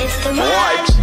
It's the vibes.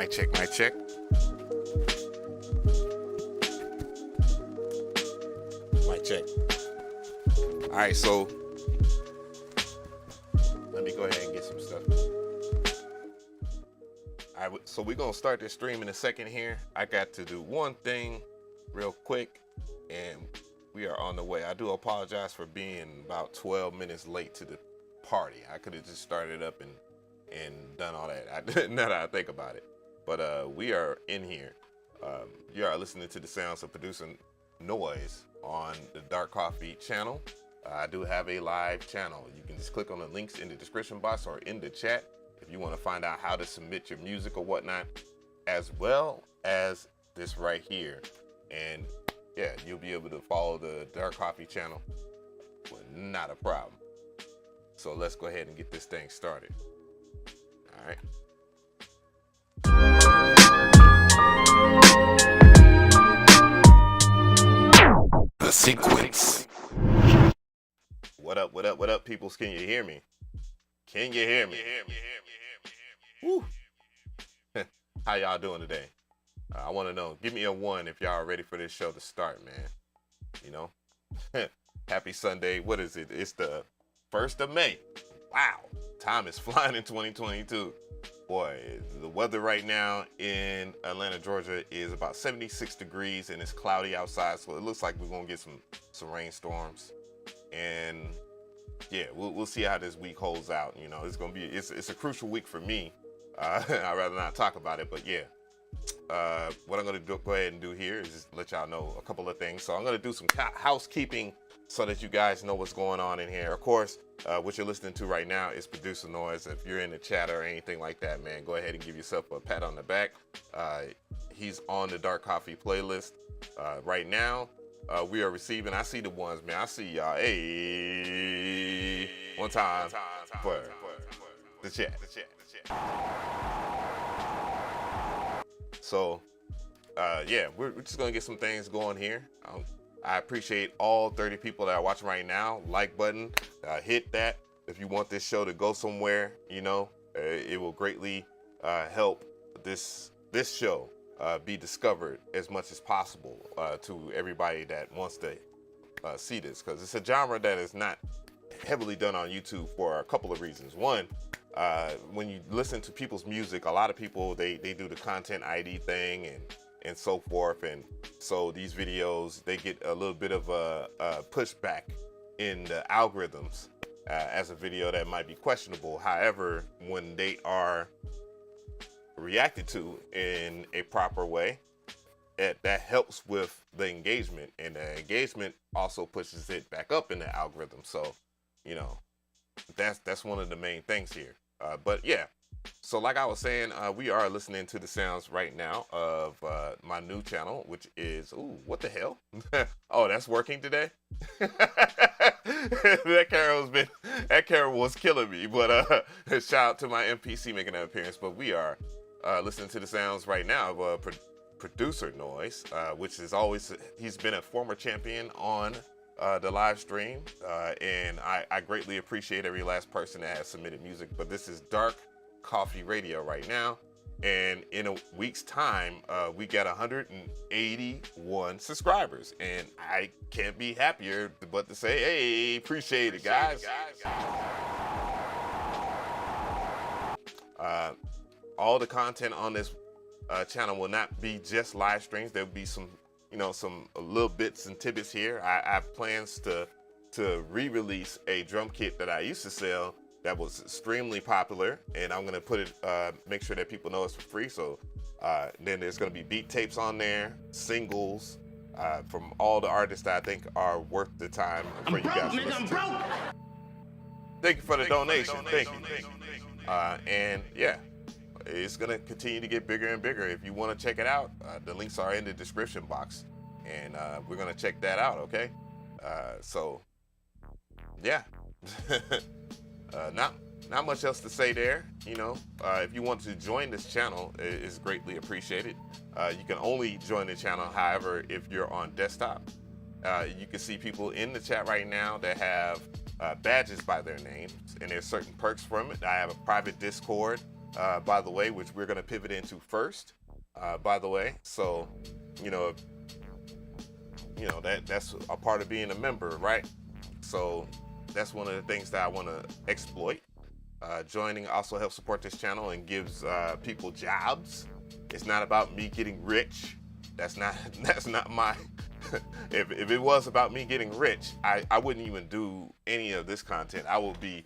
Mic check, mic check. Mic check. All right, so let me go ahead and get some stuff. All right, so we're gonna start this stream in a second here. I got to do one thing real quick, and we are on the way. I do apologize for being about 12 minutes late to the party. I could have just started up and done all that. Now that I think about it, but we are in here. You are listening to the sounds of producing noise on the Dark Coffee channel. I do have a live channel. You can just click on the links in the description box or in the chat if you want to find out how to submit your music or whatnot, as well as this right here. And yeah, you'll be able to follow the Dark Coffee channel. Well, not a problem. So let's go ahead and get this thing started. All right. The sequence. What up, what up, what up, peoples? Can you hear me? Can you hear me? Woo. How y'all doing today? I want to know. Give me a 1 if y'all are ready for this show to start, man. You know? Happy Sunday. What is it? It's the 1st of May. Wow. Time is flying in 2022. Boy, the weather right now in Atlanta, Georgia is about 76 degrees and it's cloudy outside. So it looks like we're going to get some rainstorms. And yeah, we'll see how this week holds out. You know, it's going to be, it's a crucial week for me. I'd rather not talk about it, but yeah. What I'm going to go ahead and do here is just let y'all know a couple of things. So I'm going to do some housekeeping so that you guys know what's going on in here. Of course, what you're listening to right now is producer noise. If you're in the chat or anything like that, man, go ahead and give yourself a pat on the back. He's on the Dark Coffee playlist right now. We are receiving, I see the ones, man. I see y'all. Hey, one time for the chat. So, yeah, we're just gonna get some things going here. I appreciate all 30 people that are watching right now. Like button, hit that if you want this show to go somewhere. You know, it will greatly help this show be discovered as much as possible to everybody that wants to see this, because it's a genre that is not heavily done on YouTube for a couple of reasons. One, when you listen to people's music, a lot of people they do the content ID thing and so forth, and so these videos they get a little bit of a pushback in the algorithms as a video that might be questionable. However, when they are reacted to in a proper way, that helps with the engagement, and the engagement also pushes it back up in the algorithm. So, you know, that's one of the main things here. But yeah, so like I was saying, we are listening to the sounds right now of my new channel, which is, ooh, what the hell? Oh, that's working today? that camera was killing me, but shout out to my MPC making an appearance. But we are listening to the sounds right now of producer noise, which is always, he's been a former champion on the live stream, and I greatly appreciate every last person that has submitted music. But this is Dark Coffee Radio right now, and in a week's time we got 181 subscribers, and I can't be happier but to say, hey, appreciate it, guys. All the content on this channel will not be just live streams. There'll be some, you know, some little bits and tidbits here. I have plans to re-release a drum kit that I used to sell that was extremely popular, and I'm gonna put it, make sure that people know it's for free. So then there's gonna be beat tapes on there, singles from all the artists that I think are worth the time for you guys to listen to. Thank you for the donation. Thank you. And yeah, it's gonna continue to get bigger and bigger. If you want to check it out, the links are in the description box, and we're gonna check that out. Okay, so yeah. Not much else to say there. You know, if you want to join this channel, it's greatly appreciated. You can only join the channel, however, if you're on desktop. You can see people in the chat right now that have badges by their names, and there's certain perks from it. I have a private Discord by the way, which we're going to pivot into first, by the way. So, that's a part of being a member, right? So that's one of the things that I want to exploit. Joining also helps support this channel and gives people jobs. It's not about me getting rich. That's not my. If it was about me getting rich, I wouldn't even do any of this content. I would be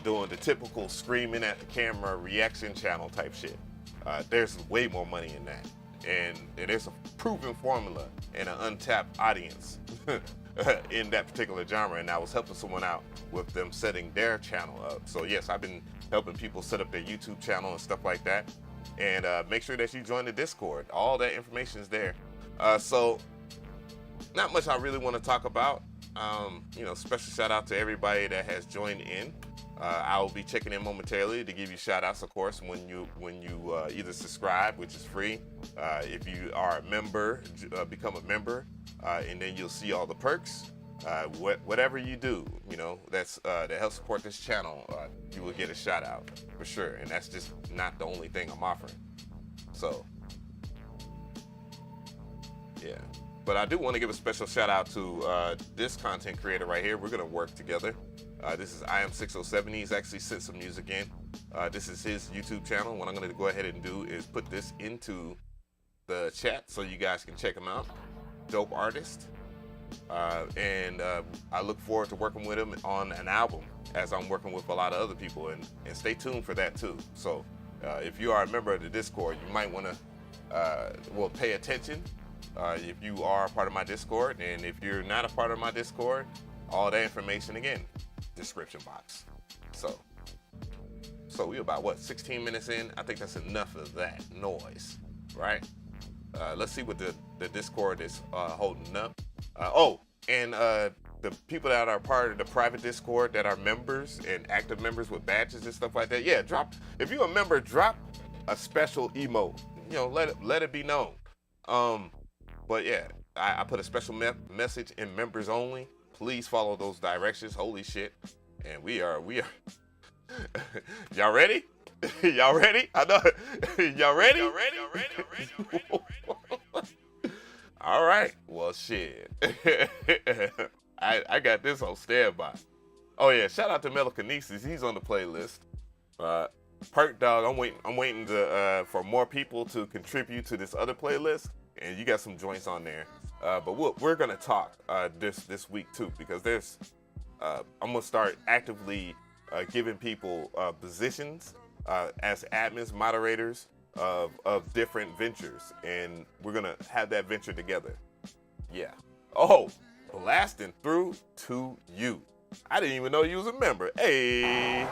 doing the typical screaming at the camera reaction channel type shit. There's way more money in that, and there's a proven formula and an untapped audience in that particular genre. And I was helping someone out with them setting their channel up. So yes, I've been helping people set up their YouTube channel and stuff like that. And make sure that you join the Discord. All that information is there. So not much I really want to talk about. Special shout out to everybody that has joined in. I will be checking in momentarily to give you shout outs, of course, when you either subscribe, which is free. If you are a member, become a member, and then you'll see all the perks. Whatever you do, that helps support this channel, you will get a shout out for sure. And that's just not the only thing I'm offering. So, yeah. But I do want to give a special shout out to this content creator right here. We're going to work together. This is I Am 607. He's actually sent some music in. This is his YouTube channel. What I'm going to go ahead and do is put this into the chat so you guys can check him out. Dope artist. And I look forward to working with him on an album, as I'm working with a lot of other people. And stay tuned for that too. So if you are a member of the Discord, you might want to pay attention. If you are a part of my Discord, and if you're not a part of my Discord, all that information again, description box. So we about 16 minutes in. I think that's enough of that noise, right? Let's see what the Discord is holding up. And the people that are part of the private Discord that are members and active members with badges and stuff like that, yeah, if you're a member, drop a special emote. Let it be known. But yeah, I put a special message in members only. Please follow those directions. Holy shit. And we are y'all ready? Y'all ready? I know. Y'all ready? All right. Well, shit. I got this on standby. Oh yeah, shout out to Melikinesis. He's on the playlist. Perk Dog, I'm waiting for more people to contribute to this other playlist. And you got some joints on there, but we're gonna talk this week too, because I'm gonna start actively giving people positions as admins, moderators of different ventures, and we're gonna have that venture together. Yeah. Oh, blasting through to you. I didn't even know you was a member. Hey.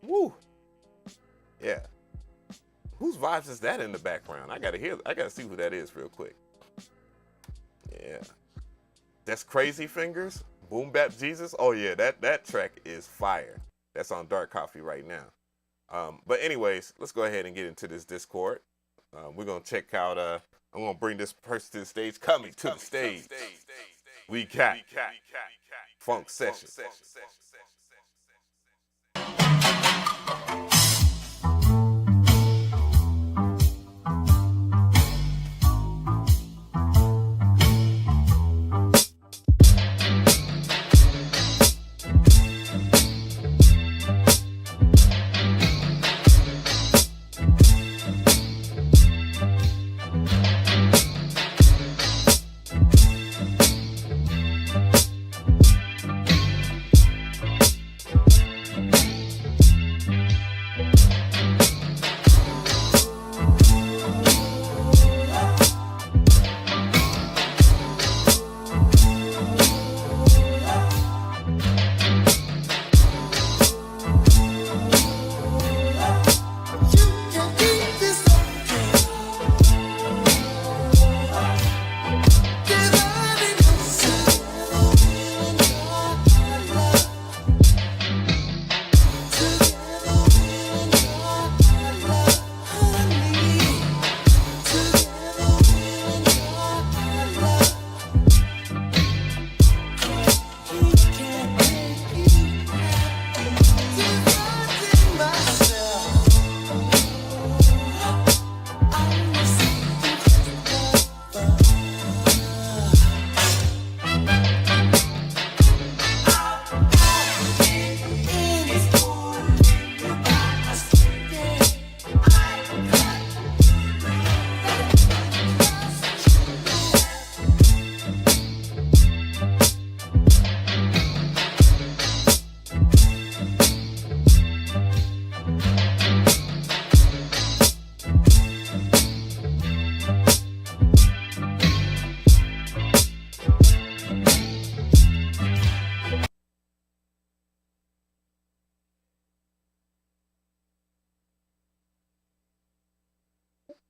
Woo. Yeah. Whose vibes is that in the background? I gotta see who that is real quick. Yeah. That's Crazy Fingers, Boom Bap Jesus. Oh yeah, that track is fire. That's on Dark Coffee right now. But anyways, let's go ahead and get into this Discord. We're gonna check out, I'm gonna bring this person to the stage. Coming to the stage. We got Funk Session.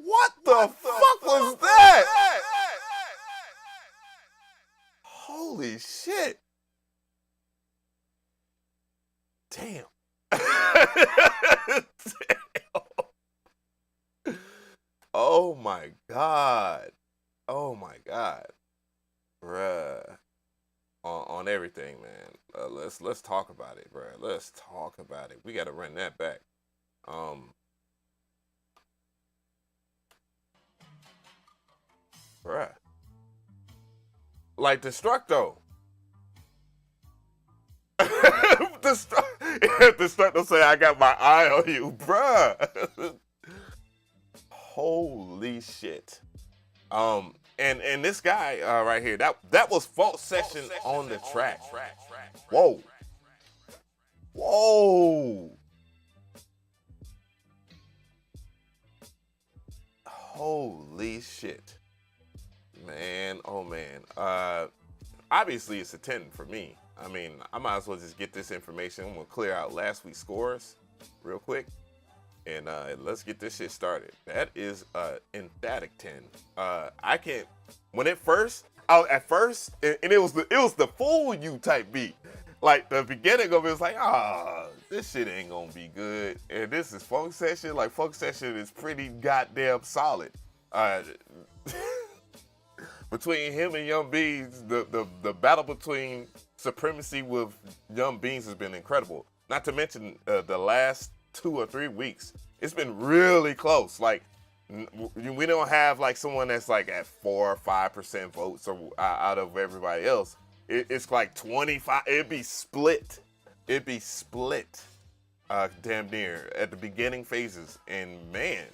What the fuck was that? Holy shit. Damn. Damn. Oh my God. Oh my God. Bruh. On everything, man. Let's talk about it, bruh. Let's talk about it. We gotta run that back. Bruh. Like Destructo. Destructo say I got my eye on you, bruh. Holy shit. And this guy right here, that was Fault Session on the track. Whoa. Whoa. Holy shit. Man, oh man. Obviously it's a 10 for me. I mean, I might as well just get this information. I'm gonna clear out last week's scores real quick. And let's get this shit started. That is emphatic 10. I can't. When it first, at first, and it was the fool you type beat. Like the beginning of it was like, this shit ain't gonna be good. And this is Funk Session. Like Funk Session is pretty goddamn solid. Between him and Young Beans, the battle between Supremacy with Young Beans has been incredible. Not to mention the last 2 or 3 weeks, it's been really close. Like we don't have like someone that's like at 4 or 5% votes or out of everybody else. It's like 25. It'd be split. Damn near at the beginning phases. And man,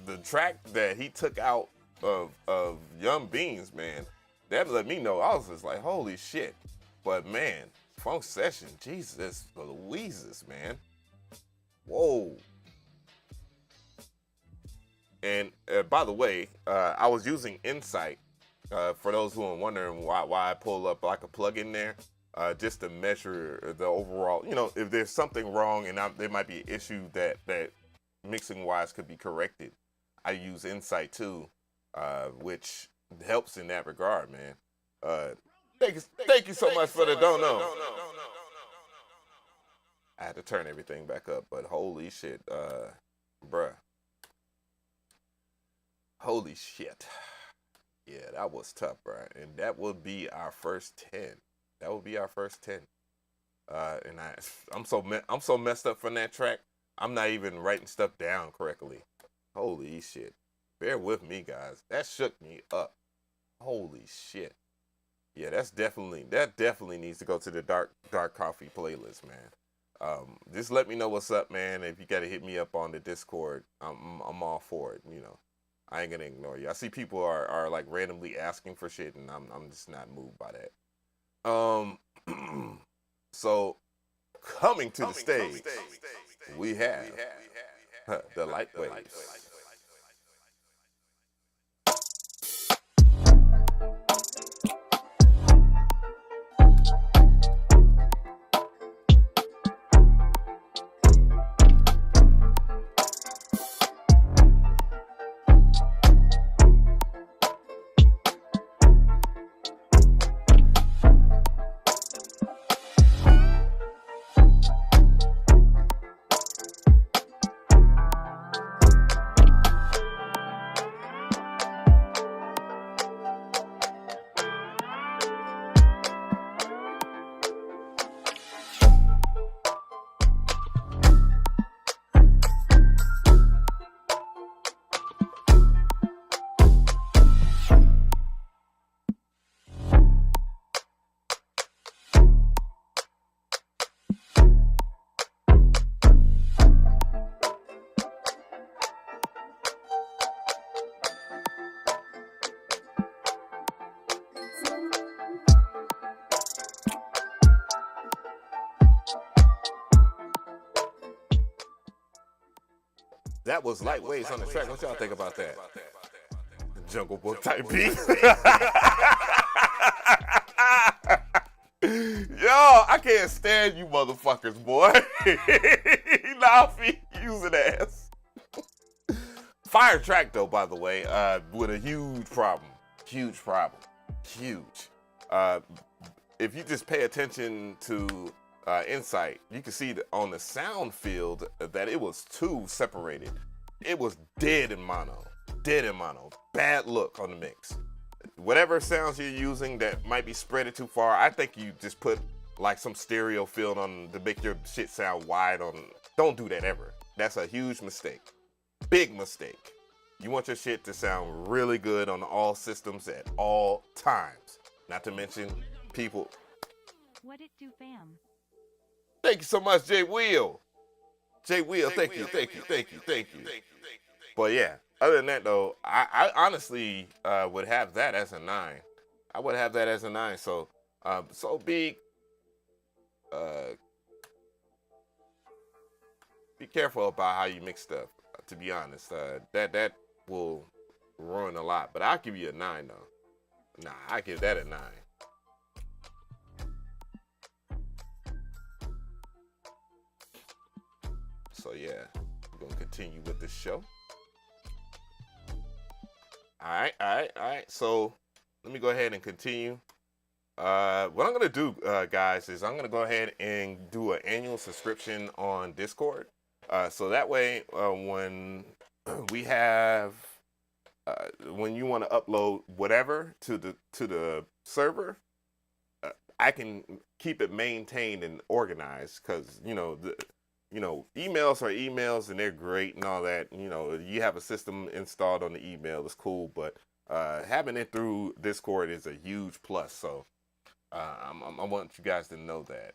the track that he took out of Young Beans, man, that let me know. I was just like, holy shit. But man, Funk Session, Jesus Louises, man. Whoa. And by the way, I was using Insight for those who are wondering why I pull up like a plugin there, just to measure the overall, if there's something wrong and there might be an issue that mixing wise could be corrected. I use Insight too, which helps in that regard, man. Thank you so much for the don't know. I had to turn everything back up, but holy shit, bruh. Holy shit. Yeah, that was tough, bruh. And that would be our first 10. That would be our first 10. And I'm so messed up from that track. I'm not even writing stuff down correctly. Holy shit. Bear with me, guys. That shook me up. Holy shit. Yeah, that definitely needs to go to the dark coffee playlist, man. Just let me know what's up, man. If you gotta hit me up on the Discord, I'm all for it. I ain't gonna ignore you. I see people are like randomly asking for shit, and I'm just not moved by that. So coming to the stage, we have the Lightwaves. That was Lightwaves on the track. What y'all think about that? Jungle Book type beat. Yo, I can't stand you motherfuckers, boy. Nah, using ass. Fire track though, by the way, with a huge problem. Huge. If you just pay attention to Insight, you can see that on the sound field that it was too separated. It was dead in mono. Bad look on the mix. Whatever sounds you're using that might be spreaded too far, I think you just put like some stereo field on to make your shit sound wide on. Don't do that ever. That's a huge mistake. Big mistake. You want your shit to sound really good on all systems at all times. Not to mention people. What it do, fam? Thank you so much, Jay Wheel. Thank you. But yeah, other than that though, I honestly would have that as a 9. I would have that as a 9. So be careful about how you mix stuff. To be honest, that will ruin a lot. But I'll give you a 9 though. Nah, I give that a 9. So yeah, we're gonna continue with this show. All right. So let me go ahead and continue. What I'm gonna do, guys, is I'm gonna go ahead and do an annual subscription on Discord. So that way, when we have, when you want to upload whatever to the server, I can keep it maintained and organized. Because emails are emails and they're great and all that. You have a system installed on the email, it's cool, but having it through Discord is a huge plus. So I want you guys to know that.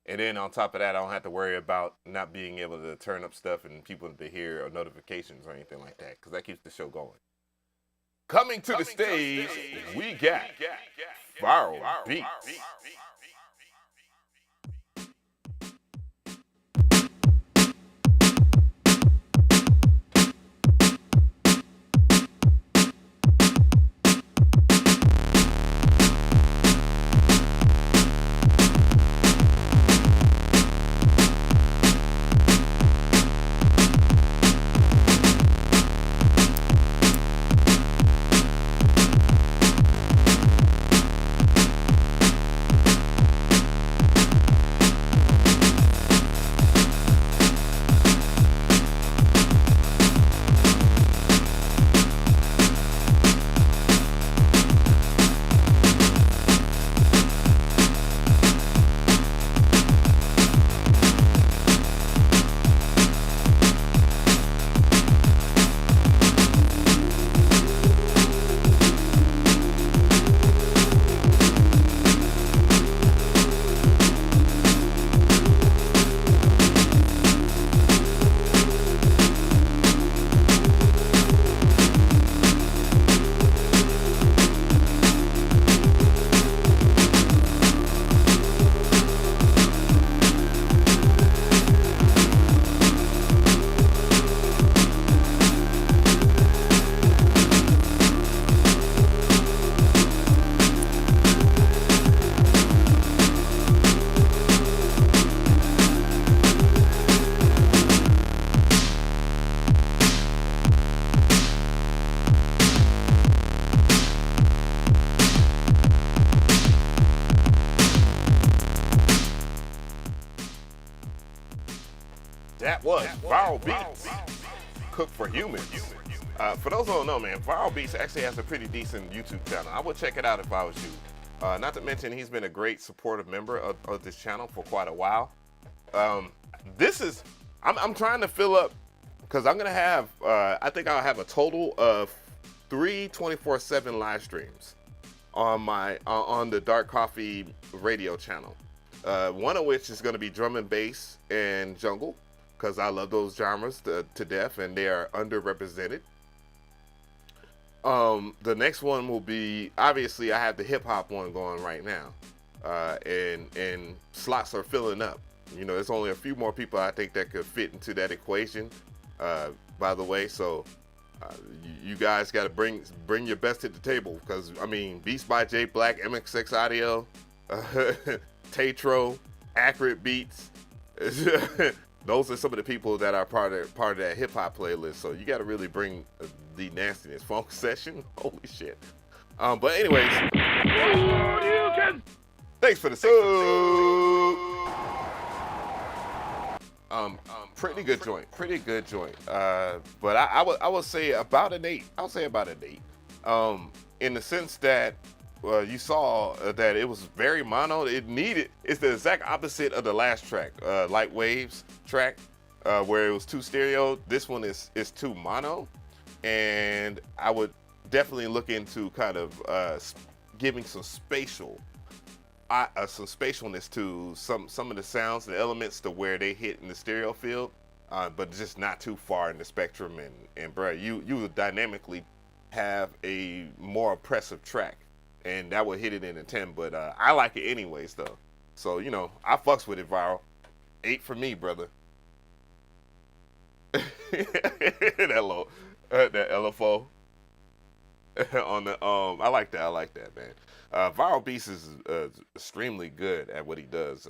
And then on top of that, I don't have to worry about not being able to turn up stuff and people to hear or notifications or anything like that, because that keeps the show going. Coming to the stage, we got Viral Beats. That was Viral Beats, cooked for humans. For those who don't know, man, Viral Beats actually has a pretty decent YouTube channel. I would check it out if I was you. Not to mention, he's been a great supportive member of this channel for quite a while. I'm trying to fill up, because I'm gonna have, I think I'll have a total of 3 24/7 live streams on the Dark Coffee radio channel. One of which is going to be drum and bass and jungle, because I love those genres to death and they are underrepresented. The next one will be, obviously I have the hip hop one going right now, and slots are filling up. There's only a few more people I think that could fit into that equation, by the way. So you guys got to bring your best to the table, because Beats by J Black, MXX Audio, Tatro, Accurate Beats, those are some of the people that are part of that hip hop playlist. So you got to really bring the nastiness. Funk Session, holy shit. But anyways, thanks for the sub. Pretty good joint. But I would say about an 8. I'll say about an 8. In the sense that you saw that it was very mono. It's the exact opposite of the last track, Light Waves track, where it was 2 stereo. This one is 2 mono, and I would definitely look into kind of giving some spatialness to some of the sounds, the elements to where they hit in the stereo field, but just not too far in the spectrum. And bro, you would dynamically have a more oppressive track, and that would hit it in a 10. But I like it anyways, though. So I fucks with it, Viral. 8 for me, brother. that LFO on the I like that, man. Viral Beast is extremely good at what he does.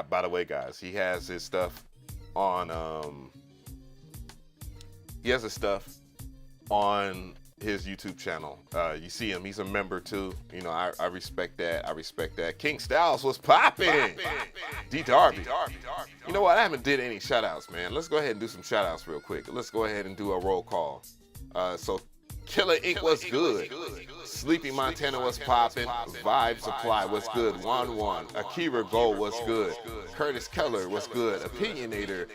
By the way, guys, he has his stuff on his YouTube channel. You see him, he's a member too. I respect that. King Styles was popping. D Darby. You know what? I haven't did any shout outs, man. Let's go ahead and do some shout outs real quick. Let's go ahead and do a roll call. So Killer Inc. was good. Sleepy Montana was popping. Vibe Supply was good. Juan. Akira Gold was good. Curtis Keller was good. Opinionator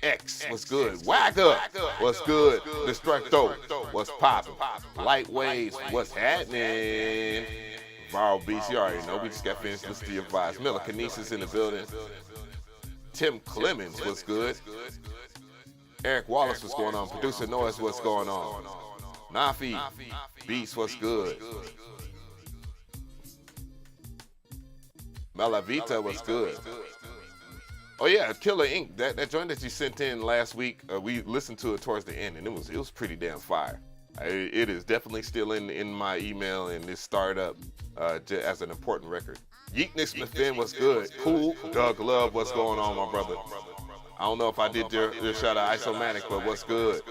X was good. Whack Up was good. Destructo was popping. Light Waves was happening. Viral Beast, you already know. We just got finished listening to your vibes. Miller Kinesis in the building. Tim Clemens was good. Eric Wallace was going on. Producer Noise was going on. Nafi Beats was good. Malavita was good. Oh yeah, Killer Inc. That joint that you sent in last week, we listened to it towards the end, and it was pretty damn fire. It is definitely still in my email and this startup as an important record. Yeeknick Smith was good. Cool. Doug Love, what's going on, my brother? I don't know if I did your shout out Isomatic, but what's good?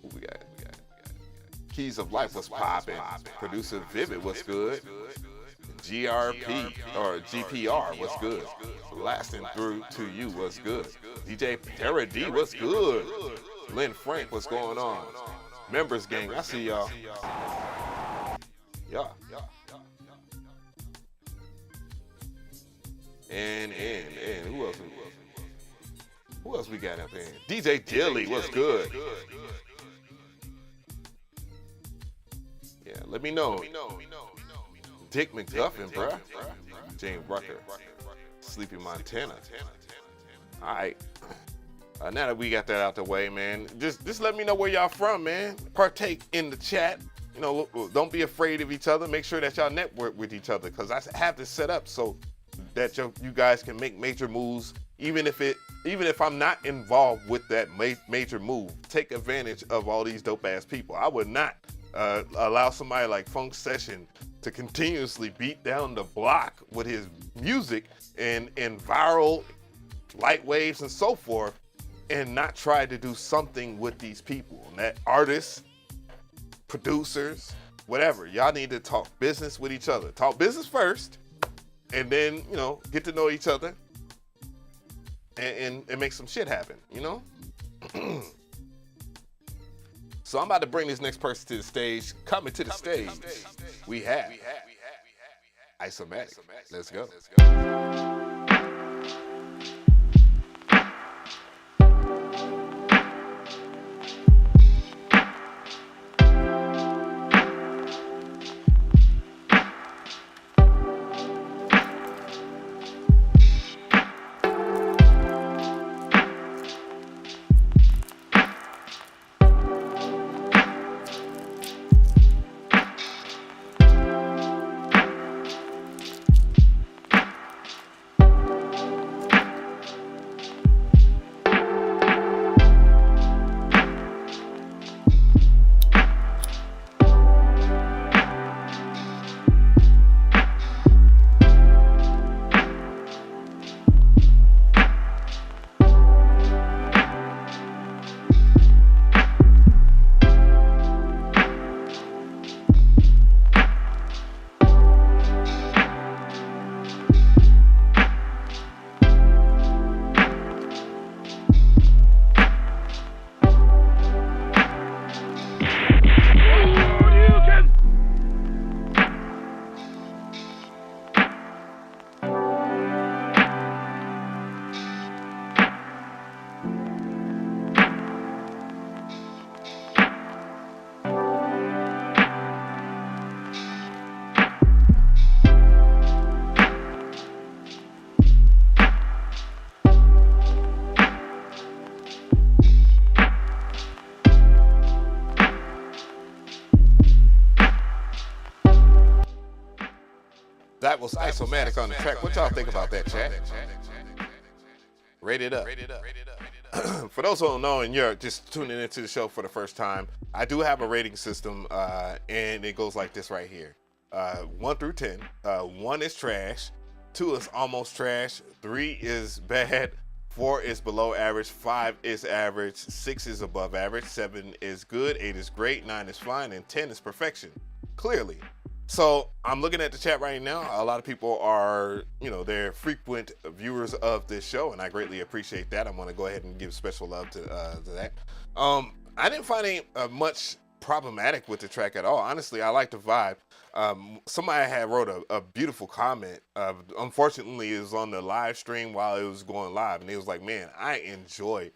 We got Keys of Life was popping. Producer Vivid was good. GRP or GPR was good. Lasting Through to You was good. DJ Parody was good. Lynn Frank, what's going on? Members Gang, I see y'all. Yeah. And who else we got up in? DJ Dilly was good. Yeah, let me know. Dick McGuffin, bruh. James Rucker. Sleepy Montana. All right. Now that we got that out the way, man, just let me know where y'all from, man. Partake in the chat. Don't be afraid of each other. Make sure that y'all network with each other, because I have this set up so that you guys can make major moves, even if I'm not involved with that major move. Take advantage of all these dope ass people. I would not allow somebody like Funk Session to continuously beat down the block with his music and viral light waves and so forth, and not try to do something with these people. And that artists, producers, whatever, y'all need to talk business with each other. Talk business first, and then get to know each other and make some shit happen. So I'm about to bring this next person to the stage. Coming to the stage, we have Isomatic. Let's go. That was Isomatic on the track. What y'all think about that, chat? Rate it up. For those who don't know and you're just tuning into the show for the first time, I do have a rating system, and it goes like this right here. 1 through 10. 1 is trash. 2 is almost trash. 3 is bad. 4 is below average. 5 is average. 6 is above average. 7 is good. 8 is great. 9 is fine. And 10 is perfection. Clearly. So I'm looking at the chat right now. A lot of people are, they're frequent viewers of this show, and I greatly appreciate that. I want to go ahead and give special love to that. I didn't find any much problematic with the track at all. Honestly, I like the vibe. Somebody had wrote a beautiful comment. Unfortunately, it was on the live stream while it was going live, and it was like, man, I enjoy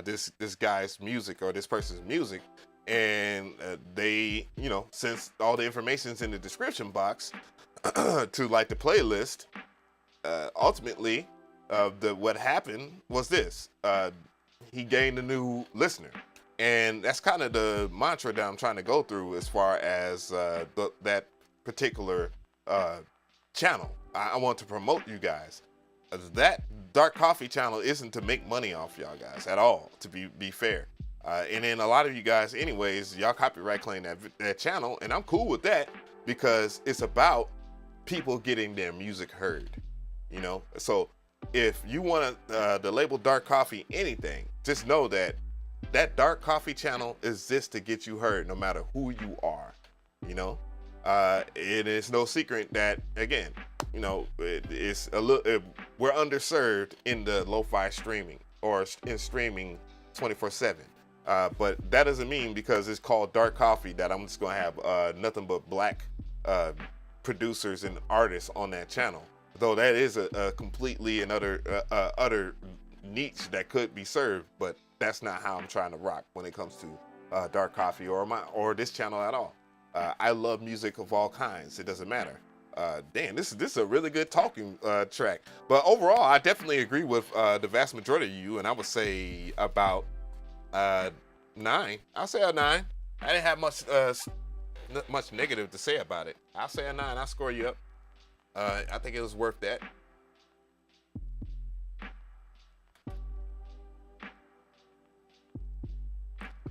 this guy's music or this person's music. And they, since all the information's in the description box to like the playlist, ultimately, what happened was this. He gained a new listener. And that's kind of the mantra that I'm trying to go through as far as that particular channel. I want to promote you guys. That Dark Coffee channel isn't to make money off y'all guys at all, to be fair. And then a lot of you guys, anyways, y'all copyright claim that channel, and I'm cool with that because it's about people getting their music heard, So if you want the label Dark Coffee anything, just know that Dark Coffee channel exists to get you heard no matter who you are, It is no secret that, again, it's a little, we're underserved in the lo-fi streaming or in streaming 24/7. But that doesn't mean because it's called Dark Coffee that I'm just gonna have nothing but black producers and artists on that channel. Though that is a completely and utter niche that could be served, but that's not how I'm trying to rock when it comes to Dark Coffee or this channel at all. I love music of all kinds. It doesn't matter. Damn, this is a really good talking track. But overall, I definitely agree with the vast majority of you, and I would say about 9. I'll say a 9. I didn't have much negative to say about it. I'll say a 9. I'll score you up. I think it was worth that.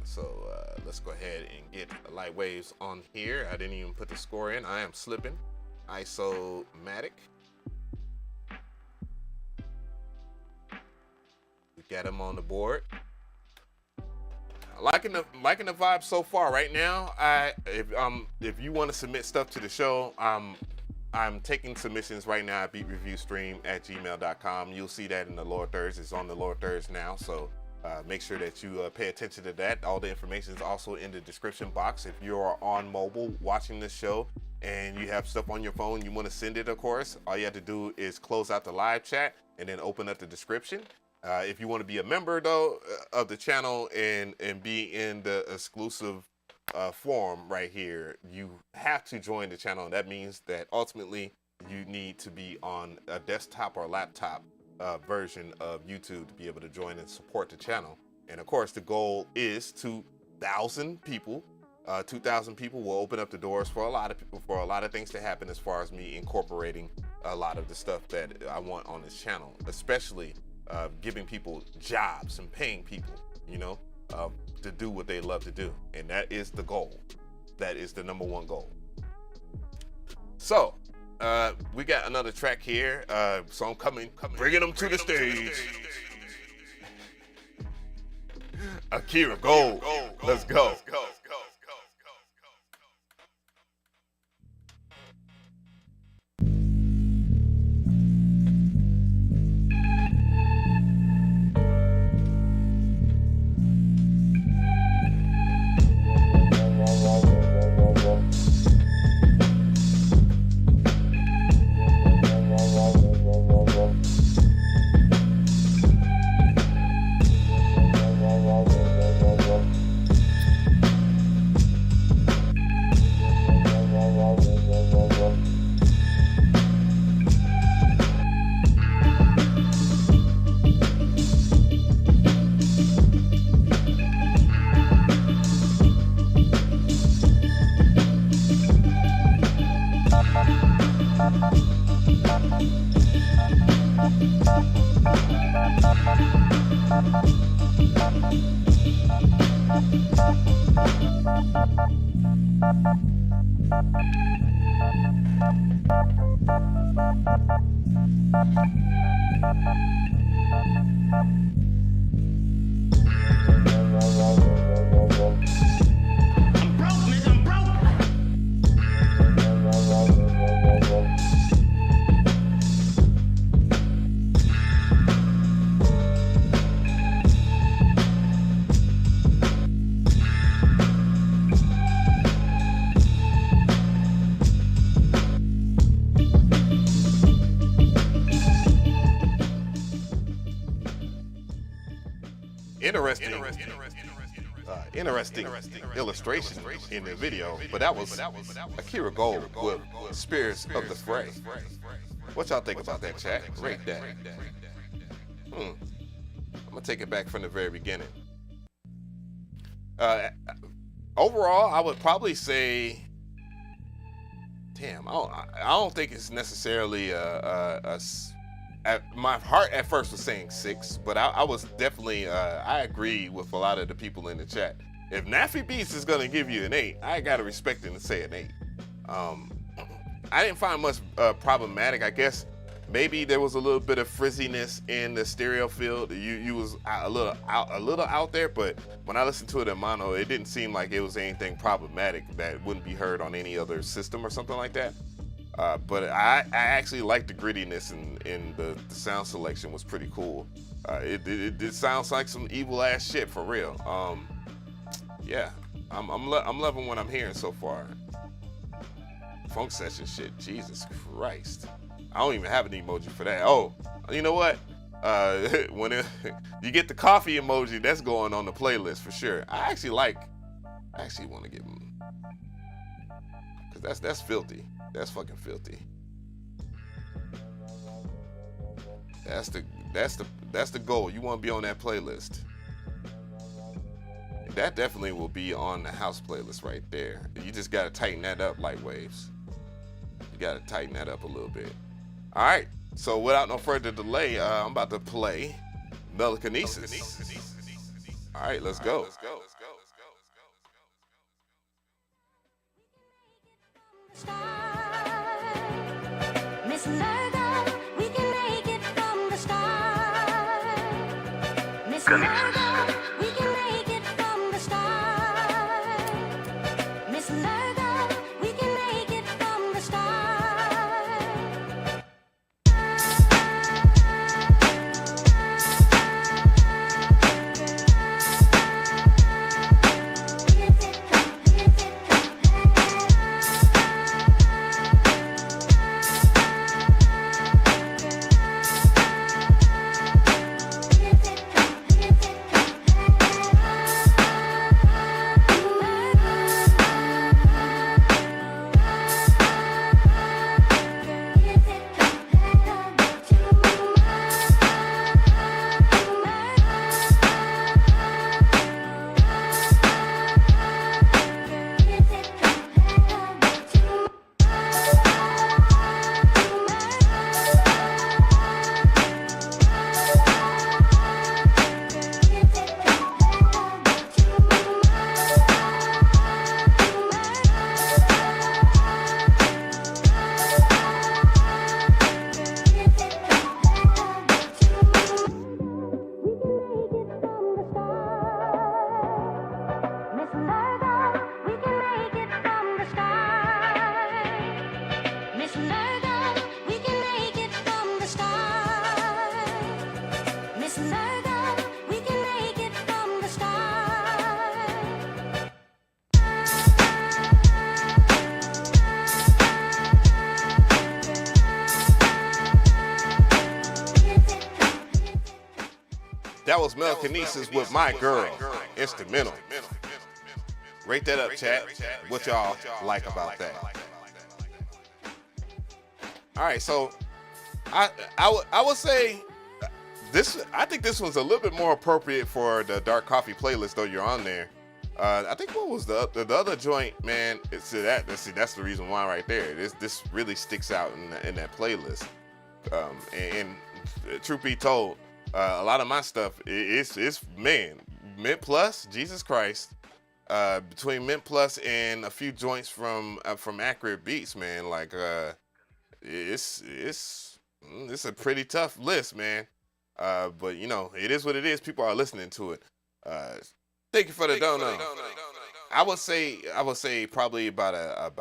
So let's go ahead and get light waves on here. I didn't even put the score in. I am slipping. Isomatic. We got him on the board. Liking the vibe so far. Right now, if you want to submit stuff to the show, I'm taking submissions right now at beatreviewstream@gmail.com. You'll see that in the lower thirds. It's on the lower thirds now, so make sure that you pay attention to that. All the information is also in the description box. If you are on mobile watching this show and you have stuff on your phone, you want to send it, of course, all you have to do is close out the live chat and then open up the description. If you want to be a member, though, of the channel and be in the exclusive forum right here, you have to join the channel. And that means that ultimately you need to be on a desktop or laptop version of YouTube to be able to join and support the channel. And of course, the goal is 2,000 people. 2,000 people will open up the doors for a lot of people, for a lot of things to happen as far as me incorporating a lot of the stuff that I want on this channel, especially giving people jobs and paying people, to do what they love to do. And that is the goal. That is the number one goal. So we got another track here. So I'm bringing them to the stage. Akira, go. Let's go. interesting illustration in the video, but that was Akira Gold with Spirits of the Fray. What y'all think about that, chat? Rate that. I'm gonna take it back from the very beginning. Overall, I would probably say, damn, I don't think it's necessarily my heart at first was saying 6, but I was definitely, I agree with a lot of the people in the chat. If Naffy Beats is gonna give you an 8, I gotta respect it and say an 8. I didn't find much problematic. I guess maybe there was a little bit of frizziness in the stereo field. You was a little out there, but when I listened to it in mono, it didn't seem like it was anything problematic that wouldn't be heard on any other system or something like that. But I actually liked the grittiness in the sound selection was pretty cool. It sounds like some evil ass shit for real. Yeah, I'm loving what I'm hearing so far. Funk session shit, Jesus Christ. I don't even have an emoji for that. Oh, you know what? When you get the coffee emoji, that's going on the playlist for sure. I actually want to give them, because that's filthy. That's fucking filthy. That's the goal. You want to be on that playlist. That definitely will be on the house playlist right there. You just gotta tighten that up, Light Waves. You gotta tighten that up a little bit. All right. So without no further delay, I'm about to play Melikinesis. All right, let's go. Miss Virgo, we can make it from the start. Miss Virgo, we can make it from the start. Miss Virgo, we can make it from the start. That was Melikinesis with My Girl, instrumental. Rate that up, chat. What y'all like about that? All right, so I would say this. I think this one's a little bit more appropriate for the Dark Coffee playlist, though you're on there. I think what was the other joint, man? That's the reason why right there. This really sticks out in that playlist. And truth be told, a lot of my stuff it's Mint Plus, Jesus Christ. Between Mint Plus and a few joints from Accurate Beats, man, like it's a pretty tough list, man. But you know, it is what it is. People are listening to it. Thank you for the dono. I would say probably about a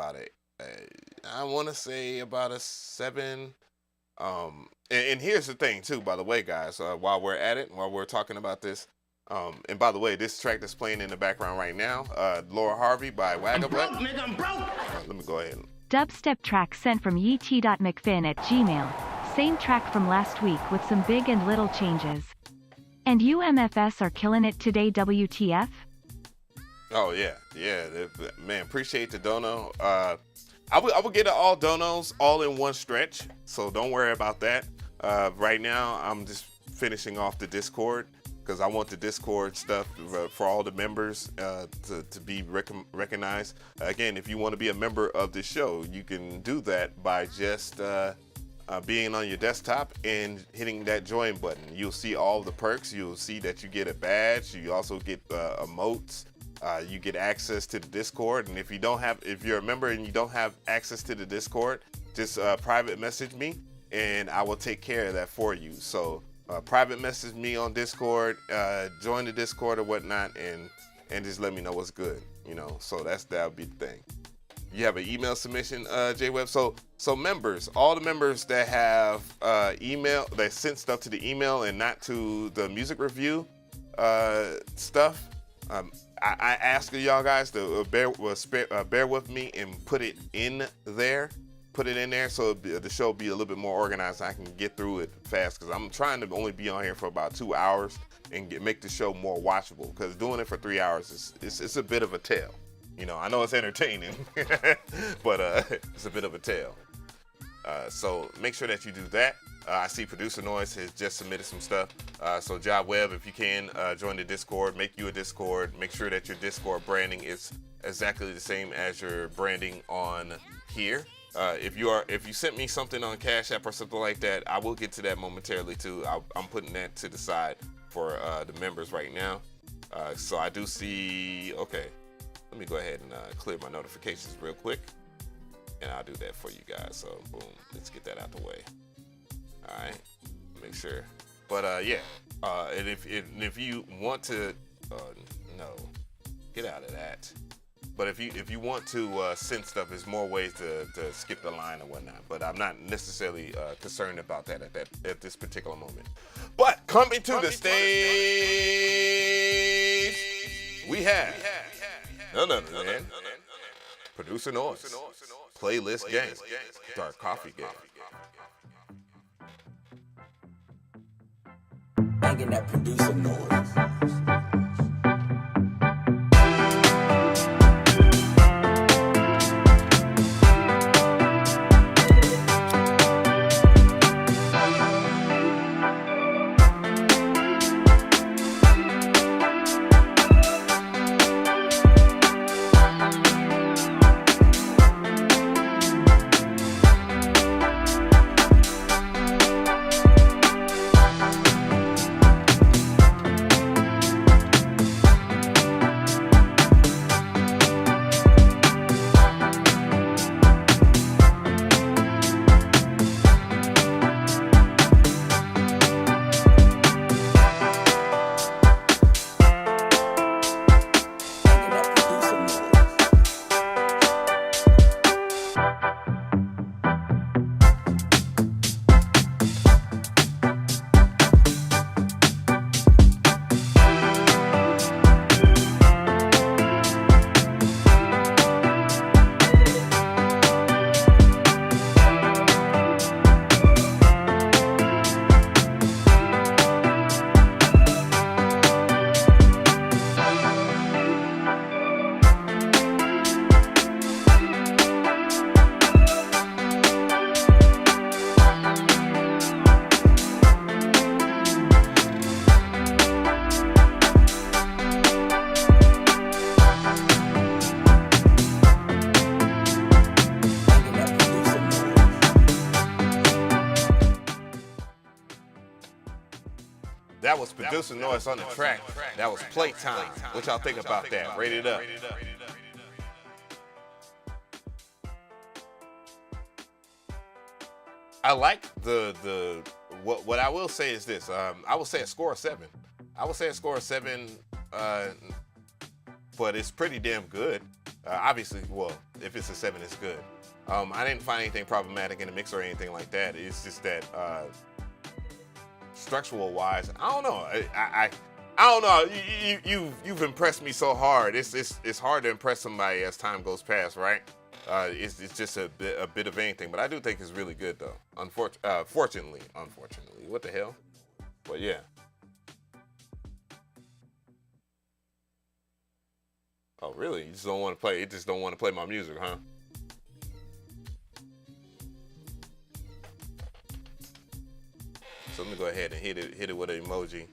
I want to say about a 7. And here's the thing too, by the way, guys, while we're at it, while we're talking about this, and by the way, this track that's playing in the background right now, Laura Harvey by Wagabutt. I'm broke. Let me go ahead. Dubstep track sent from yt.mcfin@gmail. Same track from last week with some big and little changes. And UMFS are killing it today, WTF? Oh yeah, man. Appreciate the dono. I will get all donos all in one stretch, so don't worry about that. Right now, I'm just finishing off the Discord because I want the Discord stuff for all the members to be recognized. Again, if you want to be a member of the show, you can do that by just being on your desktop and hitting that join button. You'll see all the perks. You'll see that you get a badge. You also get emotes. You get access to the Discord, and if you're a member and you don't have access to the Discord, just private message me, and I will take care of that for you. So private message me on Discord, join the Discord or whatnot, and just let me know what's good. So that'll be the thing. You have an email submission, J-Web. So members, all the members that have email, that sent stuff to the email and not to the music review stuff. I ask y'all guys to bear with me and put it in there. Put it in there so the show will be a little bit more organized. I can get through it fast because I'm trying to only be on here for about 2 hours and make the show more watchable. Because doing it for 3 hours it's a bit of a tale. I know it's entertaining, but it's a bit of a tale. So make sure that you do that. I see Producer Noise has just submitted some stuff. So Job Web, if you can, join the Discord, make you a Discord. Make sure that your Discord branding is exactly the same as your branding on here. If you sent me something on Cash App or something like that, I will get to that momentarily too. I'm putting that to the side for the members right now. So I do see, okay, let me go ahead and clear my notifications real quick. And I'll do that for you guys. So boom, let's get that out the way. All right, make sure. But yeah, and if you want to, no, get out of that. But if you want to send stuff, there's more ways to skip the line or whatnot. But I'm not necessarily concerned about that at this particular moment. But coming to the stage, we have none other than Producer Noise, Playlist Gang, Dark Coffee Gang. Banging that producer noise. That was Producer Noise on the track. That was Playtime. What y'all think about that? Rate it up. I like what I will say is this. I will say a score of 7. I will say a score of 7, but it's pretty damn good. Obviously, well, if it's a 7, it's good. I didn't find anything problematic in the mix or anything like that. It's just that structural wise, I don't know. I don't know. You've impressed me so hard. It's hard to impress somebody as time goes past, right? It's just a bit of anything, but I do think it's really good though. Unfortunately, what the hell? But yeah. Oh, really? You just don't want to play? You just don't want to play my music, huh? So let me go ahead and hit it with an emoji.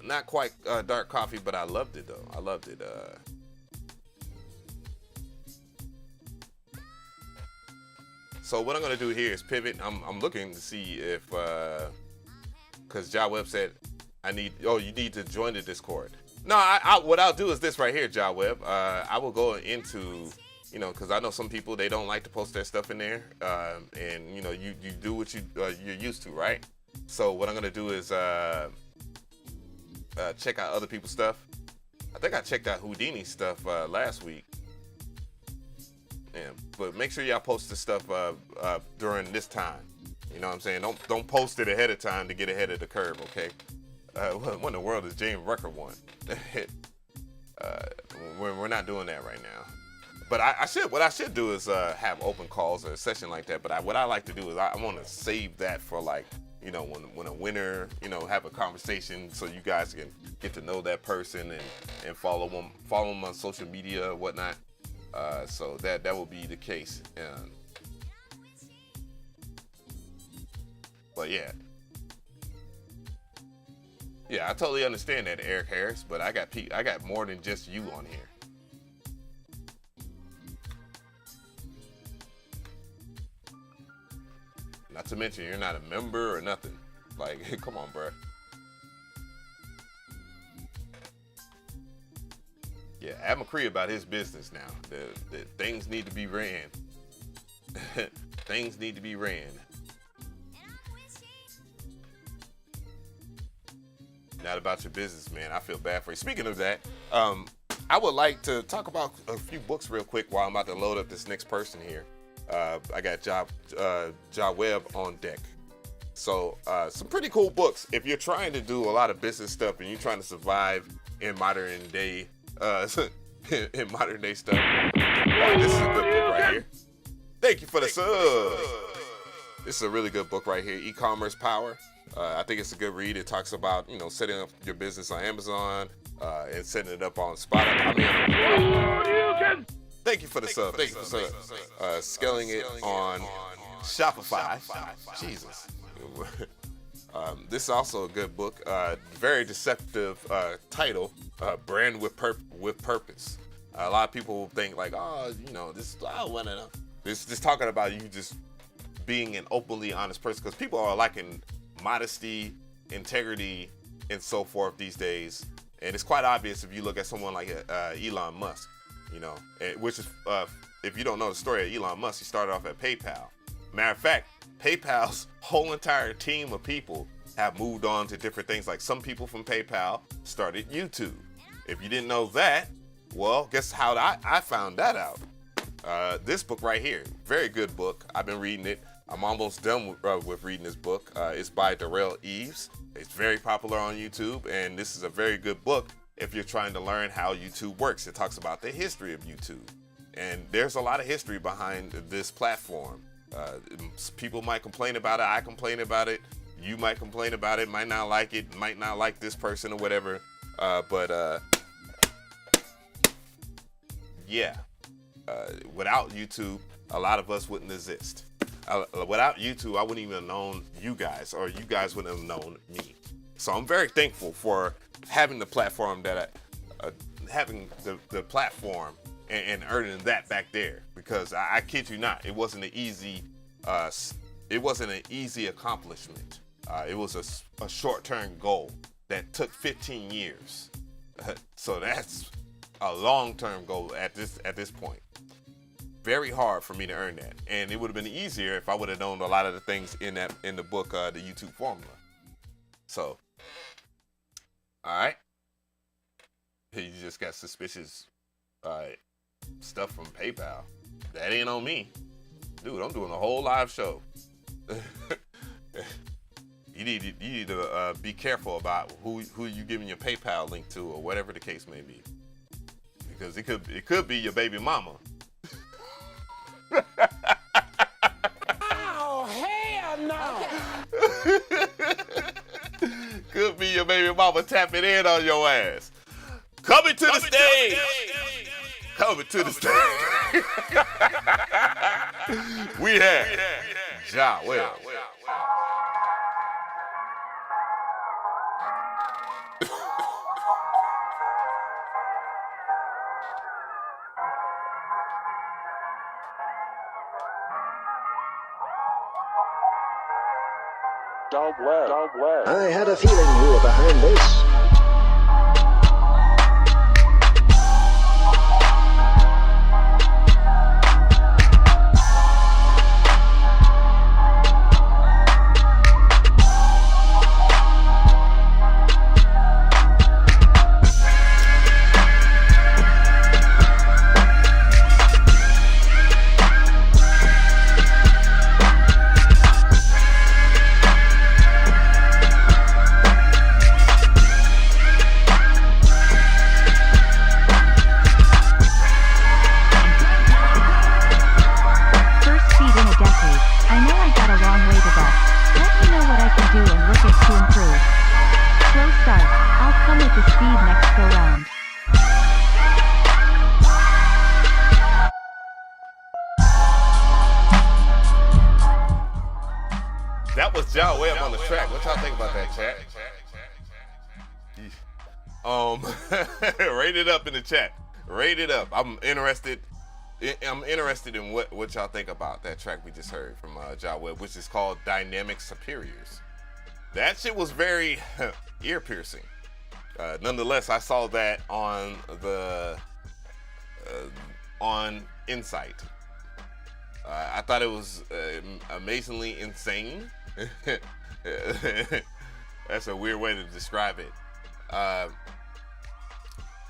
Not quite dark coffee, but I loved it though. I loved it. So what I'm gonna do here is pivot. I'm looking to see if, cause Ja Web said you need to join the Discord. No, what I'll do is this right here, Ja Web. I will go into, cause I know some people, they don't like to post their stuff in there, and you do what you're used to, right? So what I'm gonna do is check out other people's stuff. I think I checked out Houdini's stuff last week. Yeah, but make sure y'all post the stuff during this time. You know what I'm saying? Don't post it ahead of time to get ahead of the curve, okay? What in the world is James Rucker one? We're not doing that right now. But what I should do is have open calls or a session like that. But what I like to do is I want to save that for like, when a winner, have a conversation so you guys can get to know that person and follow them on social media or whatnot. So that will be the case. But yeah, I totally understand that, Eric Harris. But I got more than just you on here. Not to mention you're not a member or nothing. Like, come on, bro. Yeah, ask Mcree about his business now. The things need to be ran. Things need to be ran. Not about your business, man. I feel bad for you. Speaking of that, I would like to talk about a few books real quick while I'm about to load up this next person here. I got Ja Web on deck. So some pretty cool books. If you're trying to do a lot of business stuff and you're trying to survive in modern day stuff, this is a good book right here. Thank you for the sub. This is a really good book right here, E-Commerce Power. I think it's a good read. It talks about, setting up your business on Amazon and setting it up on Spotify. Thank you for the sub. Thank you for the sub. Scaling it on Shopify. Jesus. This is also a good book. Very deceptive title. Brand with Purpose. A lot of people think like, this is talking about you just being an openly honest person, because people are lacking modesty, integrity, and so forth these days. And it's quite obvious if you look at someone like Elon Musk, which is, if you don't know the story of Elon Musk, he started off at PayPal. Matter of fact, PayPal's whole entire team of people have moved on to different things. Like some people from PayPal started YouTube. If you didn't know that, well, guess how I found that out. This book right here, very good book. I've been reading it. I'm almost done with reading this book. It's by Darrell Eves. It's very popular on YouTube, and this is a very good book if you're trying to learn how YouTube works. It talks about the history of YouTube, and there's a lot of history behind this platform. People might complain about it. I complain about it. You might complain about it. Might not like it. Might not like this person or whatever. Without YouTube, a lot of us wouldn't exist. Without YouTube, I wouldn't even have known you guys, or you guys wouldn't have known me. So I'm very thankful for having the platform having the platform and earning that back there, because I kid you not, it wasn't an easy accomplishment. It was a short-term goal that took 15 years. So that's a long-term goal at this point. Very hard for me to earn that, and it would have been easier if I would have known a lot of the things in the book, the YouTube formula. So, all right, you just got suspicious stuff from PayPal. That ain't on me, dude. I'm doing a whole live show. You need to be careful about who you giving your PayPal link to, or whatever the case may be, because it could be your baby mama. Oh, hell no! Could be your baby mama tapping in on your ass. Coming to the stage. Coming to the stage. We have Ja Will. I had a feeling you were behind this. First speed in a decade. I know I got a long way to go. Let me know what I can do and look at to improve. Slow start. I'll come with the speed next go round. That was Ja Webb on the track. What y'all think about that, chat? Rate it up in the chat. Rate it up. I'm interested in what y'all think about that track we just heard from Ja Webb, which is called Dynamic Superiors. That shit was very ear piercing. Nonetheless, I saw that on the on Insight. I thought it was amazingly insane. That's a weird way to describe it.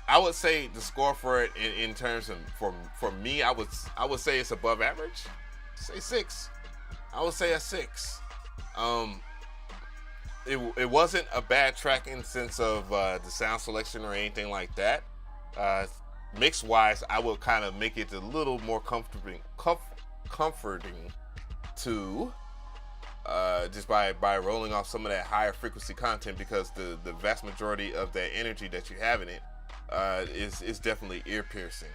I would say the score for it in terms of for me, I would say it's above average. Say 6. I would say a 6. It wasn't a bad track in the sense of the sound selection or anything like that. Mix wise, I would kind of make it a little more comforting to just by rolling off some of that higher frequency content, because the vast majority of that energy that you have in it is definitely ear piercing.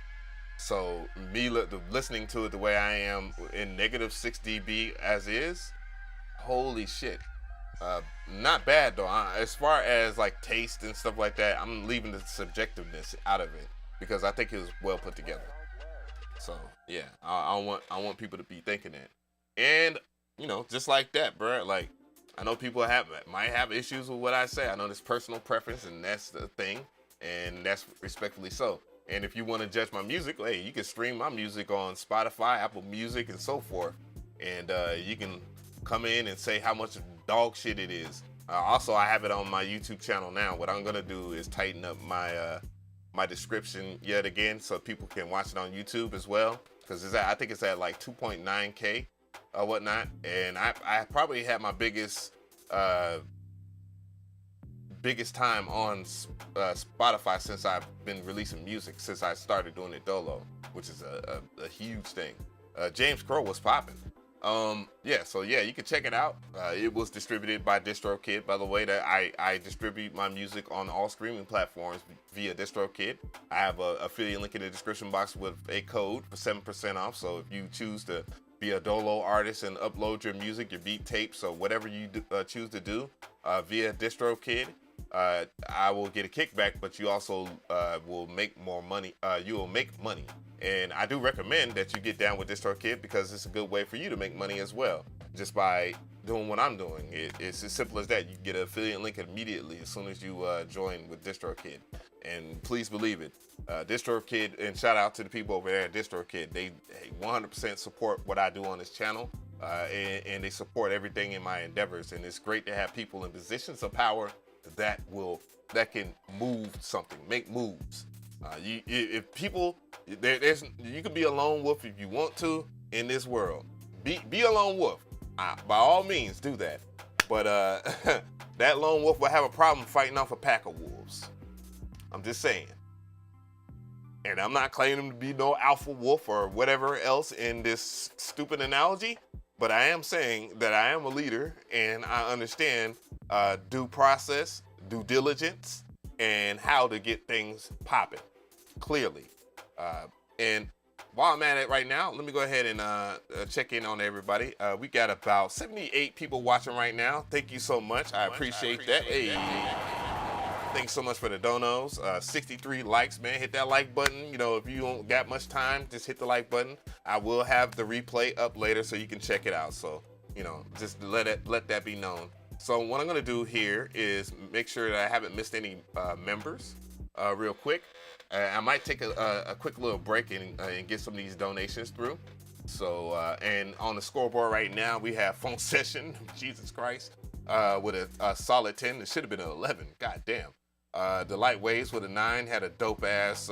So me listening to it the way I am in negative 6 dB as is, holy shit. Not bad though. As far as like taste and stuff like that, I'm leaving the subjectiveness out of it because I think it was well put together. So yeah, I want people to be thinking that. And you know, just like that, bro. Like, I know people might have issues with what I say. I know there's personal preference, and that's the thing, and that's respectfully so. And if you want to judge my music, hey, you can stream my music on Spotify, Apple Music, and so forth. And you can come in and say how much dog shit it is. Also, I have it on my YouTube channel now. What I'm gonna do is tighten up my description yet again, so people can watch it on YouTube as well. Because I think it's at like 2.9K or whatnot. And I probably had my biggest time on Spotify since I've been releasing music, since I started doing it dolo, which is a huge thing. James Crow was popping. Yeah, so yeah, you can check it out. It was distributed by DistroKid, by the way. That I distribute my music on all streaming platforms via DistroKid. I have an affiliate link in the description box with a code for 7% off. So if you choose to be a dolo artist and upload your music, your beat tapes, or whatever you choose to do via DistroKid, I will get a kickback, but you also will make more money. You will make money. And I do recommend that you get down with DistroKid because it's a good way for you to make money as well, just by doing what I'm doing. It's as simple as that. You get an affiliate link immediately as soon as you join with DistroKid. And please believe it, DistroKid, and shout out to the people over there at DistroKid. They 100% support what I do on this channel, and they support everything in my endeavors. And it's great to have people in positions of power that can move something, make moves. If people, you can be a lone wolf if you want to in this world. Be a lone wolf. By all means, do that. But that lone wolf will have a problem fighting off a pack of wolves. I'm just saying. And I'm not claiming to be no alpha wolf or whatever else in this stupid analogy, but I am saying that I am a leader and I understand due process, due diligence, and how to get things popping. Clearly, And while I'm at it right now, let me go ahead and check in on everybody. We got about 78 people watching right now. Thank you so much. I appreciate that. Hey. Thanks so much for the donos. 63 likes, man. Hit that like button. You know, if you don't got much time, just hit the like button. I will have the replay up later so you can check it out. So, you know, just let that be known. So what I'm gonna do here is make sure that I haven't missed any members real quick. I might take a quick little break and get some of these donations through. So, and on the scoreboard right now, we have Phone Session, Jesus Christ, with a solid 10. It should have been an 11, god damn. The Light Waves with a 9 had a dope ass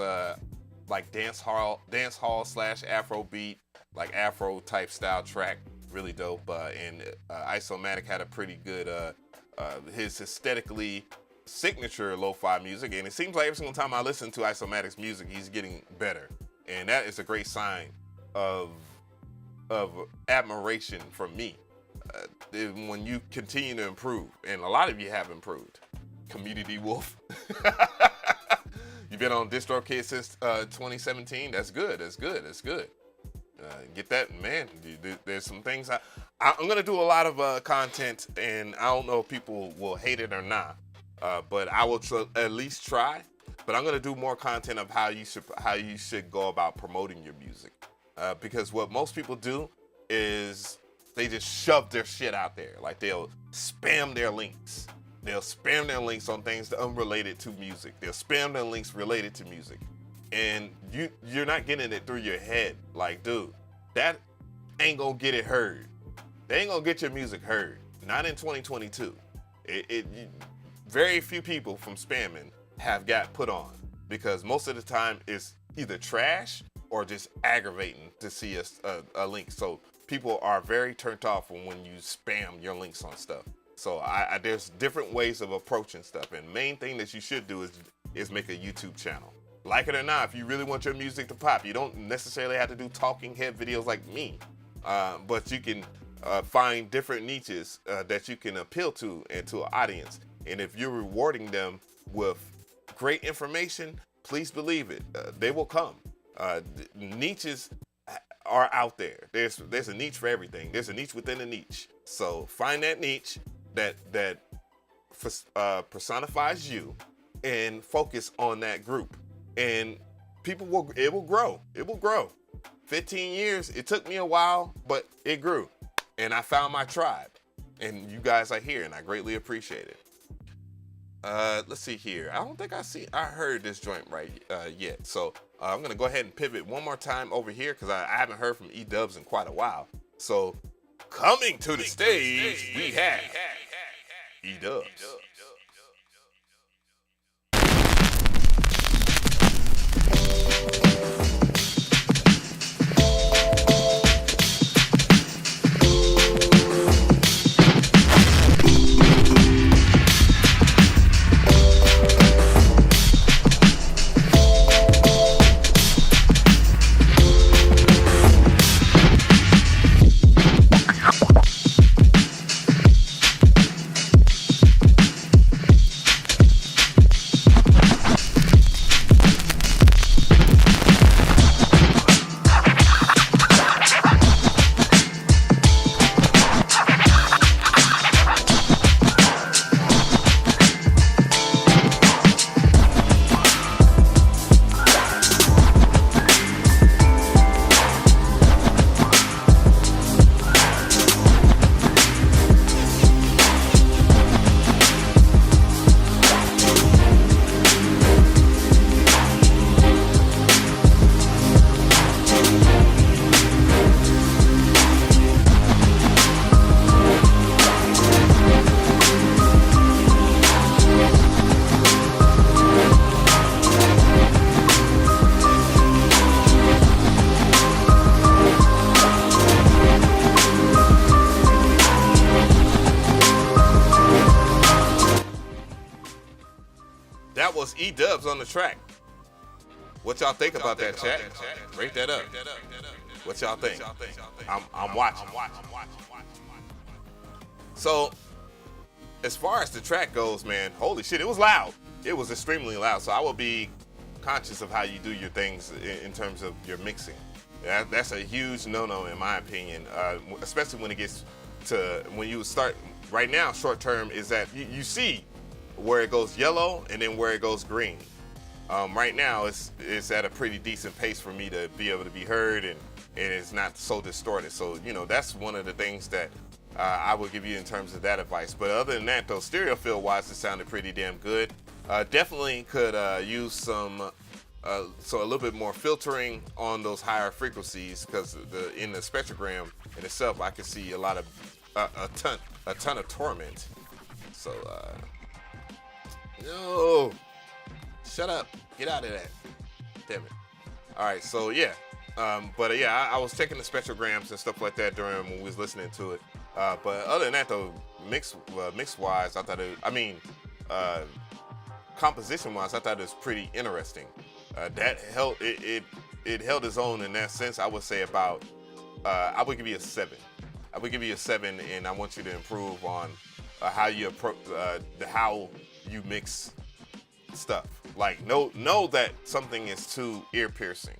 like dance hall slash Afro beat, like Afro type style track, really dope. And Isomatic had a pretty good his aesthetically signature lo-fi music, and it seems like every single time I listen to Isomatic's music, he's getting better, and that is a great sign of admiration from me. When you continue to improve, and a lot of you have improved. Community Wolf. You've been on DistroKid since 2017. That's good. That's good. That's good. Get that, man. There's some things I'm gonna do a lot of content, and I don't know if people will hate it or not, but I will at least try. But I'm gonna do more content of how you should go about promoting your music, because what most people do is they just shove their shit out there. Like they'll spam their links. They'll spam their links on things unrelated to music. They'll spam their links related to music. And you're not getting it through your head. Like, dude, that ain't gonna get it heard. They ain't gonna get your music heard. Not in 2022. Very few people from spamming have got put on, because most of the time it's either trash or just aggravating to see a link. So people are very turned off when you spam your links on stuff. So there's different ways of approaching stuff, and main thing that you should do is make a YouTube channel. Like it or not, if you really want your music to pop, you don't necessarily have to do talking head videos like me, but you can find different niches that you can appeal to and to an audience. And if you're rewarding them with great information, please believe it, they will come. Niches are out there. There's a niche for everything. There's a niche within a niche. So find that niche that personifies you and focus on that group, and it will grow. It will grow. 15 years, it took me a while, but it grew, and I found my tribe, and you guys are here, and I greatly appreciate it. Let's see here. I don't think I heard this joint right yet, so I'm gonna go ahead and pivot one more time over here, because I haven't heard from E-Dubs in quite a while. So coming to the stage, we have E-Dubs. That was E-Dubs on the track. What y'all think about that, chat? Rate that up. What y'all think? I'm watching. So, as far as the track goes, man, holy shit, it was loud. It was extremely loud. So I will be conscious of how you do your things in terms of your mixing. That's a huge no-no in my opinion, especially when it gets to when you start. Right now, short term is that you see where it goes yellow and then where it goes green. Right now, it's at a pretty decent pace for me to be able to be heard, and it's not so distorted. So, you know, that's one of the things that I would give you in terms of that advice. But other than that, though, stereo field-wise, it sounded pretty damn good. Definitely could use some, so a little bit more filtering on those higher frequencies, because in the spectrogram in itself, I can see a lot of, a ton of torment. So, no. Shut up. Get out of that. Damn it. All right, so yeah. But yeah, I was checking the spectrograms and stuff like that during when we was listening to it. But other than that, though, mix-wise, I thought composition-wise, I thought it was pretty interesting. That held it held its own in that sense. I would say about, I would give you a 7. I would give you a 7, and I want you to improve on how you approach how you mix stuff. Like know that something is too ear piercing.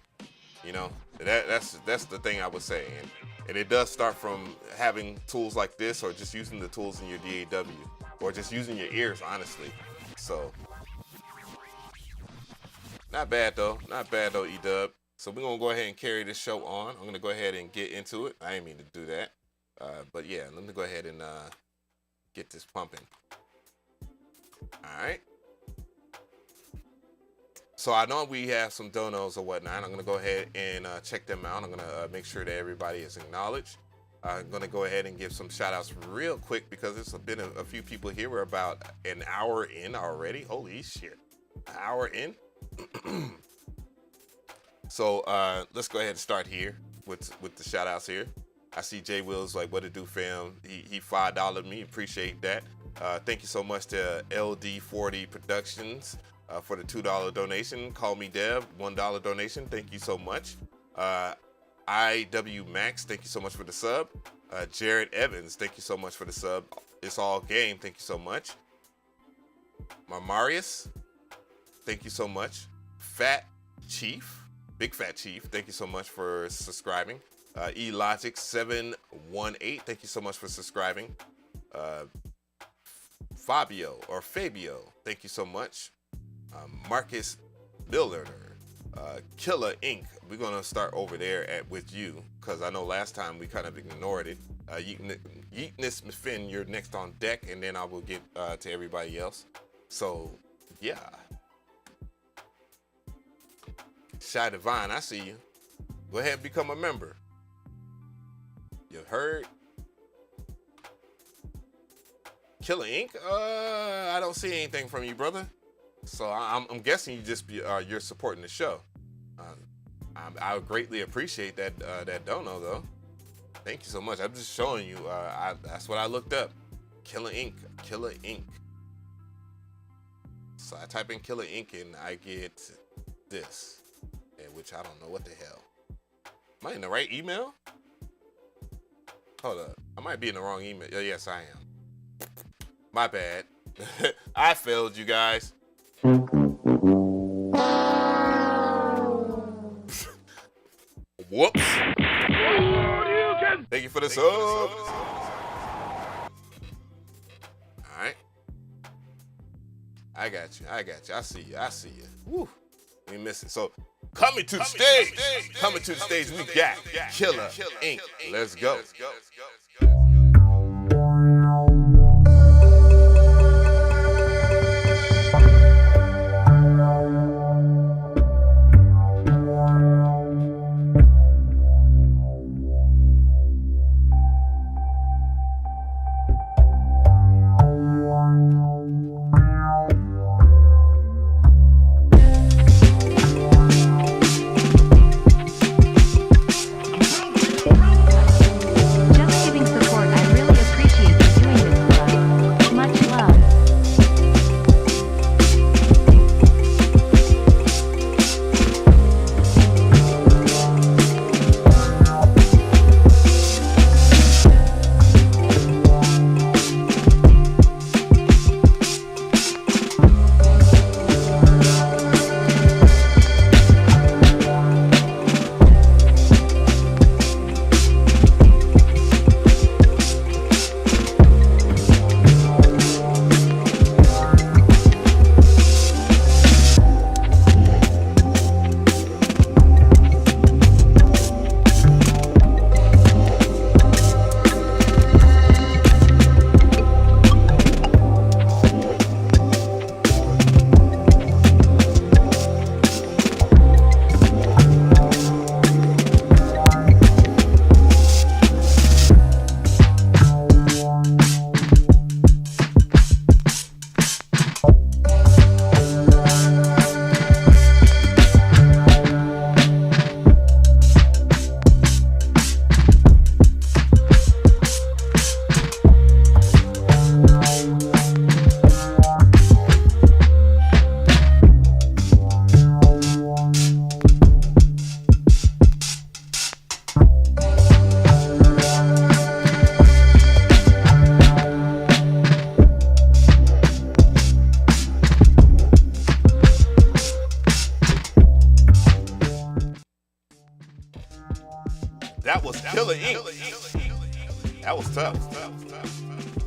You know, that's the thing I would say, and it does start from having tools like this, or just using the tools in your DAW, or just using your ears, honestly. So not bad though, E-Dub. So we're gonna go ahead and carry this show on. I'm gonna go ahead and get into it. I didn't mean to do that, but yeah, let me go ahead and get this pumping. All right. So I know we have some donos or whatnot. I'm gonna go ahead and check them out. I'm gonna make sure that everybody is acknowledged. I'm gonna go ahead and give some shout outs real quick, because it's been a few people here. We're about an hour in already. Holy shit, an hour in. So let's go ahead and start here with the shout outs here. I see Jay Wills like, what to do, fam? He $5'd me. Appreciate that. Thank you so much to LD40 Productions for the $2 donation. Call me Dev, $1 donation. Thank you so much. IW Max, thank you so much for the sub. Jared Evans, thank you so much for the sub. It's All Game, thank you so much. Marius, thank you so much. Fat Chief, Big Fat Chief, thank you so much for subscribing. eLogic718, thank you so much for subscribing. Fabio, thank you so much. Marcus Miller, Killer Inc. We're gonna start over there with you, because I know last time we kind of ignored it. Yeetness Finn, you're next on deck, and then I will get to everybody else. So yeah. Shy Divine, I see you. Go ahead and become a member. You heard? Killer Inc. I don't see anything from you, brother. So I'm guessing you just you're supporting the show. I would greatly appreciate that dono though. Thank you so much. I'm just showing you. That's what I looked up. Killer Inc. So I type in Killer Inc. and I get this, which I don't know what the hell. Am I in the right email? Hold up. I might be in the wrong email. Yes, I am. My bad. I failed you guys. Whoops. Thank you for the sub. Alright. I got you. I see you. Woo. We missing. So coming to the stage, we got Killer Inc. Let's go. Just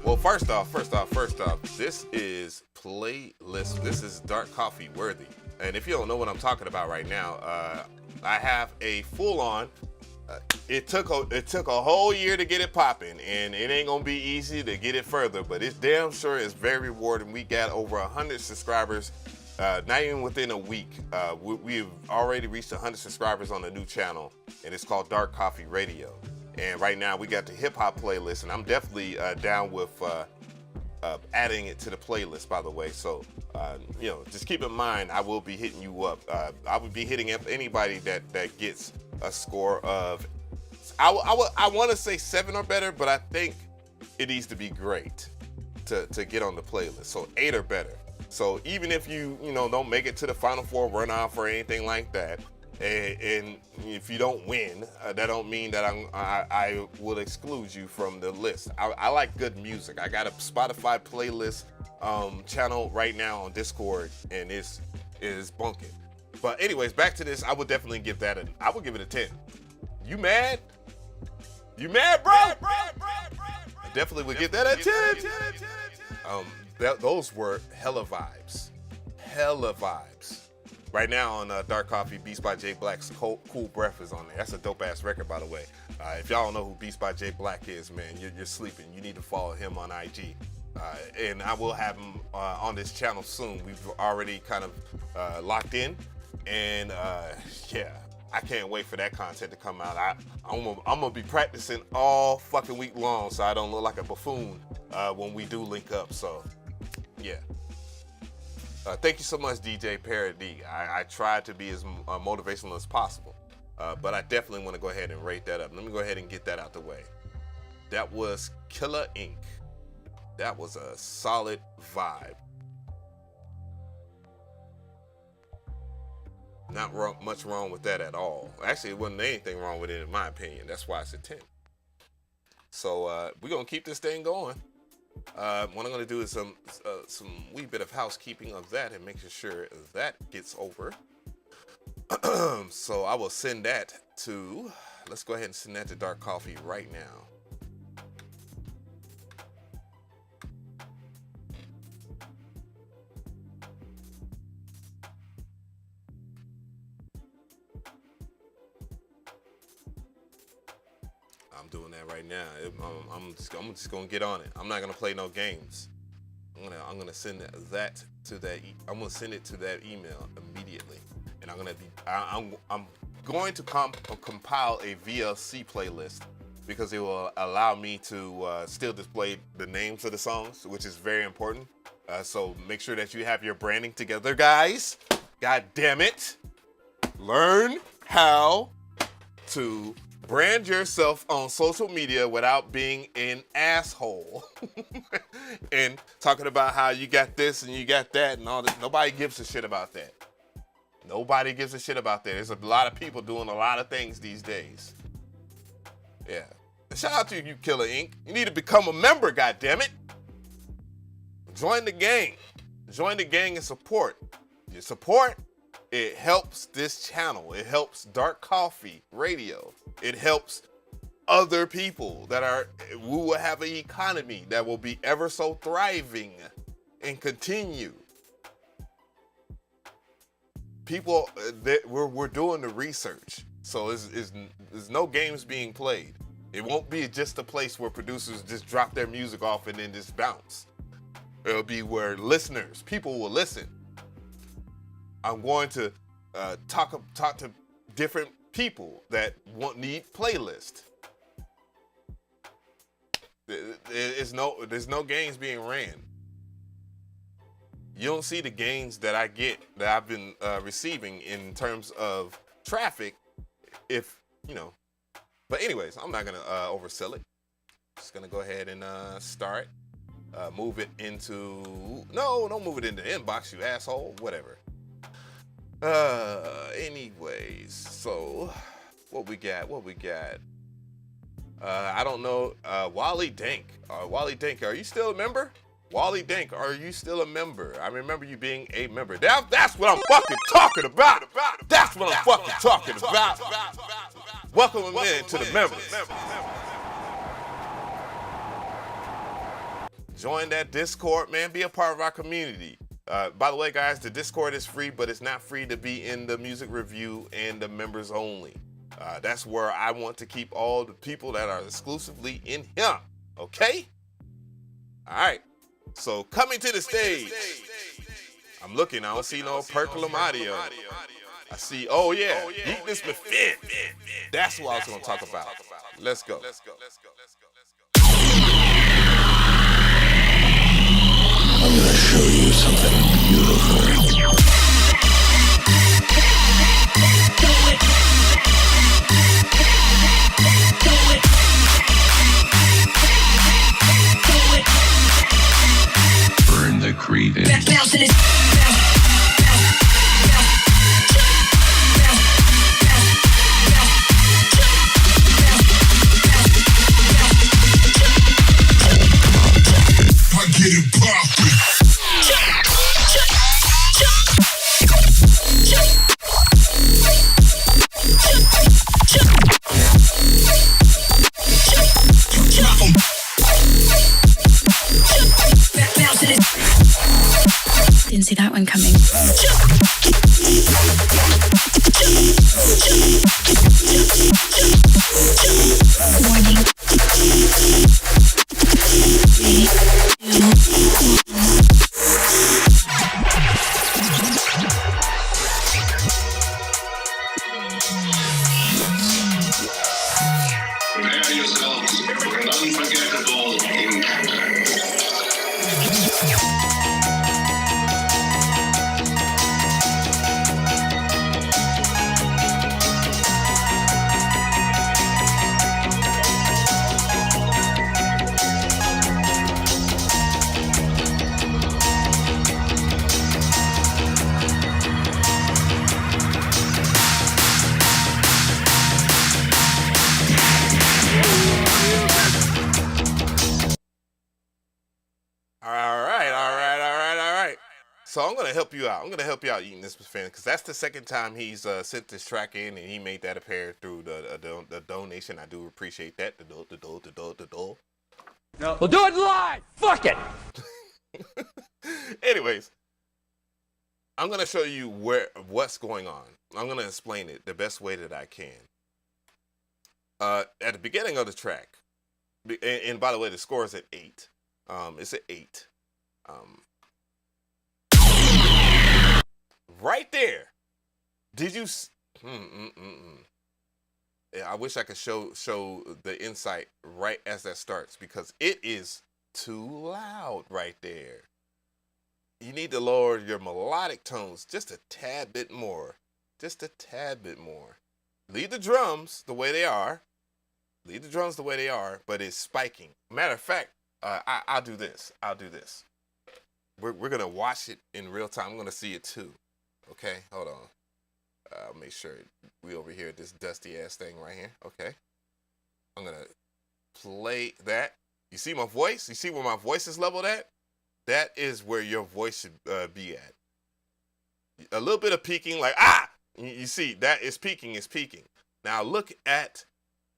Well, first off, this is playlist. This is Dark Coffee worthy. And if you don't know what I'm talking about right now, I have a full-on. It took a whole year to get it popping, and it ain't gonna be easy to get it further. But it's damn sure is very rewarding. We got over 100 subscribers, not even within a week. We've already reached 100 subscribers on the new channel, and it's called Dark Coffee Radio. And right now we got the hip hop playlist, and I'm definitely down with adding it to the playlist, by the way. So, just keep in mind, I will be hitting you up. I would be hitting up anybody that gets a score of, I want to say 7 or better, but I think it needs to be great to get on the playlist. So 8 or better. So even if you don't make it to the Final Four runoff or anything like that, and if you don't win, that don't mean that I will exclude you from the list. I like good music. I got a Spotify playlist channel right now on Discord, and it is bunking. But anyways, back to this. I would definitely give that I would give it a 10. You mad? You mad, bro? I definitely would give that a 10. Those were hella vibes. Hella vibes. Right now on Dark Coffee, Beats by J Black's Cool Breath is on there. That's a dope ass record, by the way. If y'all don't know who Beats by J Black is, man, you're sleeping. You need to follow him on IG. And I will have him on this channel soon. We've already kind of locked in. And yeah, I can't wait for that content to come out. I'm gonna be practicing all fucking week long so I don't look like a buffoon when we do link up. So yeah. Thank you so much, DJ Parody. I tried to be as motivational as possible, but I definitely want to go ahead and rate that up. Let me go ahead and get that out the way. That was Killer Inc. That was a solid vibe. Not much wrong with that at all. Actually, it wasn't anything wrong with it in my opinion. That's why it's a 10. So we're going to keep this thing going. What I'm going to do is some wee bit of housekeeping of that and making sure that gets over. So I will send that to, let's go ahead and send that to Dark Coffee right now. I'm doing that right now. I'm just gonna get on it. I'm not gonna play no games. I'm gonna send that to that. I'm gonna send it to that email immediately, and I'm going to compile a VLC playlist because it will allow me to still display the names of the songs, which is very important. So make sure that you have your branding together, guys. God damn it! Learn how to brand yourself on social media without being an asshole and talking about how you got this and you got that and all this. Nobody gives a shit about that. Nobody gives a shit about that. There's a lot of people doing a lot of things these days. Yeah. Shout out to you, Killer Inc. You need to become a member, goddammit. Join the gang. Join the gang and support. Your support, it helps this channel. It helps Dark Coffee Radio. It helps other people we will have an economy that will be ever so thriving and continue. People, we're doing the research. So there's no games being played. It won't be just a place where producers just drop their music off and then just bounce. It'll be where people will listen. I'm going to talk to different people that need playlists. There's no games being ran. You don't see the gains that I've been receiving in terms of traffic. But anyways, I'm not gonna oversell it. Just gonna go ahead and start. Move it into don't move it into the inbox, you asshole. Whatever. Anyways, so what we got? I don't know. Wally Dank. Wally Dank, are you still a member? Wally Dank, are you still a member? I remember you being a member. That's what I'm fucking talking about. That's what I'm fucking talking about. Welcome in to the members. Join that Discord, man. Be a part of our community. By the way, guys, the Discord is free, but it's not free to be in the music review and the members only. That's where I want to keep all the people that are exclusively in here. Okay? All right. So coming to the stage. I'm looking. I don't see no Percolum audio. I see. Oh yeah. Eat this buffet. That's what I was gonna talk about. Let's go. I'm gonna show you something beautiful. Burn the creed. I get it poppin'. Didn't see that one coming. Warning. 3, 2. Prepare yourselves for an unforgettable encounter. So I'm gonna help you out. I'm gonna help you out eating this fan because that's the second time he's sent this track in and he made that appear through the donation. I do appreciate that. The do. No. We'll do it live. Fuck it. Anyways, I'm gonna show you what's going on. I'm gonna explain it the best way that I can. At the beginning of the track, and by the way, the score is at 8. It's at 8. Right there. Did you? Yeah, I wish I could show the insight right as that starts because it is too loud right there. You need to lower your melodic tones just a tad bit more. Just a tad bit more. Leave the drums the way they are. Leave the drums the way they are, but it's spiking. Matter of fact, I'll do this. We're going to watch it in real time. I'm going to see it too. Okay, hold on. I'll make sure we over here at this dusty ass thing right here. Okay. I'm going to play that. You see my voice? You see where my voice is leveled at? That is where your voice should be at. A little bit of peaking, like, ah! You see, that is peaking, it's peaking. Now look at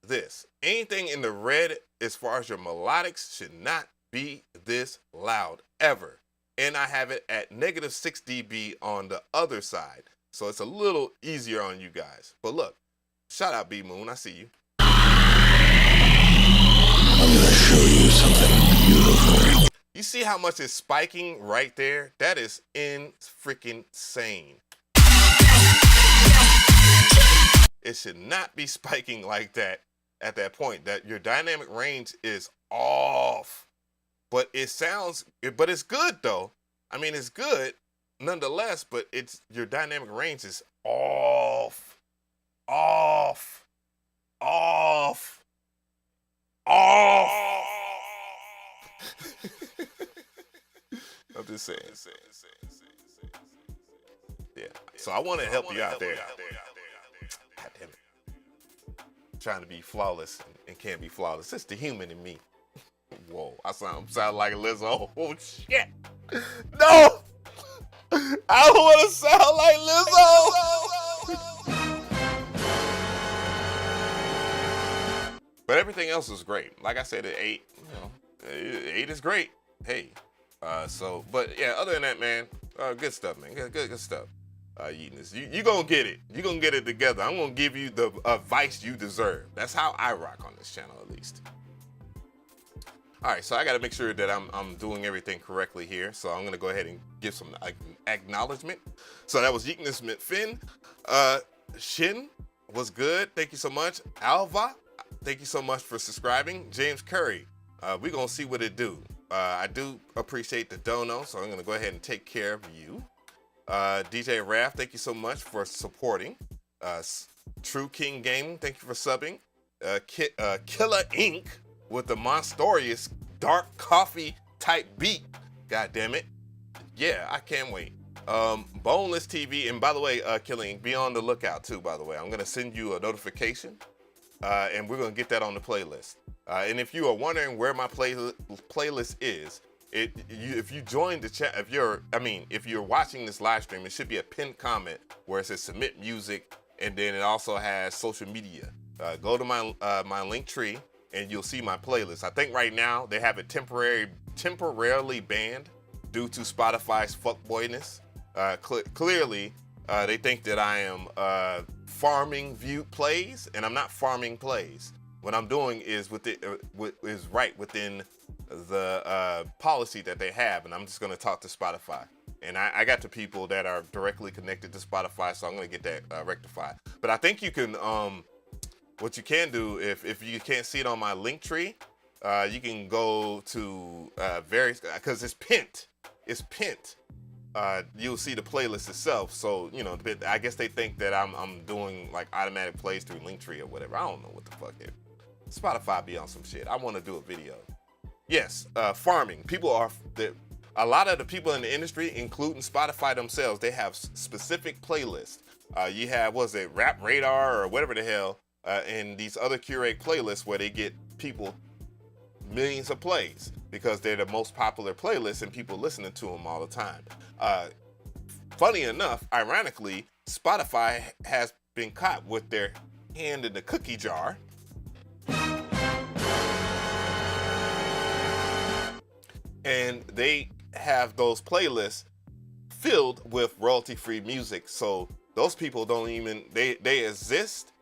this. Anything in the red as far as your melodics should not be this loud, ever. And I have it at -6 dB on the other side. So it's a little easier on you guys. But look, shout out B Moon, I see you. I'm gonna show you something beautiful. You see how much it's spiking right there? That is freaking-sane. It should not be spiking like that at that point. That your dynamic range is off. But it sounds, but it's good though. I mean, it's good nonetheless, but it's your dynamic range is off. I'm just saying. Yeah. So I want to help you out there. God damn it. I'm trying to be flawless and can't be flawless. It's the human in me. Whoa, I sound like Lizzo. Oh shit! No, I don't want to sound like Lizzo. But everything else is great. Like I said, at 8, 8 is great. hey, but yeah, other than that, man, good stuff, man. Good stuff. Yeetness, you gonna get it. You gonna get it together. I'm gonna give you the advice you deserve. That's how I rock on this channel, at least. All right, so I got to make sure that I'm doing everything correctly here. So I'm gonna go ahead and give some acknowledgement. So that was Yeetness Finn. Shin was good. Thank you so much. Alva, thank you so much for subscribing. James Curry, we're gonna see what it do. I do appreciate the dono, so I'm gonna go ahead and take care of you. DJ Raph, thank you so much for supporting. True King Gaming, thank you for subbing. Killer Inc. with the monstrous dark coffee type beat. God damn it. Yeah, I can't wait. Boneless TV, and by the way, Killer Inc., be on the lookout too, by the way. I'm gonna send you a notification, and we're gonna get that on the playlist. And if you are wondering where my playlist is, if you join the chat, if you're watching this live stream, it should be a pinned comment where it says submit music, and then it also has social media. Go to my link tree and you'll see my playlist. I think right now they have it temporarily banned due to Spotify's fuckboyness. Clearly, they think that I am farming view plays, and I'm not farming plays. What I'm doing is is right within the policy that they have, and I'm just gonna talk to Spotify. And I got the people that are directly connected to Spotify, so I'm gonna get that rectified. But I think you can, what you can do, if you can't see it on my link tree, you can go to various, because it's pinned. It's pinned. You'll see the playlist itself. So, you know, I guess they think that I'm doing like automatic plays through Linktree or whatever. I don't know what the fuck it. Spotify be on some shit. I want to do a video. Yes, farming. A lot of the people in the industry, including Spotify themselves, they have specific playlists. You have, what's it, Rap Radar or whatever the hell, and these other curate playlists where they get people millions of plays because they're the most popular playlists and people listening to them all the time. Funny enough, ironically, Spotify has been caught with their hand in the cookie jar. And they have those playlists filled with royalty-free music. So those people don't even, they exist,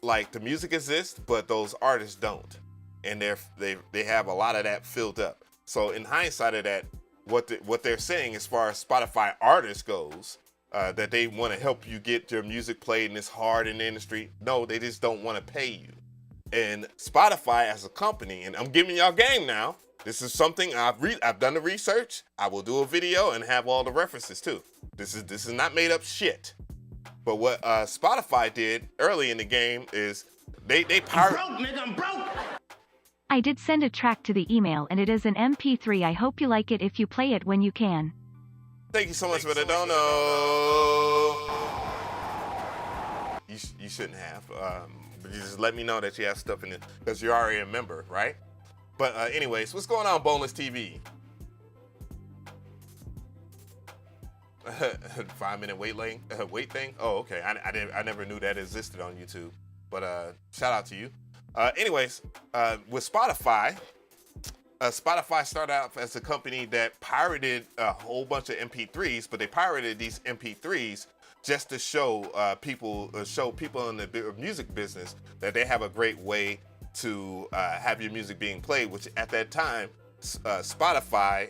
like the music exists, but those artists don't. And they have a lot of that filled up. So in hindsight of that, what they're saying as far as Spotify artists goes, that they want to help you get your music played and it's hard in the industry. No, they just don't want to pay you. And Spotify as a company, and I'm giving y'all game now. This is something I've done the research. I will do a video and have all the references too. This is not made up shit. But what Spotify did early in the game is they pirated. I'm broke. I did send a track to the email and it is an MP3. I hope you like it if you play it when you can. Thank you so much for the dono. You shouldn't have. But you just let me know that you have stuff in it because you're already a member, right? But anyways, what's going on, Boneless TV? 5-minute wait thing. Oh, okay. I never knew that existed on YouTube. But shout out to you. Anyways, with Spotify, Spotify started out as a company that pirated a whole bunch of MP3s, but they pirated these MP3s just to show people in the music business that they have a great way to have your music being played, which at that time, Spotify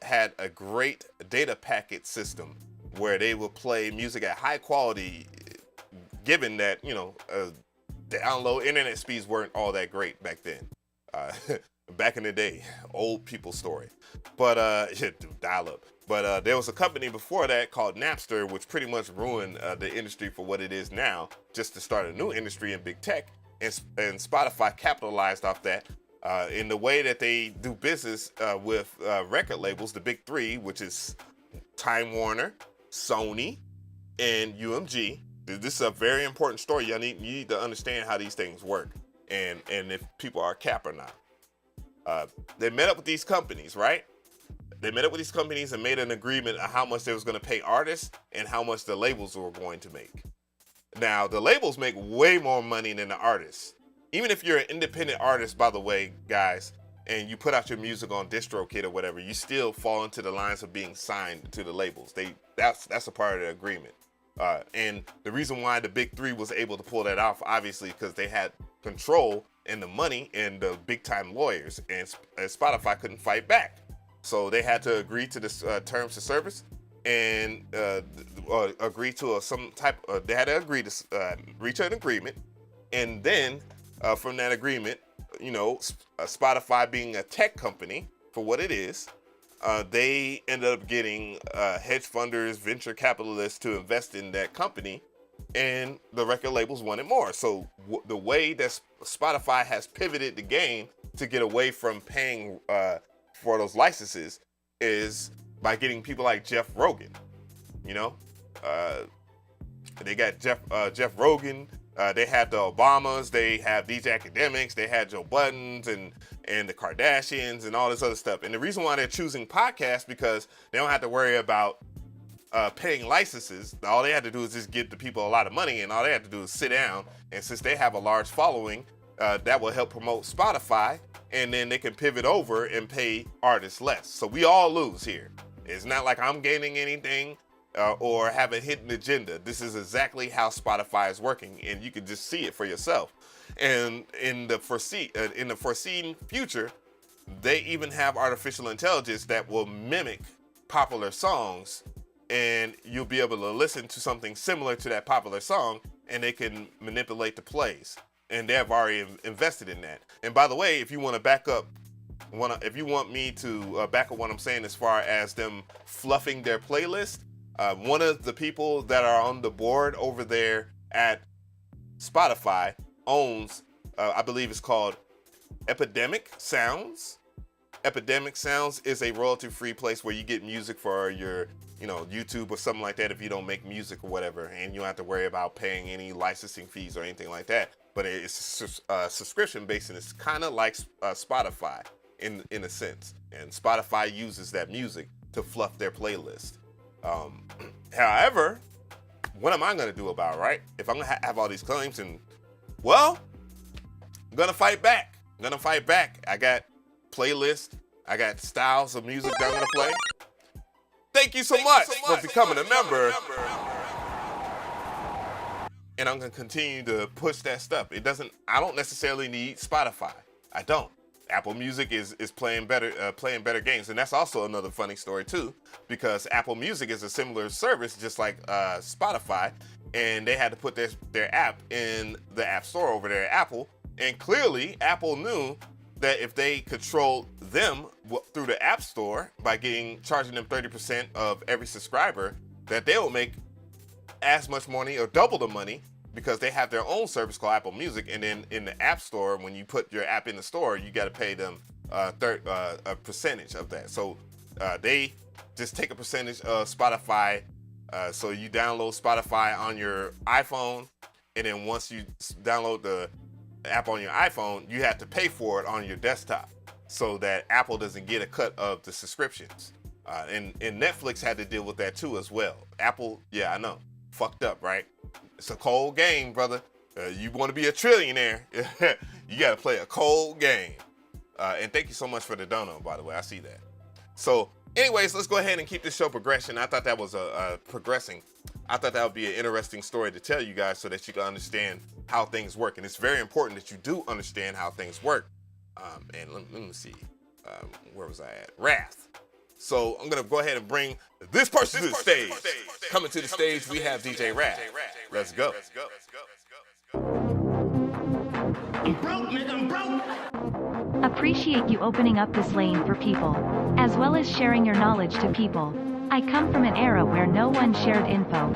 had a great data packet system where they would play music at high quality, given that, you know, download internet speeds weren't all that great back then. Back in the day, old people story. But dial up. But there was a company before that called Napster, which pretty much ruined the industry for what it is now, just to start a new industry in big tech. And Spotify capitalized off that in the way that they do business with record labels, the big three, which is Time Warner, Sony, and UMG. This is a very important story. You need to understand how these things work and if people are cap or not. They met up with these companies, right? They met up with these companies and made an agreement on how much they was going to pay artists and how much the labels were going to make. Now, the labels make way more money than the artists. Even if you're an independent artist, by the way, guys, and you put out your music on DistroKid or whatever, you still fall into the lines of being signed to the labels. That's a part of the agreement. And the reason why the big three was able to pull that off, obviously, because they had control and the money and the big time lawyers, and Spotify couldn't fight back. So they had to agree to this terms of service and agree to they had to agree to reach an agreement. And then from that agreement, Spotify being a tech company for what it is, they ended up getting hedge funders, venture capitalists to invest in that company, and the record labels wanted more. So the way that Spotify has pivoted the game to get away from paying for those licenses is by getting people like Jeff Rogan. They got Jeff Rogan. They had the Obamas, they have DJ Academics, they had Joe Buttons and the Kardashians and all this other stuff. And the reason why they're choosing podcasts because they don't have to worry about paying licenses. All they have to do is just give the people a lot of money, and all they have to do is sit down. And since they have a large following, that will help promote Spotify, and then they can pivot over and pay artists less. So we all lose here. It's not like I'm gaining anything or have a hidden agenda. This is exactly how Spotify is working, and you can just see it for yourself. And in the foreseen future, they even have artificial intelligence that will mimic popular songs, and you'll be able to listen to something similar to that popular song, and they can manipulate the plays. And they have already invested in that. And by the way, if you want to back up, if you want me to back up what I'm saying as far as them fluffing their playlist, one of the people that are on the board over there at Spotify owns, I believe it's called Epidemic Sounds. Epidemic Sounds is a royalty-free place where you get music for your, YouTube or something like that if you don't make music or whatever, and you don't have to worry about paying any licensing fees or anything like that. But it's subscription-based, and it's kind of like Spotify in a sense. And Spotify uses that music to fluff their playlist. However, what am I going to do about it, right? If I'm going to have all these claims I'm going to fight back. I got playlists. I got styles of music that I'm going to play. Thank you so much for becoming a member. And I'm going to continue to push that stuff. I don't necessarily need Spotify. I don't. Apple Music is playing better games, and that's also another funny story too, because Apple Music is a similar service, just like Spotify, and they had to put their app in the App Store over there at Apple, and clearly Apple knew that if they controlled them through the App Store by charging them 30% of every subscriber, that they will make as much money or double the money, because they have their own service called Apple Music, and then in the App Store, when you put your app in the store, you got to pay them a percentage of that. So they just take a percentage of Spotify. So you download Spotify on your iPhone, and then once you download the app on your iPhone, you have to pay for it on your desktop, so that Apple doesn't get a cut of the subscriptions. And Netflix had to deal with that too as well. Apple, yeah, I know, fucked up, right? It's a cold game, brother. You want to be a trillionaire, you got to play a cold game. And thank you so much for the dono, by the way. I see that. So anyways, let's go ahead and keep this show progressing. I thought that was progressing. I thought that would be an interesting story to tell you guys so that you can understand how things work. And it's very important that you do understand how things work. And let me see. Where was I at? Wrath. So I'm going to go ahead and bring this person to the stage. Coming to the stage, we have DJ Wrath. Let's go. I'm broke, nigga, I'm broke. Appreciate you opening up this lane for people, as well as sharing your knowledge to people. I come from an era where no one shared info.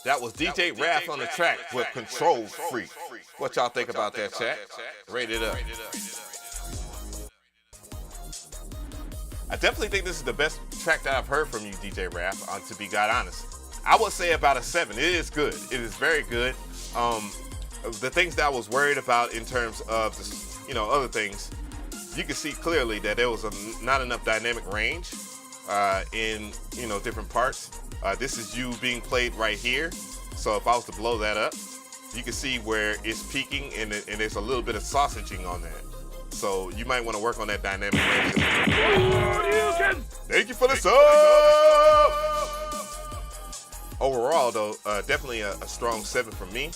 That was DJ Raph on the track with Control Freak. What y'all think about that, chat? Rate it up. I definitely think this is the best track that I've heard from you, DJ Raph, to be God honest. I would say about a 7. It is good. It is very good. The things that I was worried about in terms of, other things, you can see clearly that there was not enough dynamic range in, different parts. This is you being played right here. So if I was to blow that up, you can see where it's peaking and there's a little bit of sausaging on that. So you might want to work on that dynamic range. Thank you for the sub! Overall, though, definitely a strong 7 from me.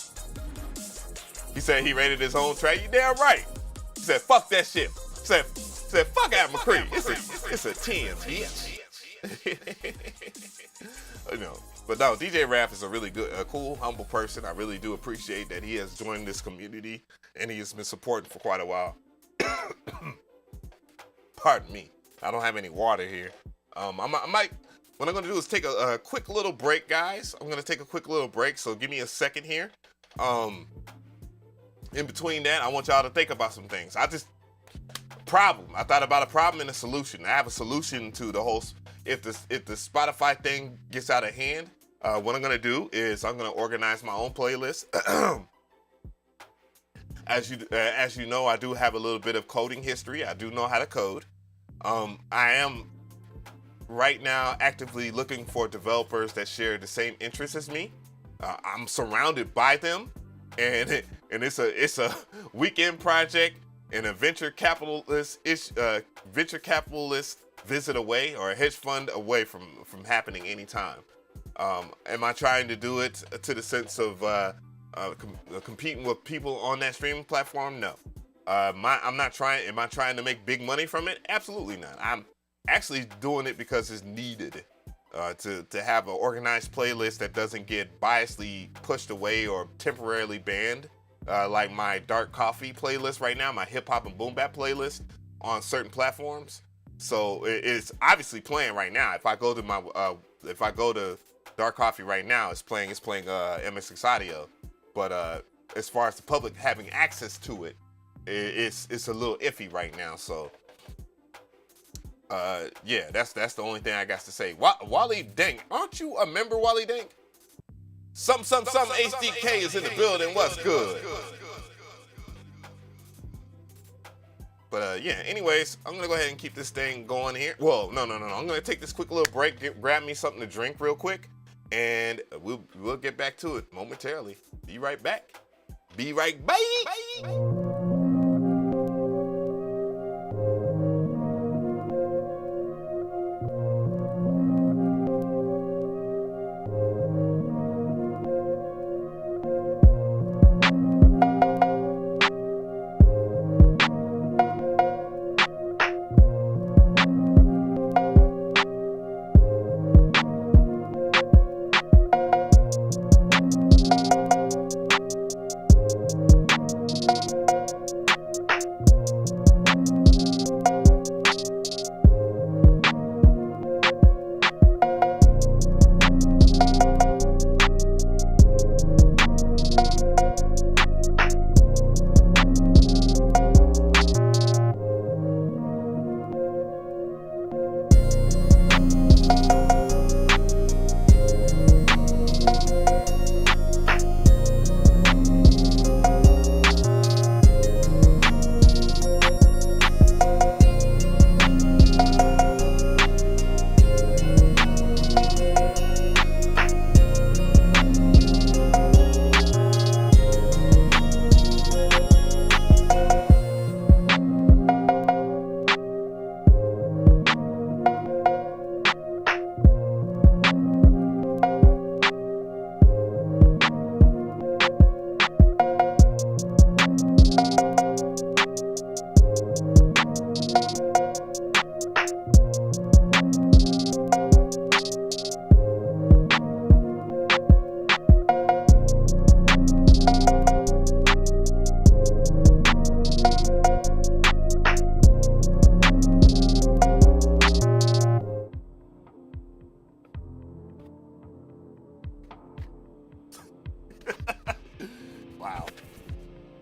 He said he rated his own track. You damn right. He said, fuck that shit. He said fuck out Mcree. It's a 10, bitch. But no, DJ Raph is a really good, cool, humble person. I really do appreciate that he has joined this community and he has been supporting for quite a while. Pardon me. I don't have any water here. I might. What I'm going to do is take a quick little break, guys. I'm going to take a quick little break, so give me a second here. In between that, I want y'all to think about some things. I thought about a problem and a solution. I have a solution to the whole, if the Spotify thing gets out of hand, what I'm going to do is I'm going to organize my own playlist. As you know, I do have a little bit of coding history. I do know how to code. I am right now actively looking for developers that share the same interests as me. I'm surrounded by them, and it's a weekend project and a venture capitalist visit away, or a hedge fund away from happening anytime. Am I trying to do it to the sense of competing with people on that streaming platform? No. I'm not trying. Am I trying to make big money from it? Absolutely not. I'm actually doing it because it's needed to have an organized playlist that doesn't get biasly pushed away or temporarily banned, like my Dark Coffee playlist right now, my hip hop and boom bap playlist on certain platforms. So it's obviously playing right now. If I go to Dark Coffee right now, it's playing MSX audio. But as far as the public having access to it, it's a little iffy right now. So yeah, that's the only thing I got to say. Wally Dank, aren't you a member, Wally Dank? Some HDK is in the building. What's good? But yeah, anyways, I'm gonna go ahead and keep this thing going here. Well, no. I'm gonna take this quick little break, grab me something to drink real quick, and we'll get back to it momentarily. Be right back. Be right back.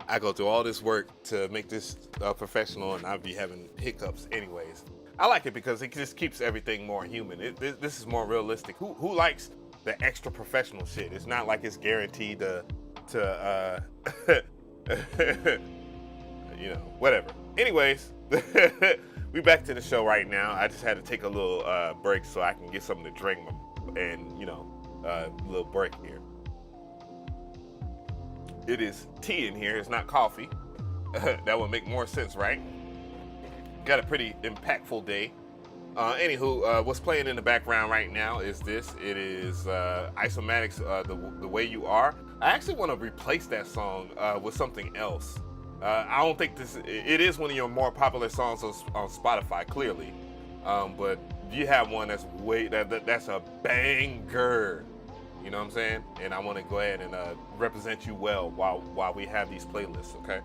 I go through all this work to make this professional, and I'll be having hiccups anyways. I like it because it just keeps everything more human. This is more realistic. Who likes the extra professional shit? It's not like it's guaranteed to you know, whatever. Anyways, we back to the show right now. I just had to take a little break so I can get something to drink and, you know, a little break here. It is tea in here. It's not coffee. That would make more sense, right? Got a pretty impactful day. Anywho, what's playing in the background right now is this. It is Isomatics, the Way You Are. I actually want to replace that song with something else. I don't think it is one of your more popular songs on Spotify, clearly. But you have one that's that's a banger. You know what I'm saying? And I want to go ahead and represent you well while we have these playlists, okay?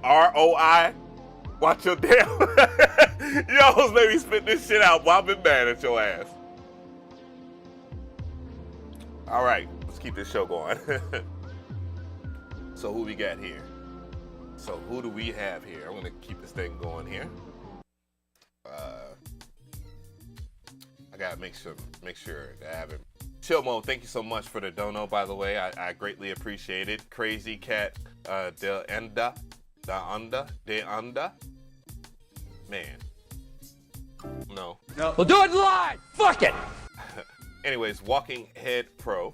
ROI, watch your damn. You almost made me spit this shit out while I've been mad at your ass. All right, let's keep this show going. So who we got here? So who do we have here? I'm gonna keep this thing going here. I gotta make sure that I have it. Chill Mode, thank you so much for the dono, by the way. I greatly appreciate it. Crazy Cat, de Anda. Man. No. We'll do it live! Fuck it! Anyways, Walking Head Pro.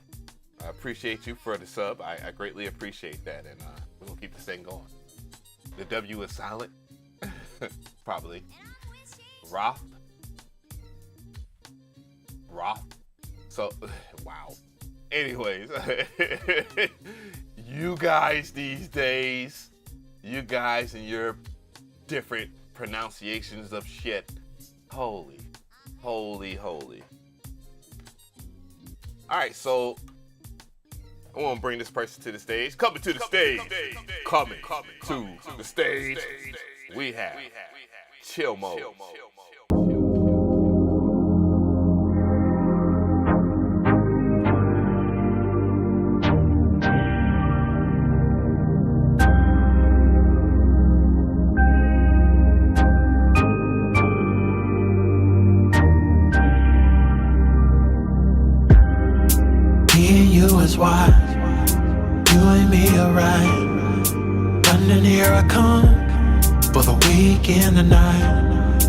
I appreciate you for the sub. I greatly appreciate that, and we're gonna keep this thing going. The W is silent. Probably. Roth. So, wow. Anyways, you guys these days, you guys and your different pronunciations of shit. Holy. All right, so I want to bring this person to the stage. Coming to the stage. Coming to the stage. We have Chill Mode. Is why you and me are right. London, here I come for the weekend tonight.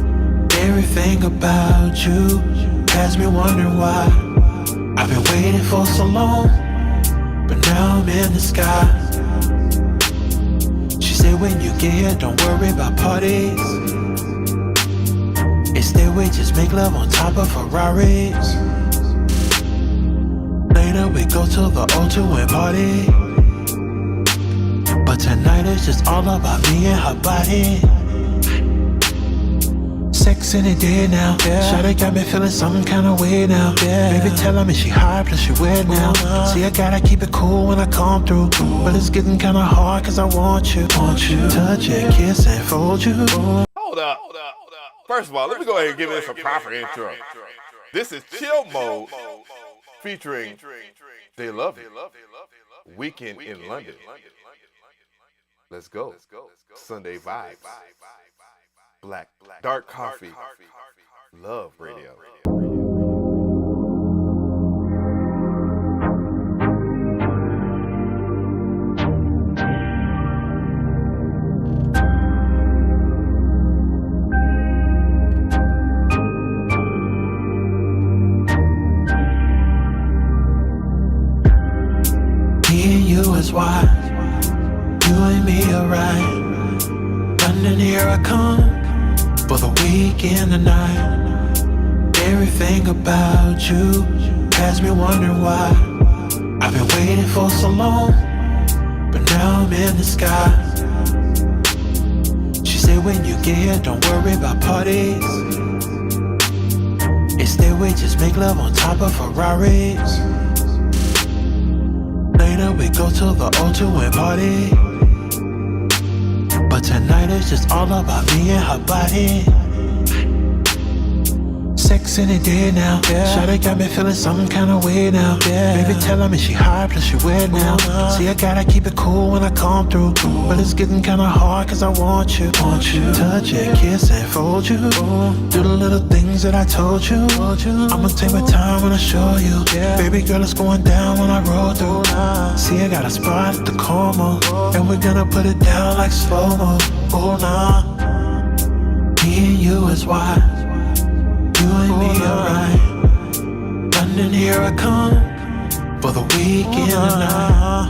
Everything about you has me wondering why. I've been waiting for so long, but now I'm in the sky. She said when you get here, don't worry about parties. Instead we just make love on top of Ferraris. Later we go to the O2 and party, but tonight it's just all about me and her body. Sex in the day now, yeah. Shawty got me feeling some kind of way now, yeah. Baby telling me she high plus she wet now. See I gotta keep it cool when I come through, but it's getting kinda hard cause I want you. Touch it, kiss and fold you. Hold up. First of all, let me go ahead and give this a proper intro. This is Chill Mode featuring They Love It. Weekend in London. Let's go. Sunday vibes. Black, dark coffee. Love radio. Is why you and me are right. London, here I come for the weekend tonight. Everything about you has me wondering why. I've been waiting for so long, but now I'm in the sky. She said when you get here, don't worry about parties. Instead we just make love on top of Ferraris. Later we go to the O2 and party, but tonight it's just all about me and her body. sex any day now. Shawty got me feeling some kind of way now. Baby telling me she high, plus she wet now. See, I gotta keep it cool when I come through, but it's getting kinda hard cause I want you. Touch it, kiss and fold you. Do the little things that I told you. I'ma take my time when I show you. Baby girl, it's going down when I roll through. See, I got a spot at the Como, and we're gonna put it down like slow-mo. Oh nah, me and you is why. You and me alright. London, here I come for the weekend tonight.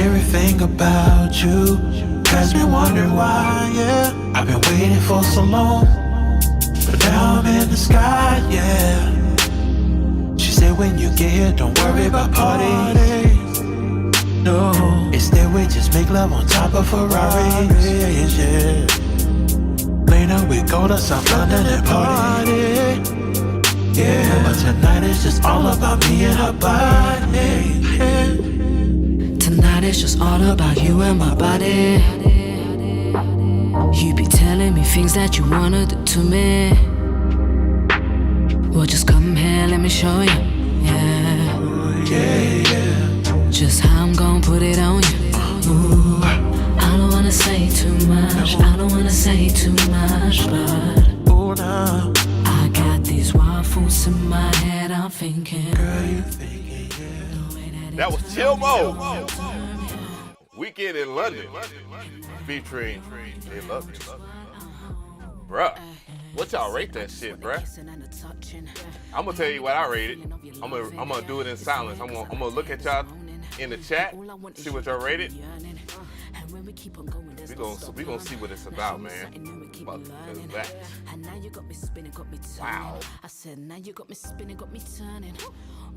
Everything about you has me wondering why, yeah. I've been waiting for so long, but now I'm in the sky, yeah. She said when you get here, don't worry about parties. No, instead we just make love on top of Ferraris, yeah. Later we go to South London and party, yeah. But tonight is just all about me and her body, yeah. Tonight it's just all about you and my body. You be telling me things that you wanna do to me. Well, just come here, let me show you, yeah. Just how I'm gon' put it on you. Ooh, I don't wanna say too much, I don't wanna say too much, but I got these wild thoughts in my head, I'm thinking, girl, you thinking, yeah. That was Chill Mode. Weekend in London. Featuring They Love You. Bruh, what y'all rate that shit, bruh? I'm gonna tell you what I rated. I'm gonna do it in silence. I'm gonna look at y'all in the chat, see what y'all rated. We gonna see what it's about, man. About that. Wow.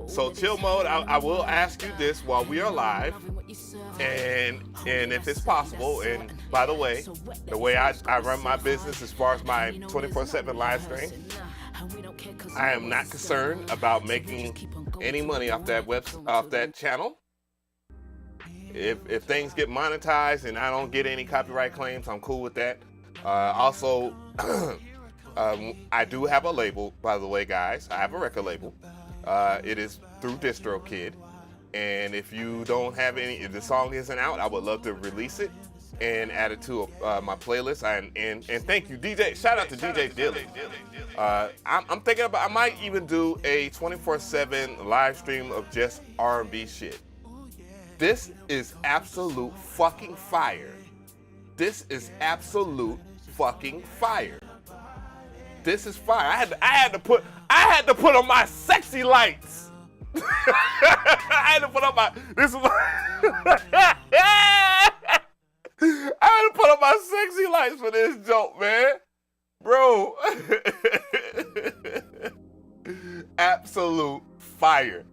So Chill Mode, I will ask you this while we are live, and if it's possible, and by the way I run my business as far as my 24/7 live stream, I am not concerned about making any money off that channel. If things get monetized and I don't get any copyright claims, I'm cool with that. Also, I do have a label, by the way, guys. I have a record label. It is through DistroKid. And if you don't have if the song isn't out, I would love to release it and add it to my playlist. And thank you, DJ. Shout out to DJ Dilly. I'm thinking about, I might even do a 24/7 live stream of just R&B shit. This is absolute fucking fire. This is absolute fucking fire. This is fire. I had to put on my sexy lights. I had to put on my I had to put on my sexy lights for this joke, man. Bro. Absolute fire.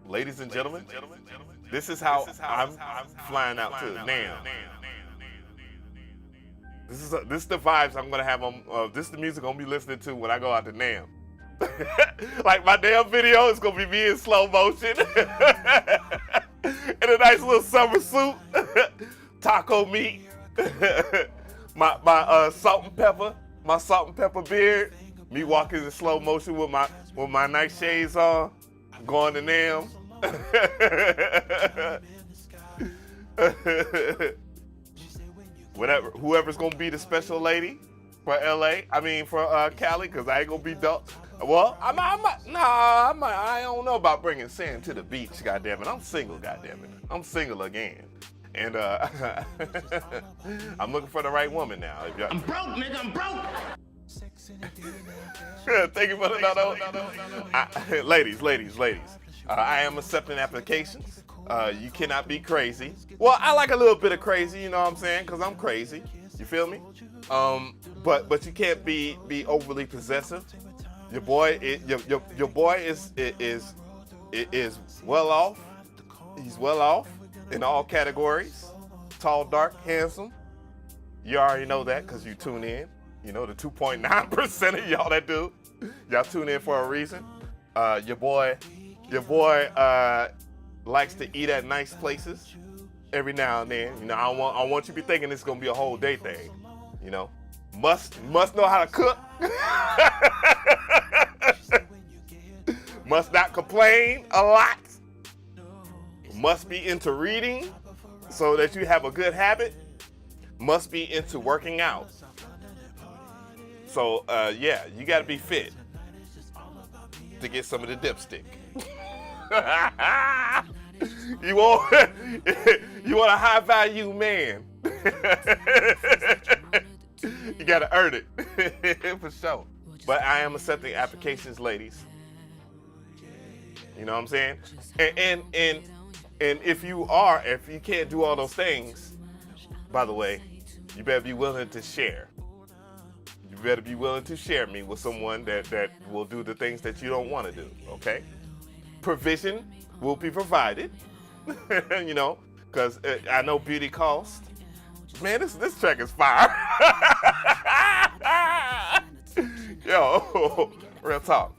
Ladies and gentlemen, this is how I'm flying out to NAMM. This is the vibes I'm gonna have on. This is the music I'm gonna be listening to when I go out to NAMM. Like my damn video is gonna be me in slow motion, in a nice little summer suit, taco meat, my salt and pepper, beard, me walking in slow motion with my nice shades on, going to NAMM. Whoever's gonna be the special lady for LA, for Cali, cause I ain't gonna be dope. Well, I don't know about bringing Sam to the beach, goddammit. I'm single, goddammit. I'm single again. And I'm looking for the right woman now. I'm broke, nigga, I'm broke. Thank you for the no. Ladies. I am accepting applications. You cannot be crazy. Well, I like a little bit of crazy, you know what I'm saying? Cause I'm crazy. You feel me? But you can't be overly possessive. Your boy is well off. He's well off in all categories. Tall, dark, handsome. You already know that because you tune in. You know the 2.9% of y'all that do. Y'all tune in for a reason. Your boy likes to eat at nice places every now and then. You know, I want you to be thinking it's gonna be a whole day thing. You know, Must know how to cook. Must not complain a lot. Must be into reading so that you have a good habit. Must be into working out. So yeah, you got to be fit to get some of the dipstick. You want a high value man. You got to earn it for sure. But I am accepting applications, ladies. You know what I'm saying? And if you can't do all those things, by the way, you better be willing to share. You better be willing to share me with someone that will do the things that you don't want to do, okay? Provision will be provided, you know, because I know beauty costs. Man, this track is fire. Yo, real talk.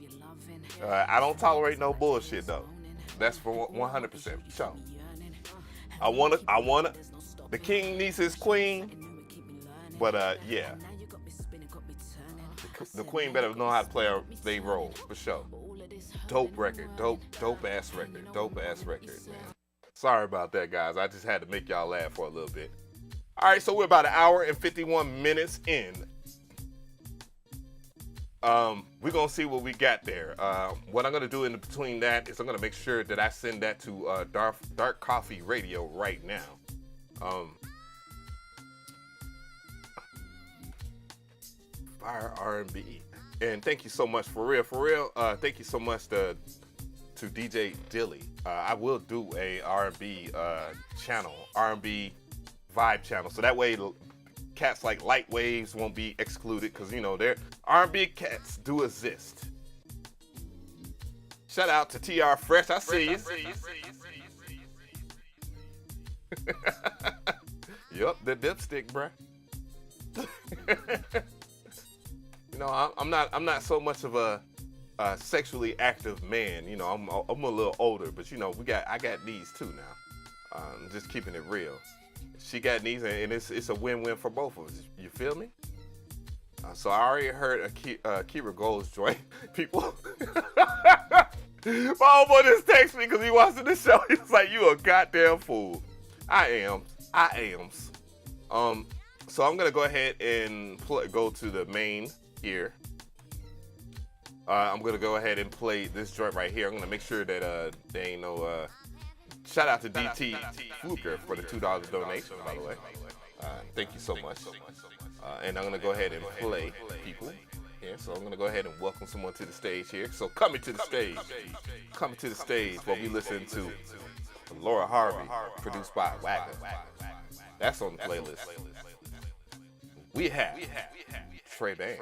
I don't tolerate no bullshit though. That's for 100% sure. I wanna. The king needs his queen, but yeah. The queen better know how to play their role for sure. Dope record, dope ass record, man. Sorry about that, guys. I just had to make y'all laugh for a little bit. All right, so we're about an hour and 51 minutes in. We're gonna see what we got there. What I'm gonna do in between that is I'm gonna make sure that I send that to Dark Coffee Radio right now. Fire R&B, and thank you so much for real. Thank you so much to DJ Dilly. I will do a R&B channel, R&B vibe channel, so that way cats like Light Waves won't be excluded, because you know their R&B cats do exist. Shout out to TR Fresh, I see you. Yup, the dipstick, bruh. You know, I'm not so much of a sexually active man. You know, I'm a little older, but you know, I got needs too now. Just keeping it real. She got needs, and it's a win-win for both of us. You feel me? So I already heard a Kira Goals joint. People, my homeboy just texted me because he watching the show. He's like, "You a goddamn fool." I am. So I'm gonna go ahead and go to the main here. I'm gonna go ahead and play this joint right here. I'm gonna make sure that there ain't no. Shout out to DT Fluker for the $2 donation, by the way. Thank you so much. And I'm gonna go ahead and play people here. So I'm gonna go ahead and welcome someone to the stage here. So coming to the stage while we listen to Laura Harvey, produced by Wagner. That's on the playlist. We have Trey Banks.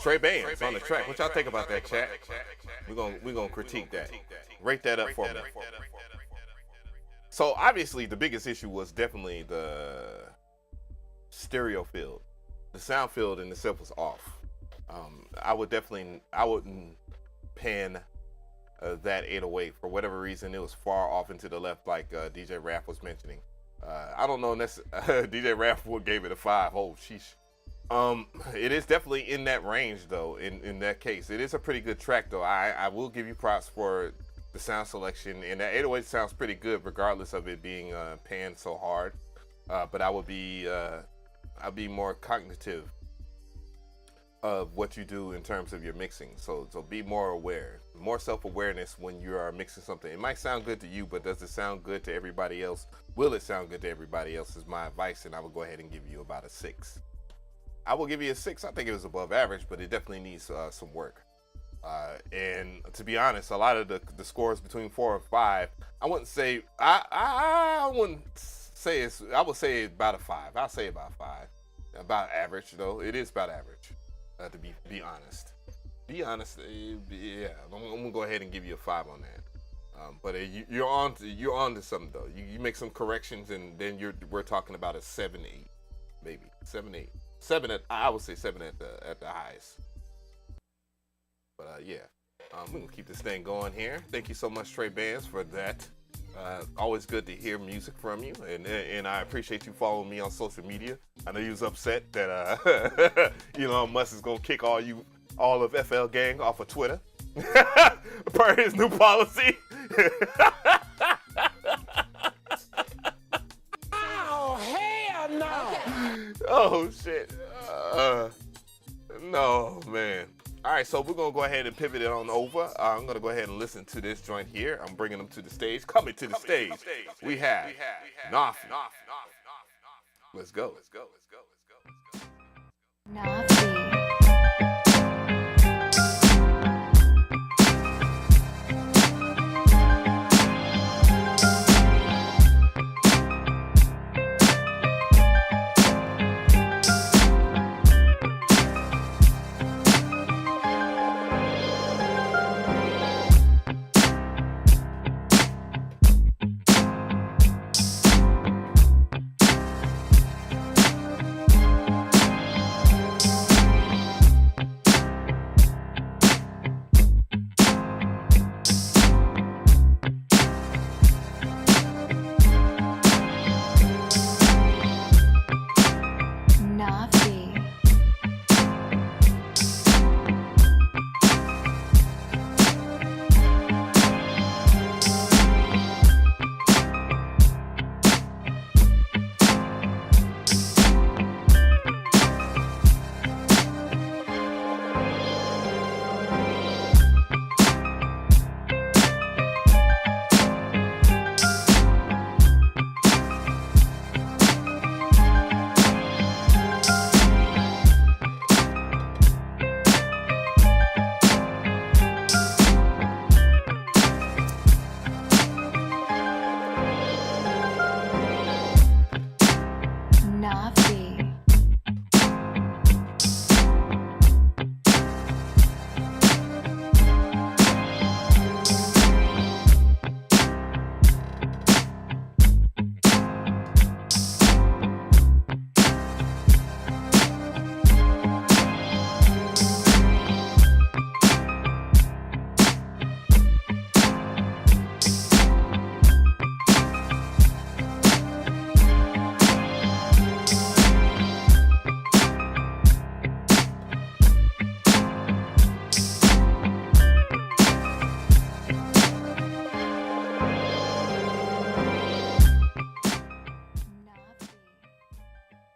Trey Bands on the track. What y'all think about that, chat? We're gonna critique that. Rate that up for me. So obviously the biggest issue was definitely the stereo field. The sound field in itself was off. I wouldn't pan that 808 for whatever reason. It was far off into the left, like DJ Raph was mentioning. I don't know. DJ Raph gave it a 5. Oh, sheesh. It is definitely in that range, though. In that case, it is a pretty good track, though. I will give you props for the sound selection, and that 808 sounds pretty good, regardless of it being panned so hard. But I'd be more cognitive of what you do in terms of your mixing. So be more aware, more self-awareness when you are mixing something. It might sound good to you, but does it sound good to everybody else? Will it sound good to everybody else is my advice, and I will go ahead and give you about a 6. I will give you a 6. I think it was above average, but it definitely needs some work. And to be honest, a lot of the scores between 4 and 5, I wouldn't say, I wouldn't say I would say about a 5. I'll say about 5. About average, though. It is about average. To be honest. Be honest, yeah. I'm gonna go ahead and give you a 5 on that. But you're on to something, though. You make some corrections, and then we're talking about a 7, 8, maybe 7, 8, 7 I would say 7 at the highest. But yeah, we're gonna keep this thing going here. Thank you so much, Trey Bands, for that. Always good to hear music from you, and I appreciate you following me on social media. I know you was upset that Elon Musk is gonna kick all of FL Gang off of Twitter per his new policy. Oh, hell no! Oh shit! No, man. All right, so we're gonna go ahead and pivot it on over. I'm gonna go ahead and listen to this joint here. I'm bringing them to the stage. Coming to the stage, we have Nafi. Let's go. Nafi.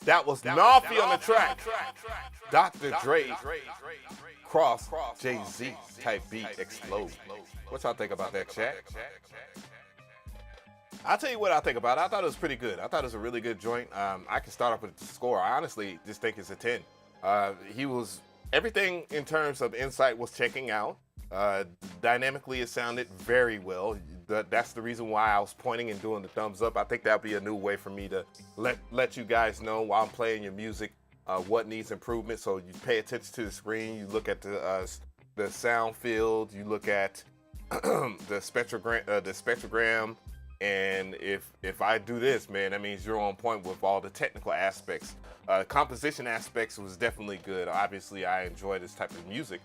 That was Nafi on the track. Dr. Dre, Cross, Jay-Z type beat explode. What y'all think about that, chat? I'll tell you what I think about it. I thought it was pretty good. I thought it was a really good joint. I can start off with the score. I honestly just think it's a 10. Everything in terms of insight was checking out. Dynamically, it sounded very well. That's the reason why I was pointing and doing the thumbs up. I think that'll be a new way for me to let you guys know while I'm playing your music what needs improvement. So you pay attention to the screen. You look at the sound field. You look at the spectrogram. And if I do this, man, that means you're on point with all the technical aspects. Composition aspects was definitely good. Obviously, I enjoy this type of music.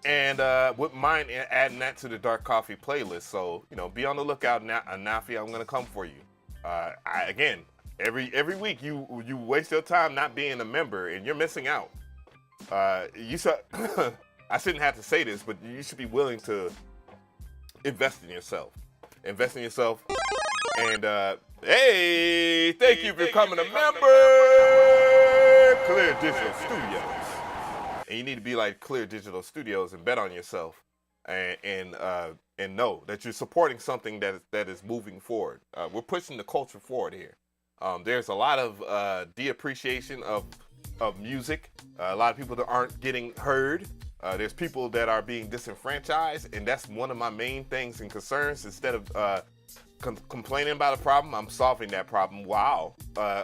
And wouldn't mind adding that to the Dark Coffee playlist. So, you know, be on the lookout, Nafi. I'm gonna come for you. Again, every week you waste your time not being a member, and you're missing out. You should. I shouldn't have to say this, but you should be willing to invest in yourself. Invest in yourself. And hey, thank you for becoming a member. Clear Digital Studios. And you need to be like Clear Digital Studios and bet on yourself, and know that you're supporting something that is moving forward. We're pushing the culture forward here. There's a lot of de-appreciation of music. A lot of people that aren't getting heard. There's people that are being disenfranchised, and that's one of my main things and concerns. Instead of complaining about a problem, I'm solving that problem while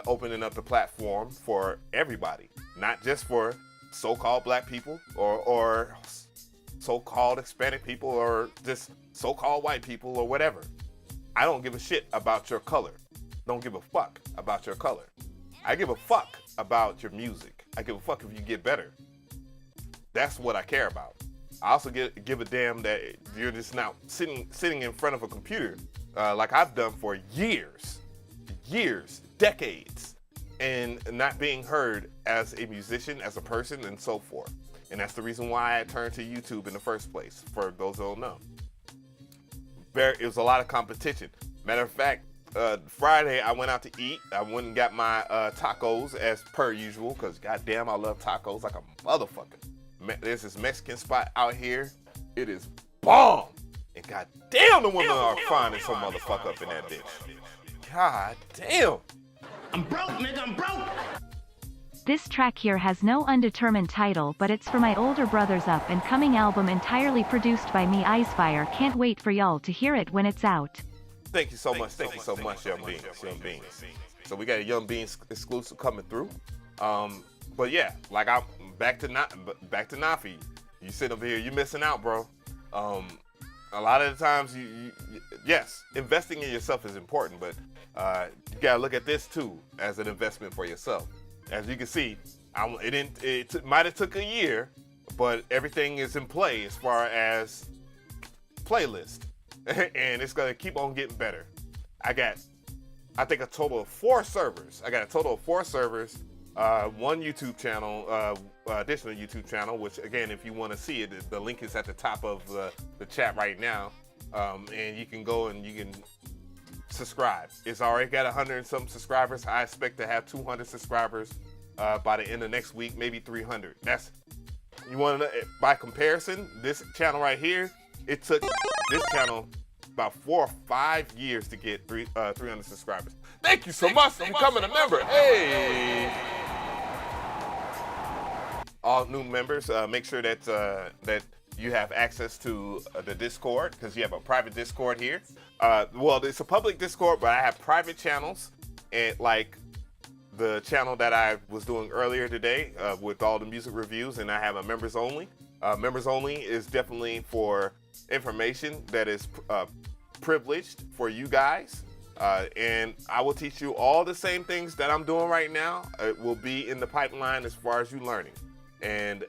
opening up the platform for everybody, not just for so-called black people or so-called Hispanic people or just so-called white people or whatever. I don't give a shit about your color. Don't give a fuck about your color. I give a fuck about your music. I give a fuck if you get better. That's what I care about. I also give a damn that you're just now sitting in front of a computer like I've done for years, decades, and not being heard as a musician, as a person, and so forth. And that's the reason why I turned to YouTube in the first place, for those who don't know. It was a lot of competition. Matter of fact, Friday I went out to eat. I went and got my tacos as per usual, because goddamn I love tacos like a motherfucker. There's this Mexican spot out here. It is bomb. And goddamn the women are finding some motherfucker up in that bitch. God damn. I'm broke, nigga, I'm broke. This track here has no undetermined title, but it's for my older brother's up and coming album entirely produced by me, Icefire. Can't wait for y'all to hear it when it's out. Thank you so much. Thank you so much, Young Beans. So we got a Young Beans exclusive coming through. But yeah, like I'm back to Nafi. You sit over here, you missing out, bro. A lot of the times, yes, investing in yourself is important, but you gotta look at this too as an investment for yourself. As you can see, it might have took a year, but everything is in play as far as playlist, and it's gonna keep on getting better. I think a total of 4 servers. I got a total of 4 servers. One YouTube channel, additional YouTube channel, which again, if you want to see it, the link is at the top of the chat right now, and you can go and you can subscribe. It's already got 100 and some subscribers. I expect to have 200 subscribers by the end of next week, maybe 300. You want to know, by comparison, this channel right here, it took this channel about 4 or 5 years to get 300 subscribers. Thank you so much for becoming a member. Hey. All new members, make sure that you have access to the Discord, because you have a private Discord here. Well, it's a public Discord, but I have private channels, and like the channel that I was doing earlier today with all the music reviews, and I have a members only. Members only is definitely for information that is privileged for you guys. And I will teach you all the same things that I'm doing right now. It will be in the pipeline as far as you learning. And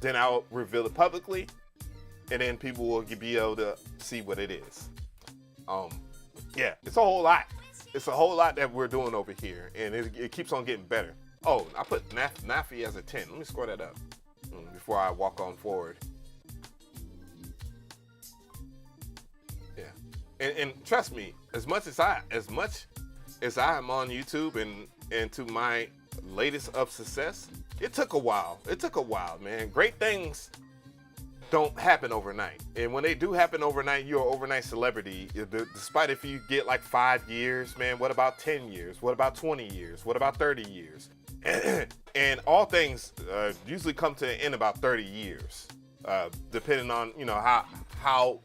then I'll reveal it publicly, and then people will be able to see what it is. Yeah, it's a whole lot. It's a whole lot that we're doing over here, and it keeps on getting better. Oh, I put Nafi as a 10. Let me score that up before I walk on forward. Yeah, and trust me, as much as I am on YouTube and to my latest of success, it took a while. It took a while, man. Great things don't happen overnight. And when they do happen overnight, you're an overnight celebrity. Despite if you get like 5 years, man, what about 10 years? What about 20 years? What about 30 years? And all things usually come to an end about 30 years, depending on, you know, how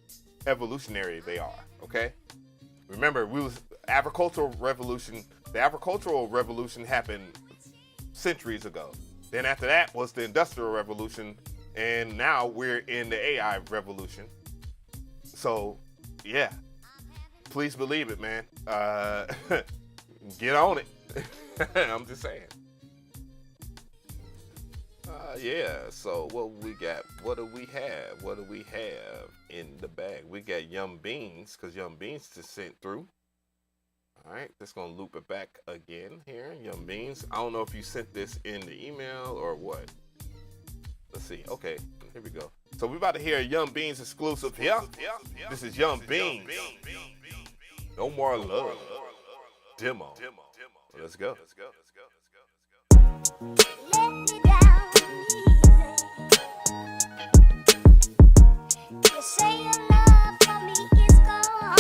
evolutionary they are, okay? Remember, the agricultural revolution happened centuries ago. Then after that was the Industrial Revolution, and now we're in the AI revolution. So, yeah, please believe it, man. Get on it. I'm just saying. Yeah, so what we got? What do we have? What do we have in the bag? We got Yum Beans, because Yum Beans just sent through. All right, just gonna loop it back again here. Yum Beans. I don't know if you sent this in the email or what. Let's see. Okay, here we go. So we're about to hear a Yum Beans exclusive here. This is Yum Beans. No More Love. Demo. Let's go. Let me down easy. You say your love for me is gone.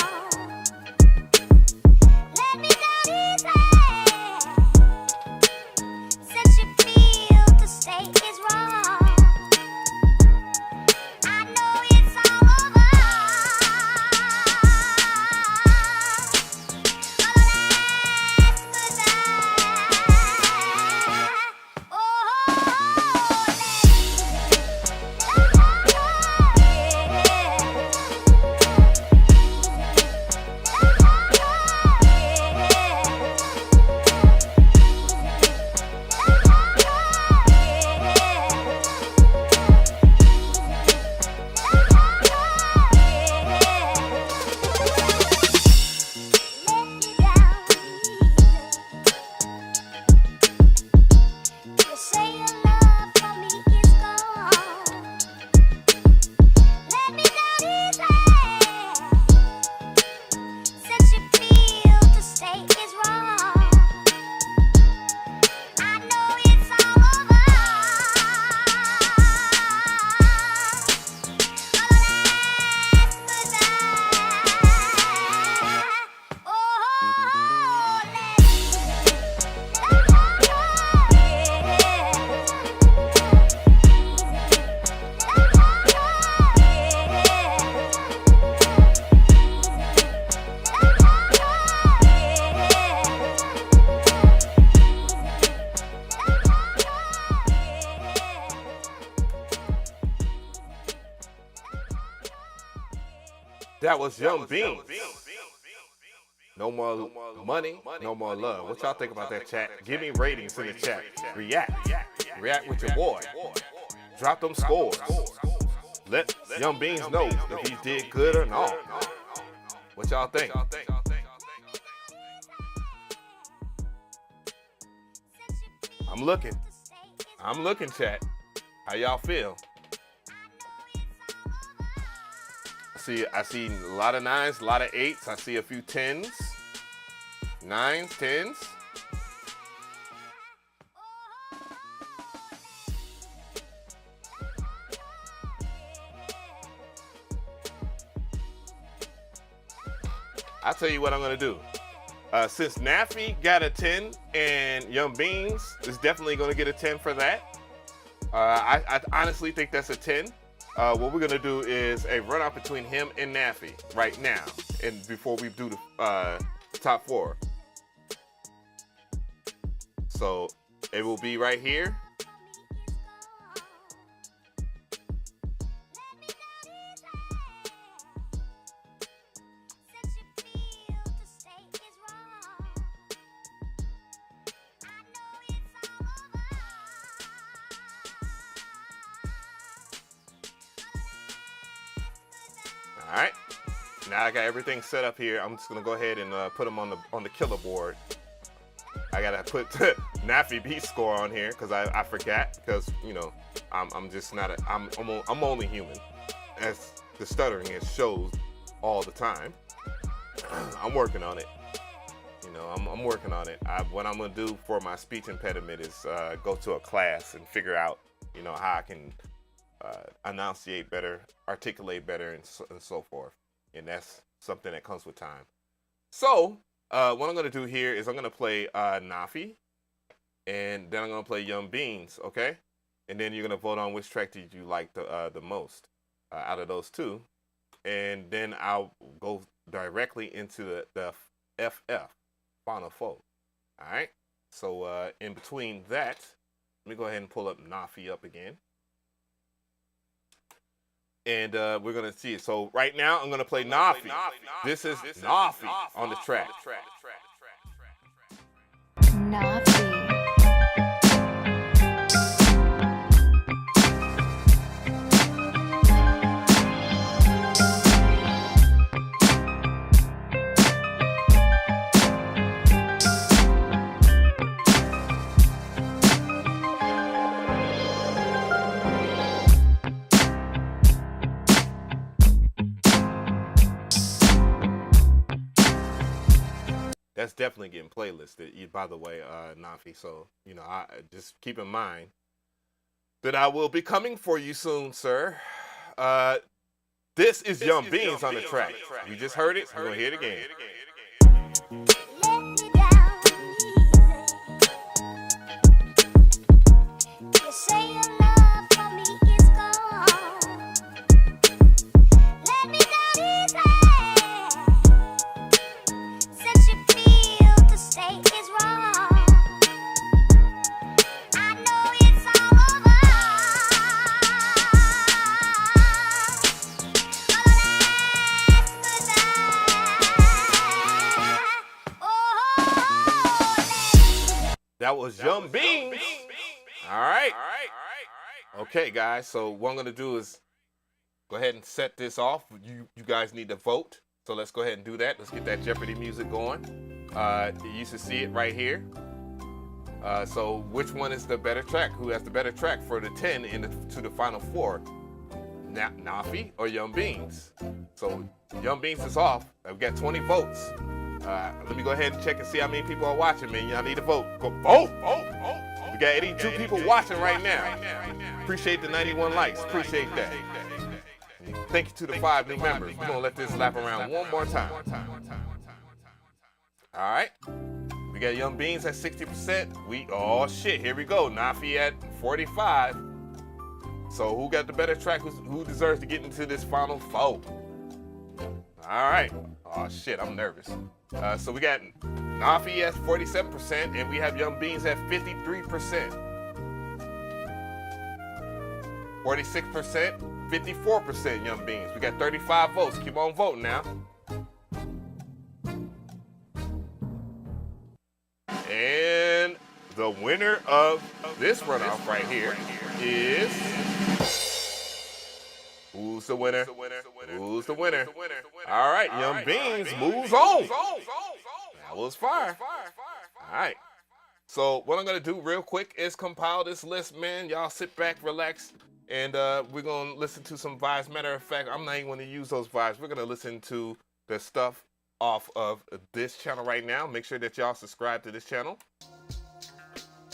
Let me down easy. Since you feel to stay is wrong. I know it's all over. That was Yum Beans. No more money, no more love. What y'all think about that, chat? Give me ratings in the chat. React with your boy. Drop them scores. Let Yum Beans know if he did good or not. What y'all think? I'm looking, chat. How y'all feel? I see a lot of 9s, a lot of 8s. I see a few 10s, 9s, 10s. I'll tell you what I'm gonna do. Since Naffy got a 10 and Yum Beans is definitely gonna get a 10 for that. I honestly think that's a 10. What we're gonna do is a run out between him and Naffy right now, and before we do the top 4. So it will be right here. All right, now I got everything set up here. I'm just gonna go ahead and put them on the killer board. I gotta put Naffy beat score on here because I forgot, because you know I'm just not I'm only human, as the stuttering it shows all the time. I'm working on it. You know, I'm working on it. What I'm gonna do for my speech impediment is go to a class and figure out, you know, how I can enunciate better, articulate better, and so forth. And that's something that comes with time. So what I'm gonna do here is I'm gonna play Naffy, and then I'm gonna play Yum Beans, okay? And then you're gonna vote on which track did you like the most out of those two, and then I'll go directly into the FF, Final Four. All right. So in between that, let me go ahead and pull up Naffy up again. and we're gonna see it. So right now, I'm gonna play Nafi. This is Nafi on the track. Nafi. That's definitely getting playlisted, by the way, Nafi. So, you know, I just keep in mind that I will be coming for you soon, sir. This is Young Beans on the track. You just heard it. We're going to hear it again. Let me down easy. You say your love for me is gone. Let me down easy. Since you feel to stay is wrong. I know it's all over. That was Young Beans. All right. Okay, guys. So what I'm going to do is go ahead and set this off. You guys need to vote. So let's go ahead and do that. Let's get that Jeopardy music going. You should see it right here. So which one is the better track? Who has the better track for the 10 to the final 4? Nafi or Young Beans? So Young Beans is off. I've got 20 votes. Let me go ahead and check and see how many people are watching, man. Y'all need to vote. Go vote. We got 82 people watching right now. Appreciate the 91 likes. Appreciate that. Thank you to the 5 new members. We're going to let this lap around one more time. All right. We got Young Beans at 60%. Oh, shit. Here we go. Nafi at 45. So who got the better track? Who deserves to get into this final 4? All right. Oh, shit. I'm nervous. So we got Nafi at 47%, and we have Young Beans at 53%. 46%, 54% Young Beans. We got 35 votes. Keep on voting now. And the winner of this runoff right here is... Who's the winner? Who's the winner? All right, Young Beans moves on. That was fire. All right. So what I'm going to do real quick is compile this list, man. Y'all sit back, relax, and we're going to listen to some vibes. Matter of fact, I'm not even going to use those vibes. We're going to listen to the stuff off of this channel right now. Make sure that y'all subscribe to this channel.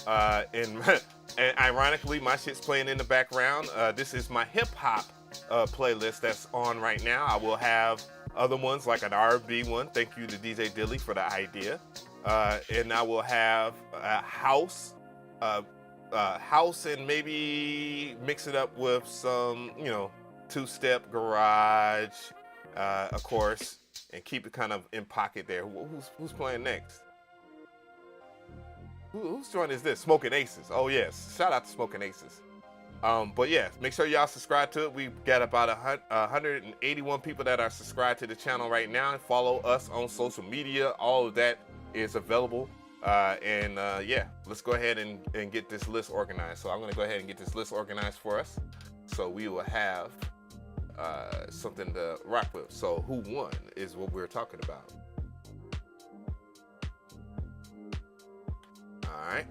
And ironically, my shit's playing in the background. This is my hip-hop playlist that's on right now. I will have other ones like an R&B one. Thank you to DJ Dilly for the idea. And I will have house and maybe mix it up with some, you know, two-step garage, of course, and keep it kind of in pocket there. Who's playing next? Whose joint is this? Smoking Aces. Oh yes, shout out to Smoking Aces. But yeah, make sure y'all subscribe to it. We've got about 181 people that are subscribed to the channel right now, and follow us on social media. All of that is available. Yeah, let's go ahead and get this list organized. So I'm gonna go ahead and get this list organized for us, so we will have something to rock with. So who won is what we're talking about. All right.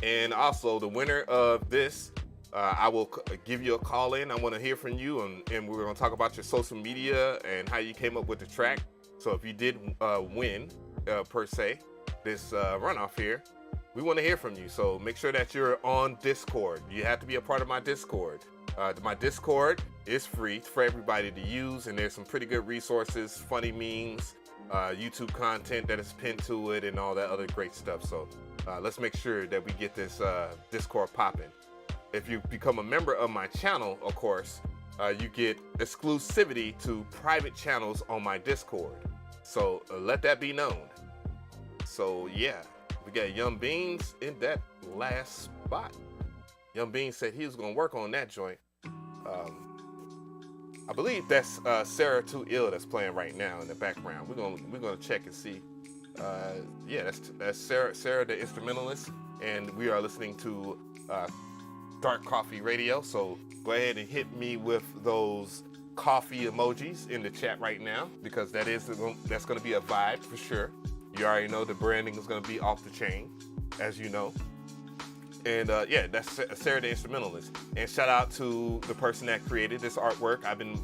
And also the winner of this, I will give you a call in. I want to hear from you, and we're going to talk about your social media and how you came up with the track. So if you did win, per se, this runoff here, we want to hear from you. So make sure that you're on Discord. You have to be a part of my Discord. My Discord is free for everybody to use, and there's some pretty good resources, funny memes, YouTube content that is pinned to it, and all that other great stuff. So let's make sure that we get this Discord popping. If you become a member of my channel, of course, you get exclusivity to private channels on my Discord. So let that be known. So yeah, We got Young Beans in that last spot. Young Beans said he was gonna work on that joint. I believe that's Sarah Too Ill that's playing right now in the background. We're gonna check and see. Yeah, that's Sarah the instrumentalist, and we are listening to Dark Coffee Radio. So go ahead and hit me with those coffee emojis in the chat right now, because that's gonna be a vibe for sure. You already know the branding is gonna be off the chain, as you know. And yeah, that's Sarah the instrumentalist. And shout out to the person that created this artwork. I've been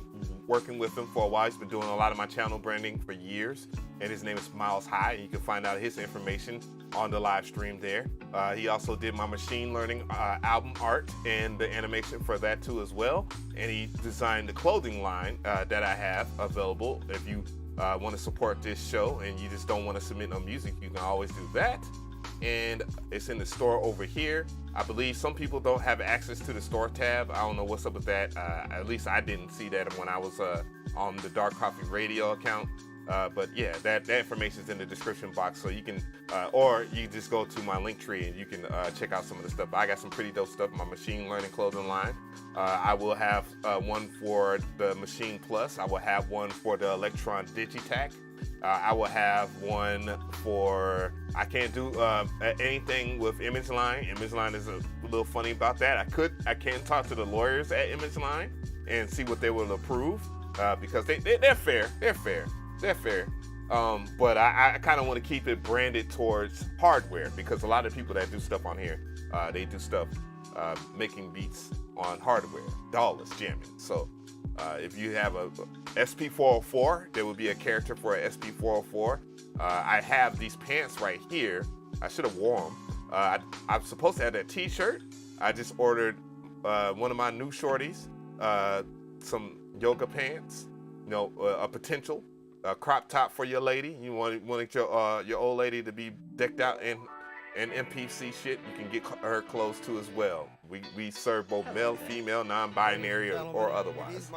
working with him for a while. He's been doing a lot of my channel branding for years. And his name is Miles High. And you can find out his information on the live stream there. He also did my machine learning album art and the animation for that too as well. And he designed the clothing line that I have available. If you want to support this show and you just don't want to submit no music, you can always do that. And it's in the store over here. I believe some people don't have access to the store tab. I don't know what's up with that. At least I didn't see that when I was on the Dark Coffee Radio account. But yeah, that information is in the description box, so you can, or you just go to my Linktree and you can check out some of the stuff. I got some pretty dope stuff in my machine learning clothing line. I will have one for the Machine Plus. I will have one for the Electron Digitac. I will have one for, I can't do anything with ImageLine. ImageLine is a little funny about that. I can talk to the lawyers at ImageLine and see what they will approve, because they're fair. They're fair. But I kind of want to keep it branded towards hardware, because a lot of people that do stuff on here, they do stuff making beats on hardware, DAWless jamming. So if you have a SP404, there will be a character for a SP404. I have these pants right here. I should have worn them. I'm supposed to have that t-shirt. I just ordered one of my new shorties, some yoga pants, a potential crop top for your lady. You want your old lady to be decked out in NPC shit, you can get her clothes too as well. We serve both male, female, non-binary, or otherwise.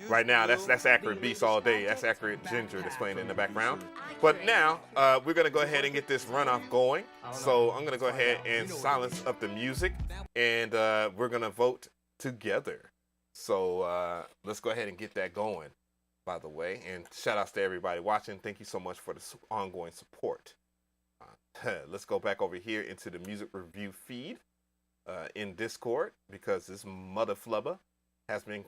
Right now, that's Accurate Beats all day. That's Accurate Ginger that's playing in the background. But now, we're gonna go ahead and get this runoff going. So I'm gonna go ahead and silence up the music, and we're gonna vote together. So let's go ahead and get that going, by the way. And shout outs to everybody watching. Thank you so much for the ongoing support. Let's go back over here into the music review feed in Discord, because this mother flubber has been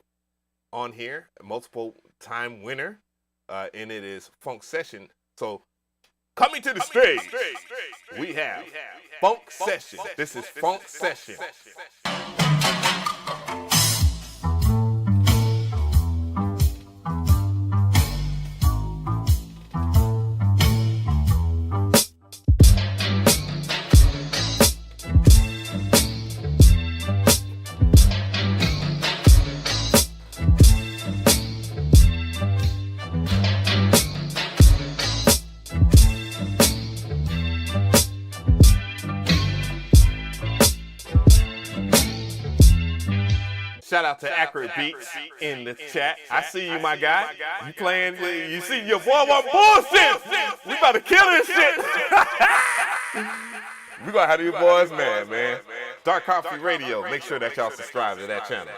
on here, multiple time winner, and it is Funk Session. So coming to the stage, we have Funk Session. This is Funk Session. Shout out to Accurate Beats in the chat. I see you, my guy. You playing, you see your boy want bullshit. We about to kill this shit. We gonna have you boys man. Dark Coffee Radio. Make sure that y'all subscribe to that channel.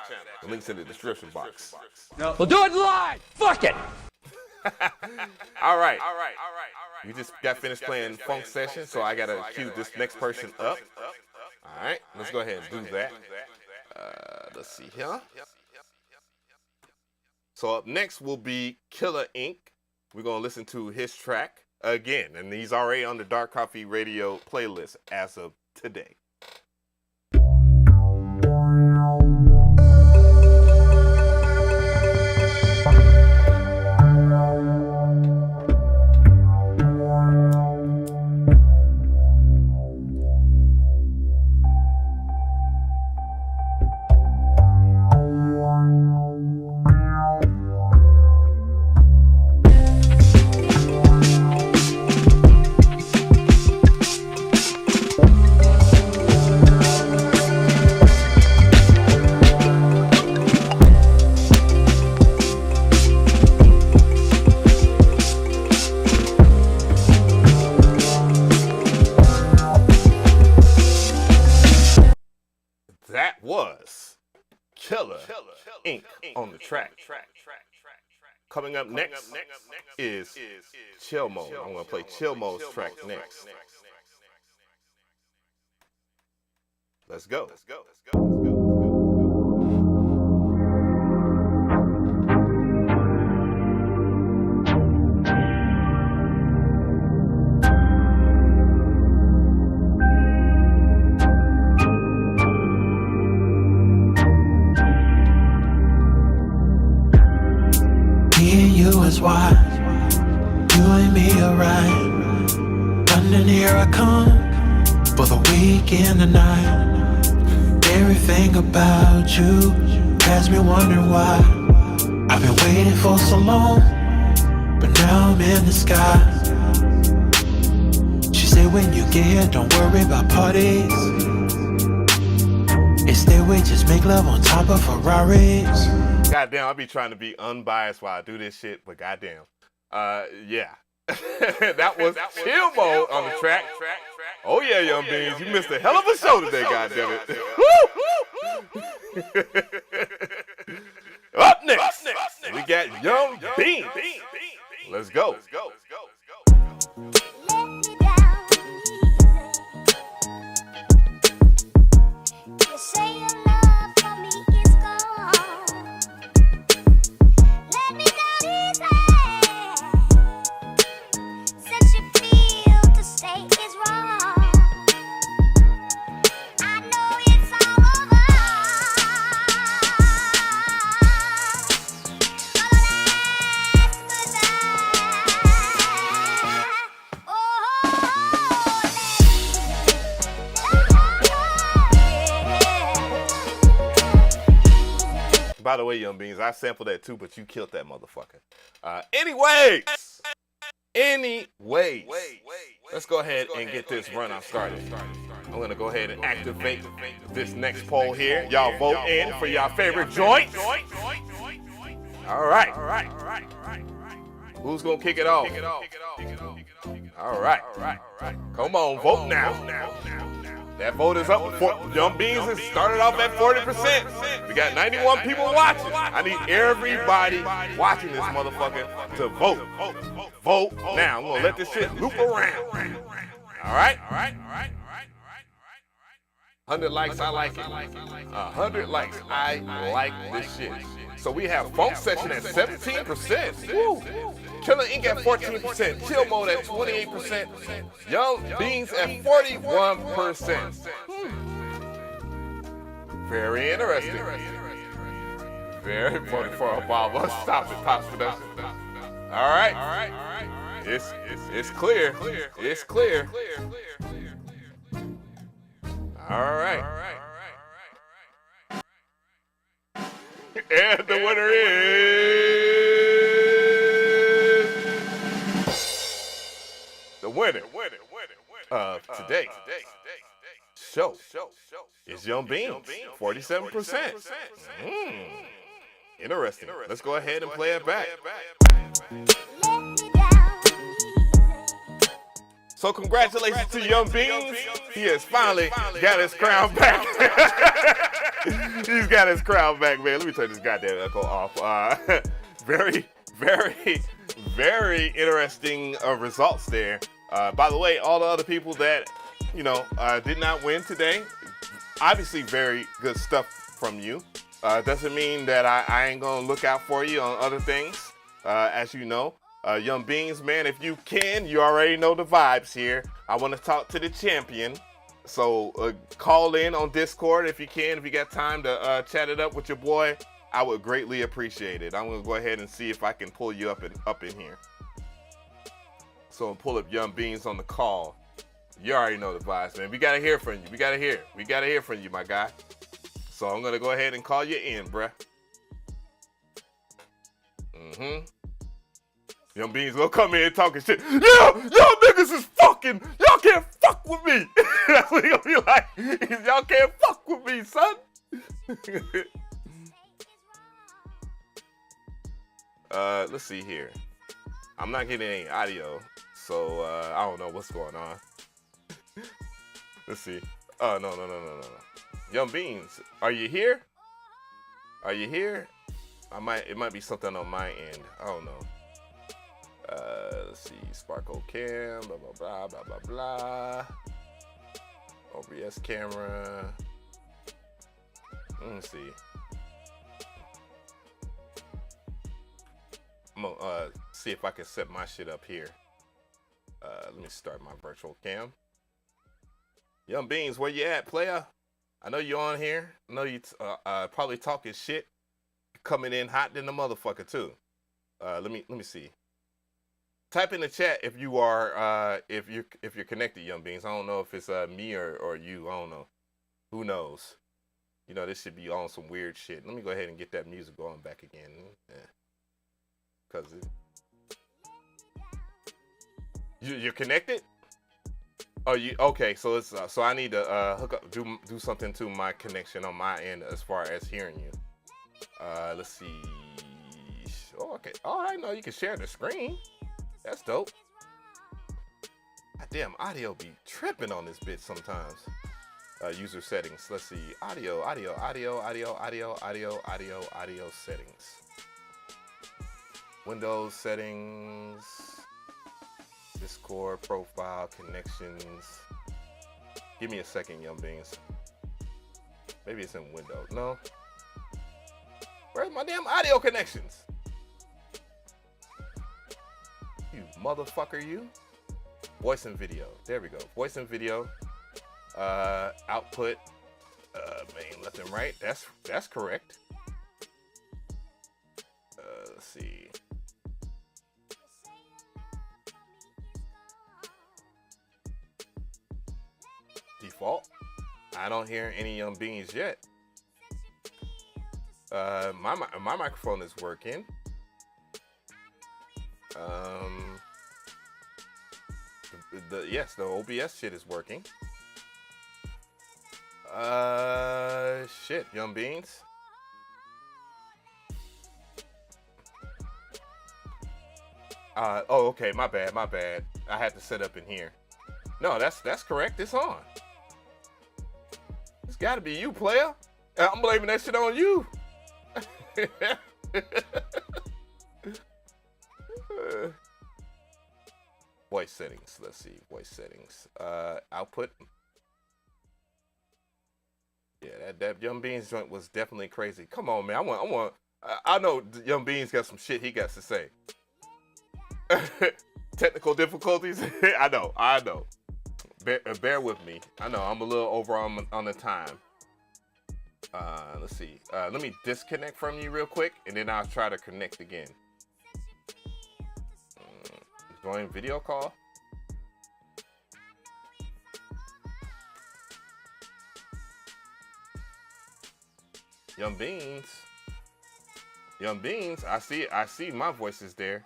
The link's in the description box. No. We'll do it live. Fuck it. All right. We just got finished playing Funk Session, so I gotta cue this next person up. All right, let's go ahead and do that. Let's see here. So up next will be Killer Inc. We're gonna listen to his track again, and he's already on the Dark Coffee Radio playlist as of today. Chilla Inc. on the track. Coming up next is Chill Mode. I'm gonna play Chill Mode's track next. Let's go. Me and you is why you and me are right. London, here I come for the weekend tonight. Everything about you has me wondering why. I've been waiting for so long, but now I'm in the sky. She said when you get here, don't worry about parties. Instead we just make love on top of Ferraris. Goddamn, I be trying to be unbiased while I do this shit, but goddamn. Yeah. That was Chill Mode on the track. Oh yeah, Young Beans, you missed a hell of a show today, goddammit. Up next, we got Young Beans. Let's go. Let me down easy. You say your love for me is gone. Let me down easy. Since you feel to stay is wrong. I know it's all over. For the last goodbye. By the way, Young Beans, I sampled that too, but you killed that motherfucker. Anyways, let's go ahead and get this run-off started. I'm gonna go ahead and activate this next poll here. Y'all vote in for y'all favorite joints. All right. Who's gonna kick it off? All right. Come on, vote now. That vote is up. Young Beans has started off at 40%. We got 91 people watching. I need everybody watching this motherfucker to vote. Vote now. I'm gonna let this shit loop around. All right. 100 likes, I like it. 100 likes, I like this shit. So we have Funk Session at 17%. Woo. Killer Inc. at 14%. Chill Mode at 28%. Young Beans at 41%. Very interesting. Very funny for a while. Let's stop it, Pops Production. All right. It's clear. It's clear. All right. And the winner is the winner of today show is Young Beans, 47%. Interesting. Let's go ahead and play it back. So congratulations to Young Beans. He has finally got his crown back. He's got his crown back, man. Let me turn this goddamn echo off. Very interesting results there. By the way, all the other people that, did not win today, obviously very good stuff from you. Doesn't mean that I ain't gonna look out for you on other things, as you know. Young Beans, man, if you can, you already know the vibes here. I want to talk to the champion. So call in on Discord if you can. If you got time to chat it up with your boy, I would greatly appreciate it. I'm going to go ahead and see if I can pull you up in here. So I'm pull up Young Beans on the call. You already know the vibes, man. We got to hear from you. We got to hear from you, my guy. So I'm going to go ahead and call you in, bruh. Young Beans gonna come in talking shit. Yeah, y'all niggas is fucking. Y'all can't fuck with me. That's what he gonna be like. Y'all can't fuck with me, son. Let's see here. I'm not getting any audio, so I don't know what's going on. Let's see. Oh, no. Young Beans, are you here? Are you here? It might be something on my end. I don't know. Let's see. Sparkle cam. Blah blah blah blah blah blah. OBS camera. Let me see. I'm gonna see if I can set my shit up here. Let me start my virtual cam. Young Beans, where you at, player? I know you on here. I know you probably talking shit. Coming in hot than the motherfucker too. Let me see. Type in the chat if you are if you're connected, Young Beans. I don't know if it's me or you. I don't know. Who knows? You know, this should be on some weird shit. Let me go ahead and get that music going back again. Cause you're connected? Oh, you okay? So it's so I need to hook up, do something to my connection on my end as far as hearing you. Let's see. Oh, okay. Oh, I know you can share the screen. That's dope. God damn, audio be tripping on this bitch sometimes. User settings. Let's see. Audio settings. Windows settings. Discord profile connections. Give me a second, Young Beans. Maybe it's in Windows. No. Where's my damn audio connections? You motherfucker, you. Voice and video. There we go. Voice and video. Output. Main left and right. That's correct. Let's see. Default. I don't hear any Young Beans yet. My microphone is working. Yes, the OBS shit is working. Shit, Young Beans. Oh, okay, my bad. I had to set up in here. No, that's correct. It's on. It's got to be you, player. I'm blaming that shit on you. Voice settings. Let's see. Voice settings. Output. Yeah, that Young Beans joint was definitely crazy. Come on, man. I know Young Beans got some shit he got to say. Technical difficulties. I know. Bear with me. I know I'm a little over on the time. Let's see. Let me disconnect from you real quick, and then I'll try to connect again. Join video call. Young Beans. I see my voice is there.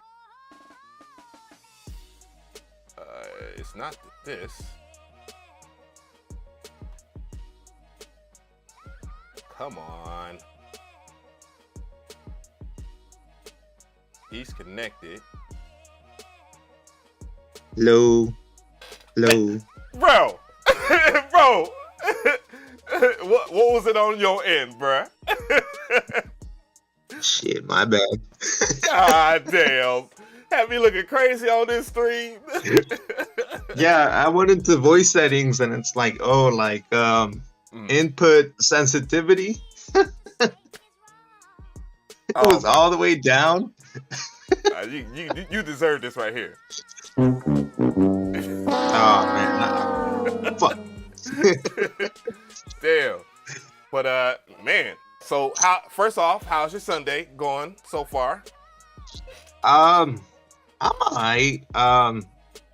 It's not this. Come on. He's connected. Hello. Bro. What was it on your end, bruh? Shit, my bad. God damn. Have me looking crazy on this stream. Yeah, I went into voice settings and it's like, input sensitivity. It was all the way down. You deserve this right here. Oh man, fuck. Damn. But man. So first off, how's your Sunday going so far? I'm alright. I'm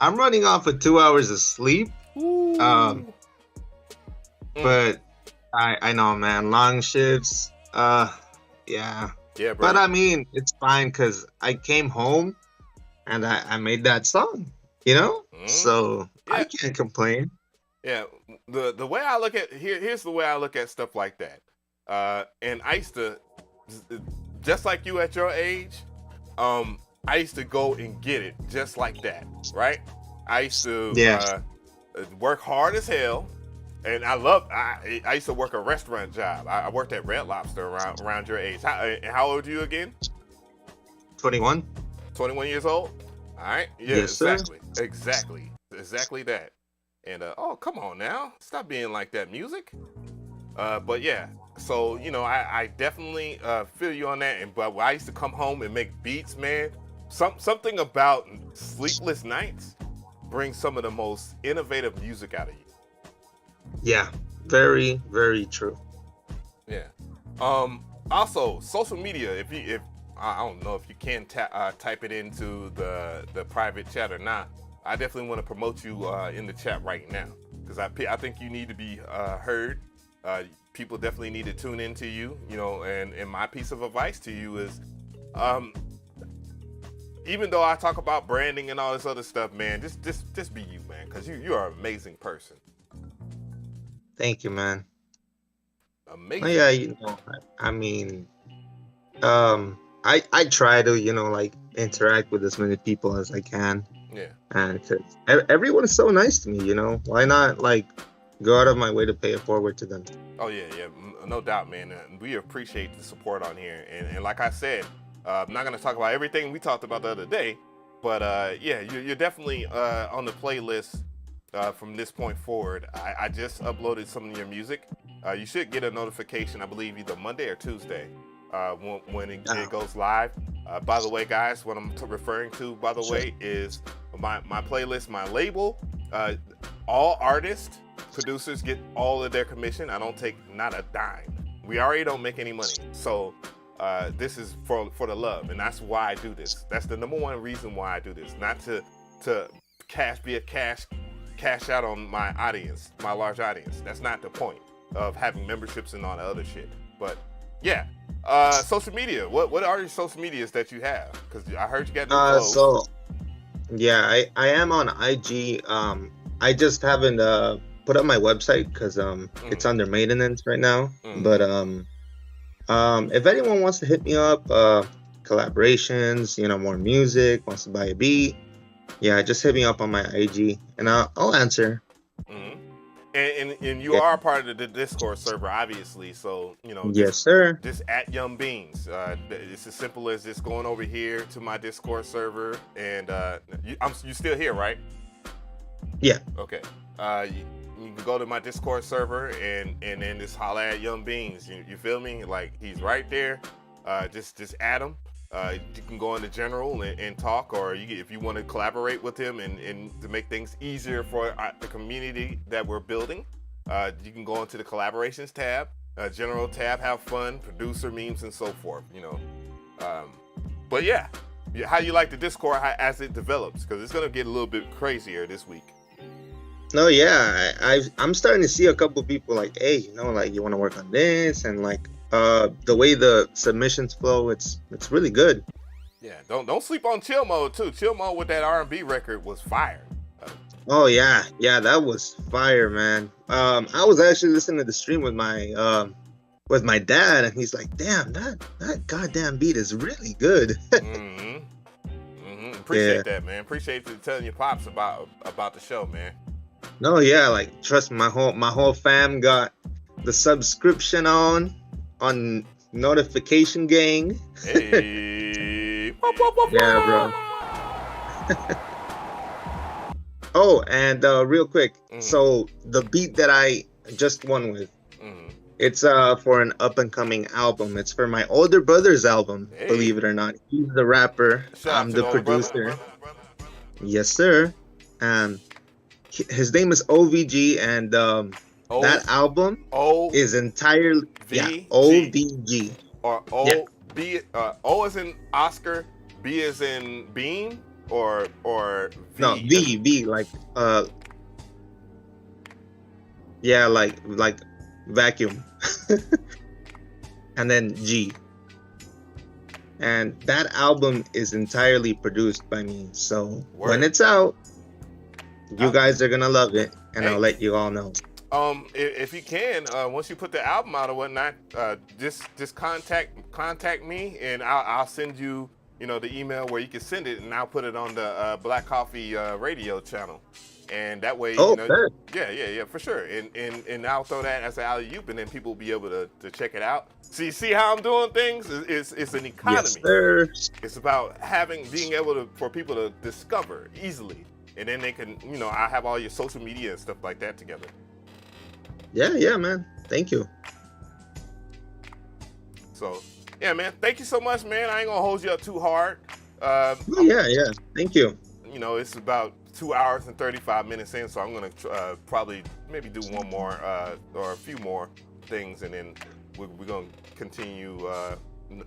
running off of 2 hours of sleep. But I know, man, long shifts. Yeah. Yeah, bro. But I mean, it's fine because I came home and I made that song, you know? So yeah. I can't complain. Yeah, the way I look at here's the way I look at stuff like that. And I used to, just like you at your age, I used to go and get it just like that, right? I used to work hard as hell, And I used to work a restaurant job. I worked at Red Lobster around your age. How old are you again? 21. 21 years old? All right. Yeah, yes, exactly. Sir. Exactly that. And oh, come on now. Stop being like that, music. But yeah, so I definitely feel you on that. But I used to come home and make beats, man. Something about sleepless nights brings some of the most innovative music out of you. Yeah, very, very true. Yeah. Also, social media. If I don't know if you can type it into the private chat or not. I definitely want to promote you in the chat right now because I think you need to be heard. People definitely need to tune into you. And my piece of advice to you is, even though I talk about branding and all this other stuff, man, just be you, man, because you are an amazing person. Thank you, man. Amazing. Oh, yeah, I mean, I try to, like interact with as many people as I can. Yeah. And cause everyone is so nice to me, why not like go out of my way to pay it forward to them? Oh yeah, no doubt, man. We appreciate the support on here, and like I said, I'm not gonna talk about everything we talked about the other day, but yeah, you're definitely on the playlist from this point forward. I just uploaded some of your music. You should get a notification, I believe, either Monday or Tuesday when it goes live. By the way, guys, what I'm referring to, by the way, is my playlist, my label. All artists, producers get all of their commission. I don't take not a dime. We already don't make any money. So this is for the love, and that's why I do this. That's the number one reason why I do this. Not to cash out on my audience, my large audience. That's not the point of having memberships and all the other shit. But yeah. Social media. What are your social medias that you have? Because I heard you got new clothes. So yeah, I am on IG. I just haven't put up my website because it's under maintenance right now. But if anyone wants to hit me up, collaborations, more music, wants to buy a beat, yeah, just hit me up on my IG and I'll answer. And you are part of the Discord server, obviously. So yes, sir. Just at Young Beans. It's as simple as just going over here to my Discord server, and you still here, right? Yeah. Okay. You can go to my Discord server and then just holler at Young Beans. You feel me? Like he's right there. Just add him. You can go into general and talk, or if you want to collaborate with him and to make things easier for the community that we're building, you can go into the collaborations tab, general tab, have fun, producer memes and so forth. But yeah, how you like the Discord as it develops, because it's gonna get a little bit crazier this week. No, yeah, I'm starting to see a couple people like, hey, like you want to work on this, and like the way the submissions flow, it's really good. Yeah, don't sleep on Chill Mode too. Chill Mode with that R&B record was fire. Oh yeah, that was fire, man. I was actually listening to the stream with my dad, and he's like, damn, that goddamn beat is really good. Appreciate that, man. Appreciate you telling your pops about the show, man. No, yeah, like trust me, my whole fam got the subscription on notification gang. Hey. Yeah, bro. Oh, and real quick, so the beat that I just won with, it's for an up and coming album. It's for my older brother's album, believe it or not. He's the rapper. I'm the producer. Brother. Yes, sir. His name is OVG, and that album is entirely OVG. Or O B O as in Oscar, B as in Bean, or V? No, V like yeah, like vacuum. And then G. And that album is entirely produced by me. So when it's out, you guys are gonna love it, and I'll let you all know. If you can, once you put the album out or whatnot, just contact me, and I'll send you, the email where you can send it, and I'll put it on the Black Coffee radio channel, And that way, Oh, you know, sure. yeah, for sure. And I'll throw that as an alley-oop, and then people will be able to check it out. See how I'm doing things? It's an economy. Yes, sir. It's about being able for people to discover easily, and then they can, you know, I have all your social media and stuff like that together. Yeah, man. Thank you. So, yeah, man. Thank you so much, man. I ain't gonna hold you up too hard. Yeah. Thank you. You know, it's about 2 hours and 35 minutes in, so I'm gonna probably maybe do one more or a few more things, and then we're gonna continue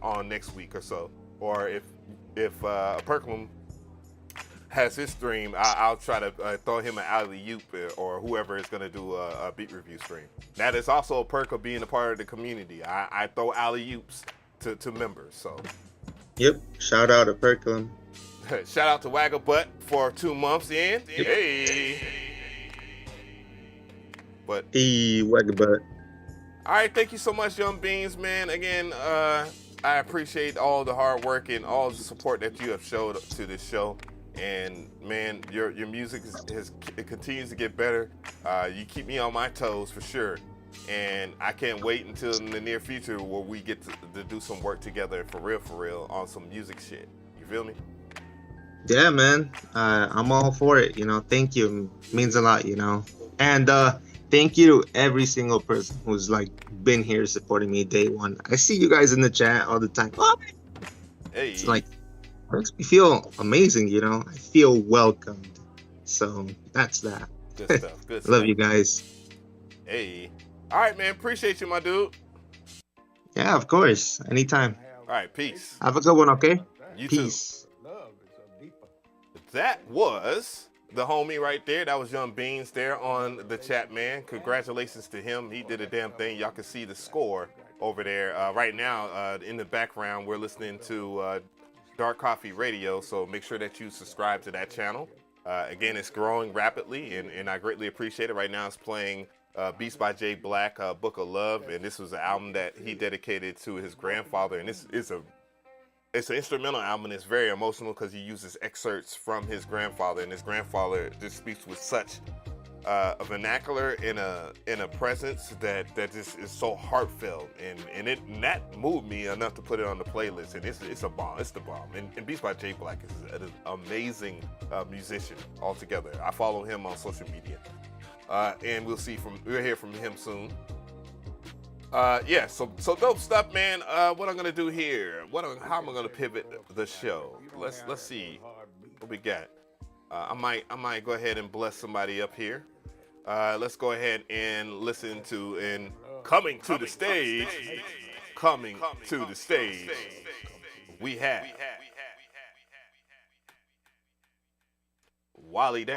on next week or so. Or if Perklum has his stream, I'll try to throw him an alley-oop or whoever is gonna do a beat review stream. That is also a perk of being a part of the community. I throw alley-oops to members. So. Yep. Shout out to Perklum. Shout out to Waggabutt for 2 months in. Yep. Hey. But Waggabutt. all right, thank you so much, Young Beans, man. Again, I appreciate all the hard work and all the support that you have showed to this show. And man, your music it continues to get better. You keep me on my toes for sure. And I can't wait until in the near future where we get to do some work together for real on some music shit. You feel me? Yeah, man. I'm all for it. You know, thank you. It means a lot, you know. And thank you to every single person who's like been here supporting me day one. I see you guys in the chat all the time. Oh, hey. It's like, it makes me feel amazing, you know. I feel welcomed. So that's that. Good stuff. Good stuff. Love you guys. Hey. All right, man. Appreciate you, my dude. Yeah, of course. Anytime. All right. Peace. Have a good one, okay? You Peace. too. That was the homie right there. That was Young Beans there on the chat, man. Congratulations to him. He did a damn thing. Y'all can see the score over there. Right now, in the background, we're listening to Dark Coffee Radio, so make sure that you subscribe to that channel. Again, it's growing rapidly, and I greatly appreciate it. Right now, it's playing Beats by Jay Black, Book of Love, and this was an album that he dedicated to his grandfather, and this is it's an instrumental album, and it's very emotional because he uses excerpts from his grandfather, and his grandfather just speaks with such a vernacular and a presence that just is so heartfelt, and that moved me enough to put it on the playlist, and it's a bomb. It's the bomb. And Beats by Jay Black is an amazing musician altogether. I follow him on social media, and we'll hear from him soon. Yeah, so dope stuff, man. What I'm gonna do here? How am I gonna pivot the show? Let's see what we got. I might go ahead and bless somebody up here. Let's go ahead and listen to and coming to the stage. We have Wally Day.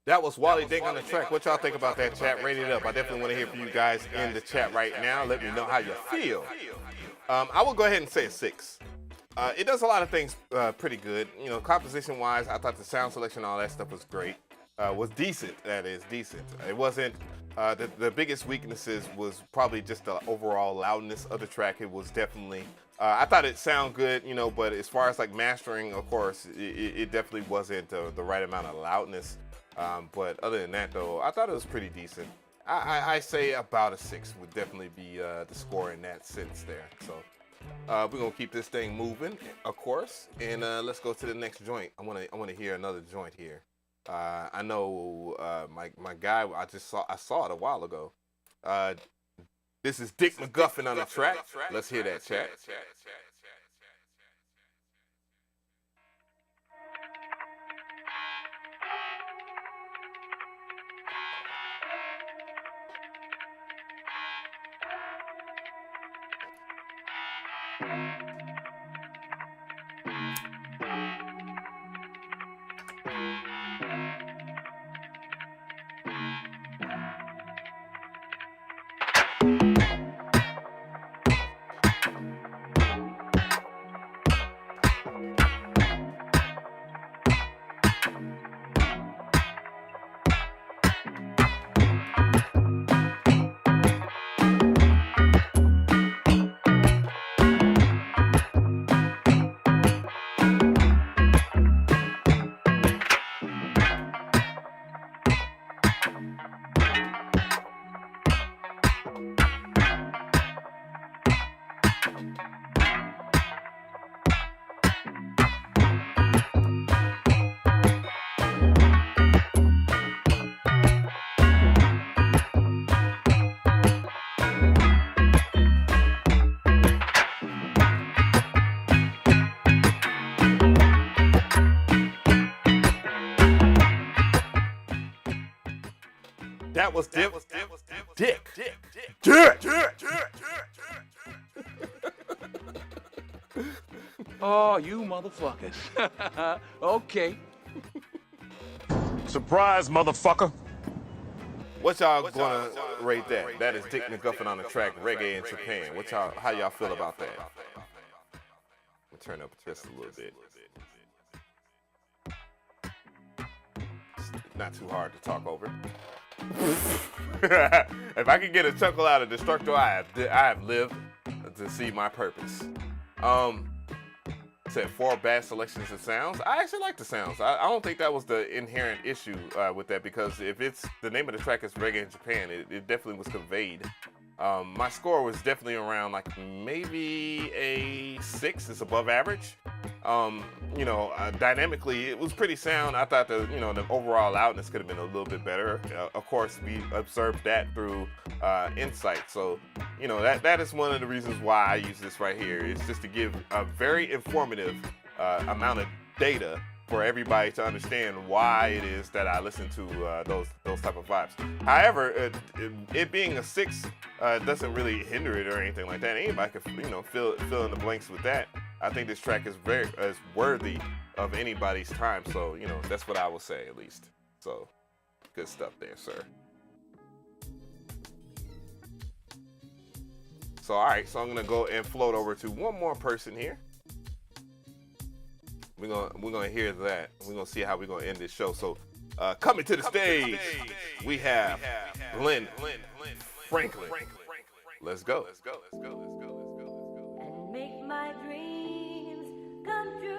That was Wally Ding on the track. What y'all think about that, chat? Rate it up. I definitely want to hear from you guys in the chat right now. Let me know how you feel. I will go ahead and say a 6. It does a lot of things pretty good. You know, composition-wise, I thought the sound selection, all that stuff was great. Was decent, that is, decent. It wasn't, the biggest weaknesses was probably just the overall loudness of the track. It was definitely, I thought it sounded good, you know, but as far as like mastering, of course, it definitely wasn't the right amount of loudness. But other than that, though, I thought it was pretty decent. I say about a 6 would definitely be the score in that sense there. So we're gonna keep this thing moving, of course, and let's go to the next joint. I wanna hear another joint here. I know my guy. I saw it a while ago. This is Dick McGuffin on the track. Let's hear that, chat. That was Dick. Oh, you motherfuckers. Okay. Surprise, motherfucker. What y'all gonna rate that? That is Dick McGuffin on the track, Reggae in Japan. How y'all feel about that? We'll turn up just a little bit. It's not too hard to talk over. If I can get a chuckle out of Destructo, I have lived to see my purpose. Said 4 bad selections of sounds. I actually like the sounds. I don't think that was the inherent issue with that, because if it's the name of the track is Reggae in Japan, it definitely was conveyed. My score was definitely around like maybe a 6. It's above average. Dynamically, it was pretty sound. I thought the overall loudness could have been a little bit better. Of course, we observed that through insight. So, that is one of the reasons why I use this right here. It's just to give a very informative amount of data for everybody to understand why it is that I listen to those type of vibes. However, it being a 6 doesn't really hinder it or anything like that. Anybody could fill in the blanks with that. I think this track is is worthy of anybody's time. So that's what I will say, at least. So good stuff there, sir. So all right, so I'm gonna go and float over to one more person here. We're gonna hear that. We're gonna see how we're gonna end this show. So coming to the stage, we have Glenn Franklin. Let's go. And make my dreams come true.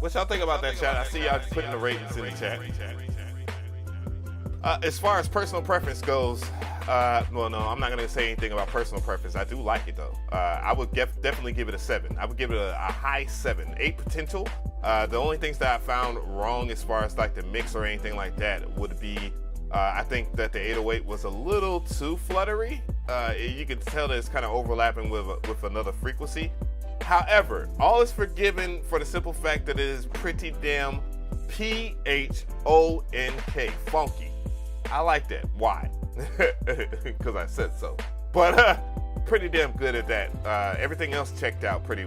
What y'all think about that, chat? I see y'all putting the ratings in the chat. As far as personal preference goes, well, no, I'm not gonna say anything about personal preference. I do like it though. I would definitely give it a 7. I would give it a high 7. 8 potential. The only things that I found wrong as far as like the mix or anything like that would be, I think that the 808 was a little too fluttery. You can tell that it's kind of overlapping with another frequency. However, all is forgiven for the simple fact that it is pretty damn PHONK, funky. I like that. Why? Because I said so. But pretty damn good at that. Everything else checked out pretty,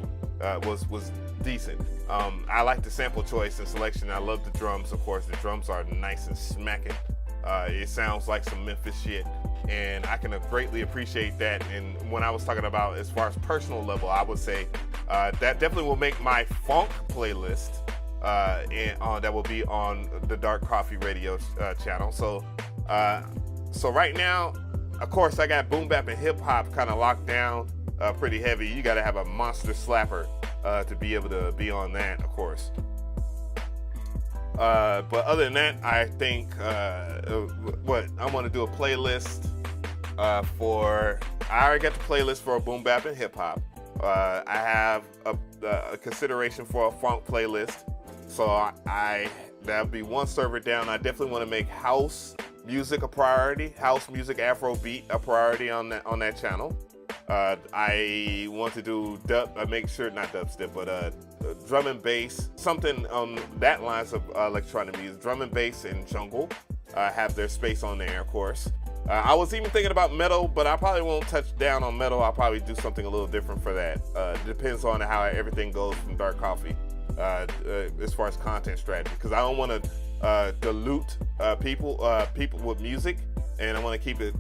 was decent. I like the sample choice and selection. I love the drums, of course. The drums are nice and smacking. It sounds like some Memphis shit, and I can greatly appreciate that. And when I was talking about as far as personal level, I would say that definitely will make my funk playlist, and that will be on the Dark Coffee Radio channel. So right now, of course, I got boom bap and hip hop kind of locked down pretty heavy. You got to have a monster slapper to be able to be on that, of course. But other than that, I think what I want to do a playlist for. I already got the playlist for a boom bap and hip hop. I have a consideration for a funk playlist, so that'll be one server down. I definitely want to make house music a priority, house music, Afrobeat a priority on that channel. I want to do make sure not dubstep, but drum and bass, something on that lines of electronic music. Drum and bass and jungle have their space on there, of course. I was even thinking about metal, but I probably won't touch down on metal. I'll probably do something a little different for that. Depends on how everything goes from Dark Coffee as far as content strategy, because I don't want to dilute people with music, and I want to keep it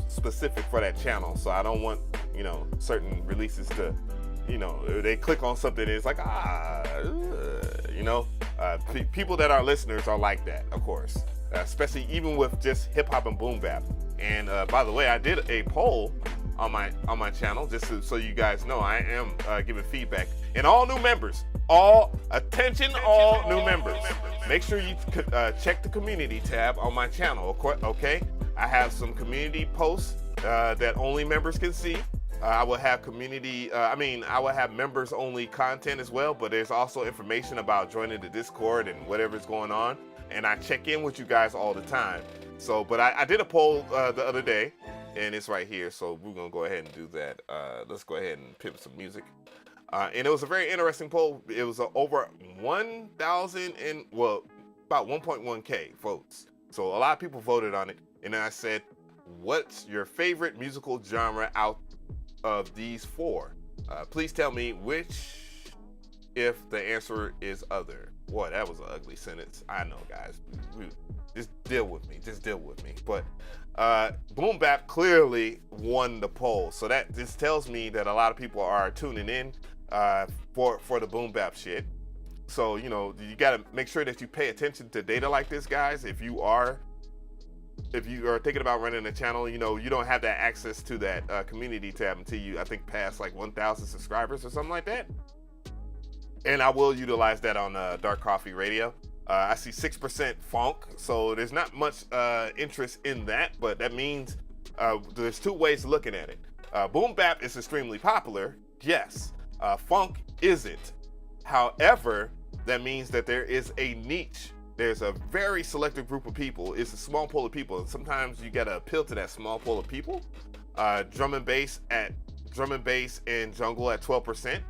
specific for that channel. So I don't want, certain releases to, they click on something and it's like, people that are listeners are like that, of course, especially even with just hip hop and boom bap. And by the way, I did a poll on my channel, just so you guys know, I am giving feedback. And all new members, all new members, make sure you check the community tab on my channel, okay? I have some community posts that only members can see. I will have I will have members only content as well, but there's also information about joining the Discord and whatever's going on. And I check in with you guys all the time. So, but I did a poll the other day, and it's right here. So we're gonna go ahead and do that. Let's go ahead and pivot some music. And it was a very interesting poll. It was over 1,000 and about 1.1K votes. So a lot of people voted on it. And then I said, what's your favorite musical genre out of these 4? Please tell me which, if the answer is other. Boy, that was an ugly sentence. I know, guys. Just deal with me. But boom bap clearly won the poll. So this tells me that a lot of people are tuning in for the boom bap shit. So, you got to make sure that you pay attention to data like this, guys. If you are thinking about running a channel, you don't have that access to that community tab until you, I think, pass like 1,000 subscribers or something like that. And I will utilize that on Dark Coffee Radio. I see 6% funk, so there's not much interest in that, but that means there's 2 ways of looking at it. Boom bap is extremely popular, yes. Funk isn't. However, that means that there is a niche. There's a very selective group of people. It's a small pool of people. Sometimes you gotta appeal to that small pool of people. Drum and bass and jungle at 12%.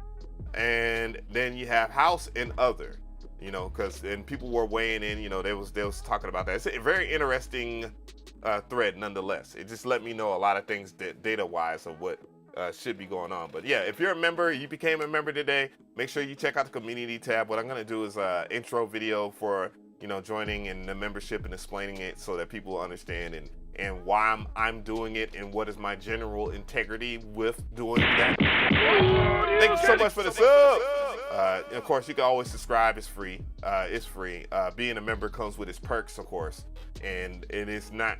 And then you have house and other, because people were weighing in, they was talking about that. It's a very interesting thread nonetheless. It just let me know a lot of things data wise of what should be going on. But yeah, if you're a member, you became a member today, make sure you check out the community tab. What I'm going to do is an intro video for, joining and the membership and explaining it so that people understand and why I'm doing it and what is my general integrity with doing that. Thank you so much for the sub. Of course, you can always subscribe. It's free. Being a member comes with its perks, of course. And it is not,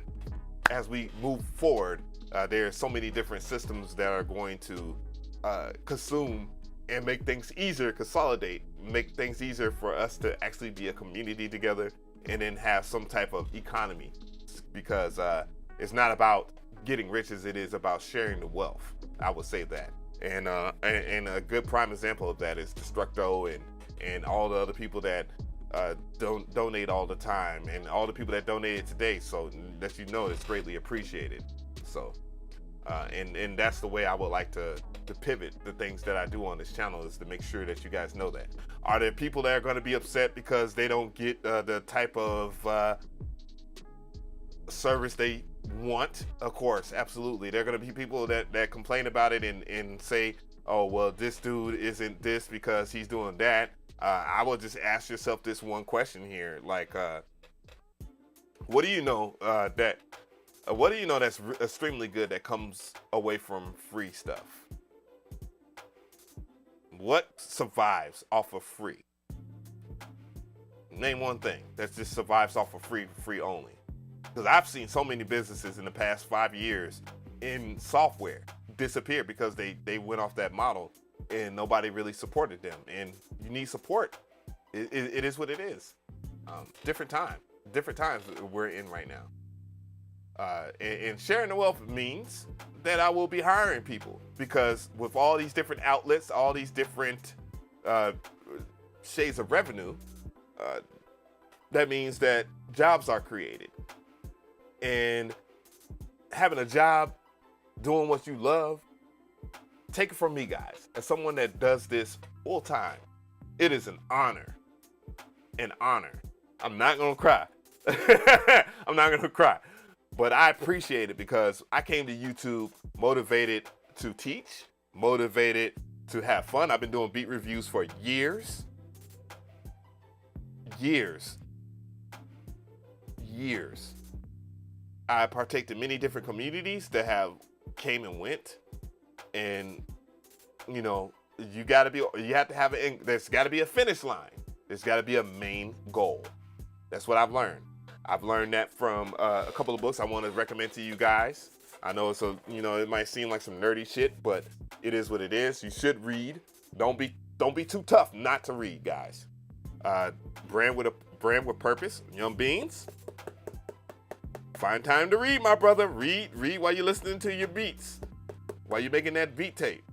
as we move forward, there are so many different systems that are going to consume and make things easier, consolidate make things easier for us to actually be a community together and then have some type of economy, because it's not about getting rich as it is about sharing the wealth. I would say that. And a good prime example of that is Destructo and all the other people that don't donate all the time, and all the people that donated today, so that you know it's greatly appreciated. So and that's the way I would like to pivot the things that I do on this channel, is to make sure that you guys know that. Are there people that are going to be upset because they don't get the type of service they want? Of course, absolutely. There are going to be people that complain about it and say, oh, well, this dude isn't this because he's doing that. I will just ask yourself this one question here, like, what do you know that's extremely good that comes away from free stuff? What survives off of free? Name one thing that just survives off of free only. Because I've seen so many businesses in the past 5 years in software disappear because they went off that model and nobody really supported them. And you need support. It is what it is. Different times we're in right now. And sharing the wealth means that I will be hiring people, because with all these different outlets, all these different shades of revenue, that means that jobs are created. And having a job, doing what you love, take it from me, guys, as someone that does this full time, it is an honor. An honor. I'm not gonna cry. I'm not gonna cry. But I appreciate it, because I came to YouTube motivated to teach, motivated to have fun. I've been doing beat reviews for years. I partake in many different communities that have came and went, and you know, you have to have there's got to be a finish line. There's got to be a main goal. That's what I've learned. I've learned that from a couple of books I want to recommend to you guys. I know it might seem like some nerdy shit, but it is what it is. You should read. Don't be too tough not to read, guys. Brand with purpose. Young Beans. Find time to read, my brother. Read while you're listening to your beats, while you're making that beat tape.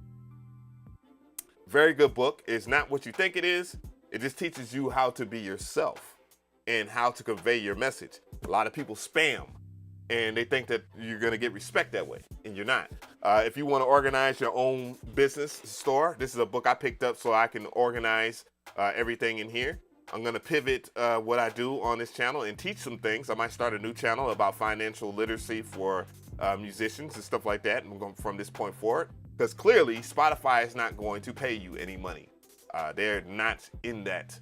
Very good book. It's not what you think it is. It just teaches you how to be yourself and how to convey your message. A lot of people spam, and they think that you're gonna get respect that way, and you're not. If you want to organize your own business store, this is a book I picked up so I can organize everything in here. I'm gonna pivot what I do on this channel and teach some things. I might start a new channel about financial literacy for musicians and stuff like that, and we're going from this point forward, because clearly Spotify is not going to pay you any money. They're not in that.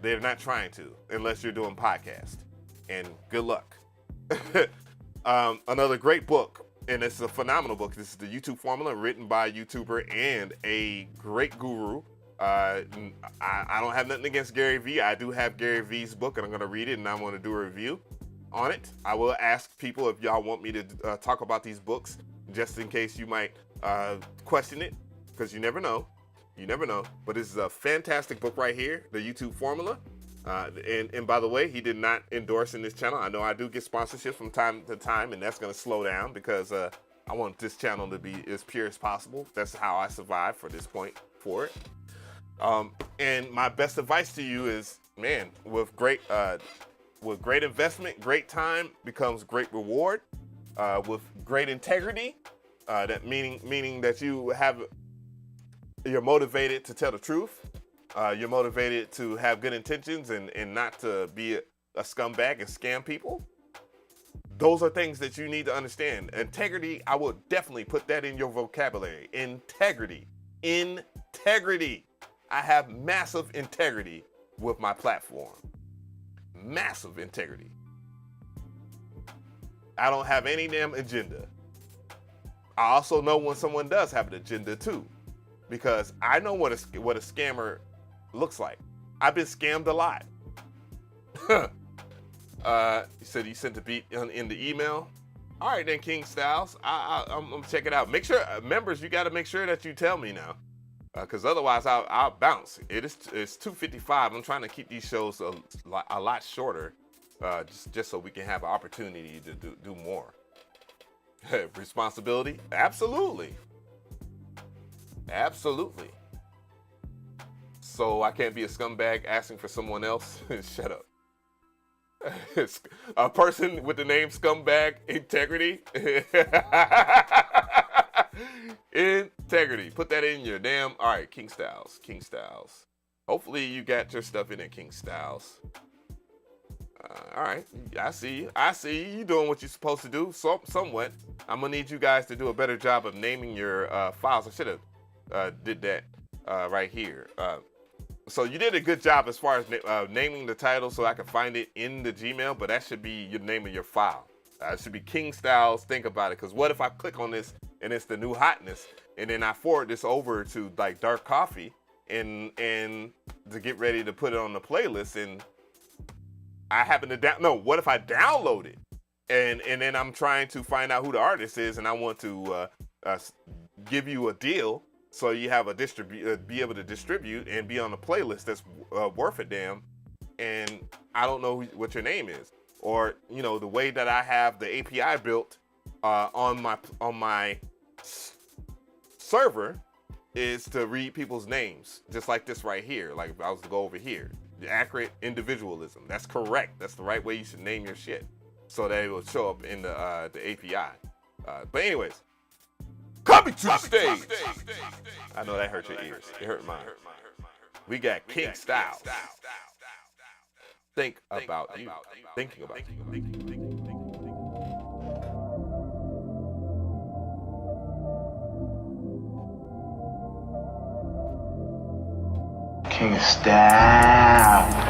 They're not trying to, unless you're doing podcast. And good luck. Another great book, and it's a phenomenal book. This is the YouTube Formula, written by a YouTuber and a great guru. I don't have nothing against Gary Vee. I do have Gary Vee's book, and I'm going to read it, and I want to do a review on it. I will ask people if y'all want me to talk about these books, just in case you might question it, because you never know. You never know. But this is a fantastic book right here, the YouTube Formula. And by the way, he did not endorse in this channel. I know I do get sponsorships from time to time, and that's going to slow down, because I want this channel to be as pure as possible. That's how I survive for this point forward. And my best advice to you is, man, with great investment, great time becomes great reward. With great integrity, that meaning that you're motivated to tell the truth. You're motivated to have good intentions and not to be a scumbag and scam people. Those are things that you need to understand. Integrity, I would definitely put that in your vocabulary. Integrity. I have massive integrity with my platform. Massive integrity. I don't have any damn agenda. I also know when someone does have an agenda too, because I know what a scammer looks like. I've been scammed a lot. You said you sent the beat in the email. All right then, King Styles. I'm gonna check it out. Make sure, members, you got to make sure that you tell me now. because otherwise I'll bounce. It's 2:55. I'm trying to keep these shows a lot shorter, just so we can have an opportunity to do more. Responsibility? Absolutely. Absolutely. So I can't be a scumbag asking for someone else? Shut up. A person with the name Scumbag Integrity? Integrity. Put that in your damn... All right, King Styles. King Styles. Hopefully you got your stuff in there, King Styles. All right, I see you. I see you. You doing what you're supposed to do, somewhat. I'm gonna need you guys to do a better job of naming your files. I should have did that right here. So you did a good job as far as naming the title so I can find it in the Gmail, but that should be your name of your file. It should be King Styles. Think about it, because what if I click on this and it's the new hotness, and then I forward this over to like Dark Coffee and to get ready to put it on the playlist, and I happen to what if I download it and then I'm trying to find out who the artist is, and I want to give you a deal so you have be able to distribute and be on a playlist that's worth a damn, and I don't know what your name is, or the way that I have the API built on my server is to read people's names, just like this right here. Like if I was to go over here, the accurate individualism. That's correct. That's the right way you should name your shit, so that it will show up in the API. But anyways, coming to the stage. I know that hurt your ears. It hurt mine. We got King Styles. Think about you. Thinking about you. King Style.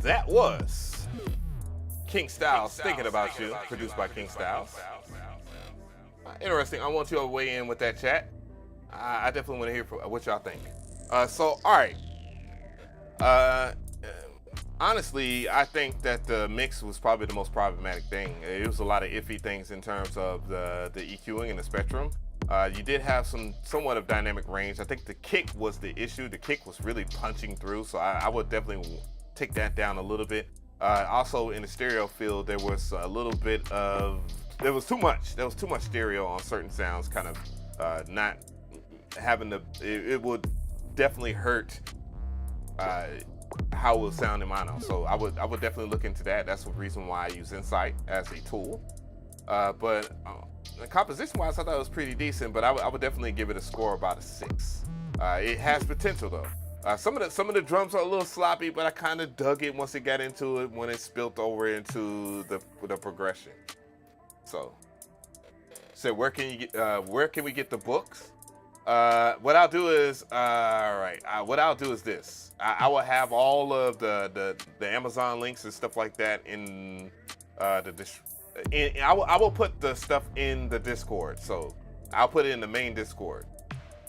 That was King Styles, Thinking About You, produced by King Styles. Interesting. I want you to weigh in with that chat. I definitely want to hear what y'all think. So, all right. Honestly, I think that the mix was probably the most problematic thing. It was a lot of iffy things in terms of the EQing and the spectrum. You did have somewhat of dynamic range. I think the kick was the issue. The kick was really punching through, so I would definitely take that down a little bit. Also in the stereo field, there was a little bit of, there was too much stereo on certain sounds, kind of not having the, it would definitely hurt how it would sound in mono. So I would definitely look into that. That's the reason why I use Insight as a tool. But composition wise, I thought it was pretty decent, but I would definitely give it a score about a 6. It has potential though. Some of the drums are a little sloppy, but I kind of dug it once it got into it, when it spilled over into the progression. So where can we get the books? What I'll do is what I'll do is this. I will have all of the Amazon links and stuff like that in I will put the stuff in the Discord. So I'll put it in the main Discord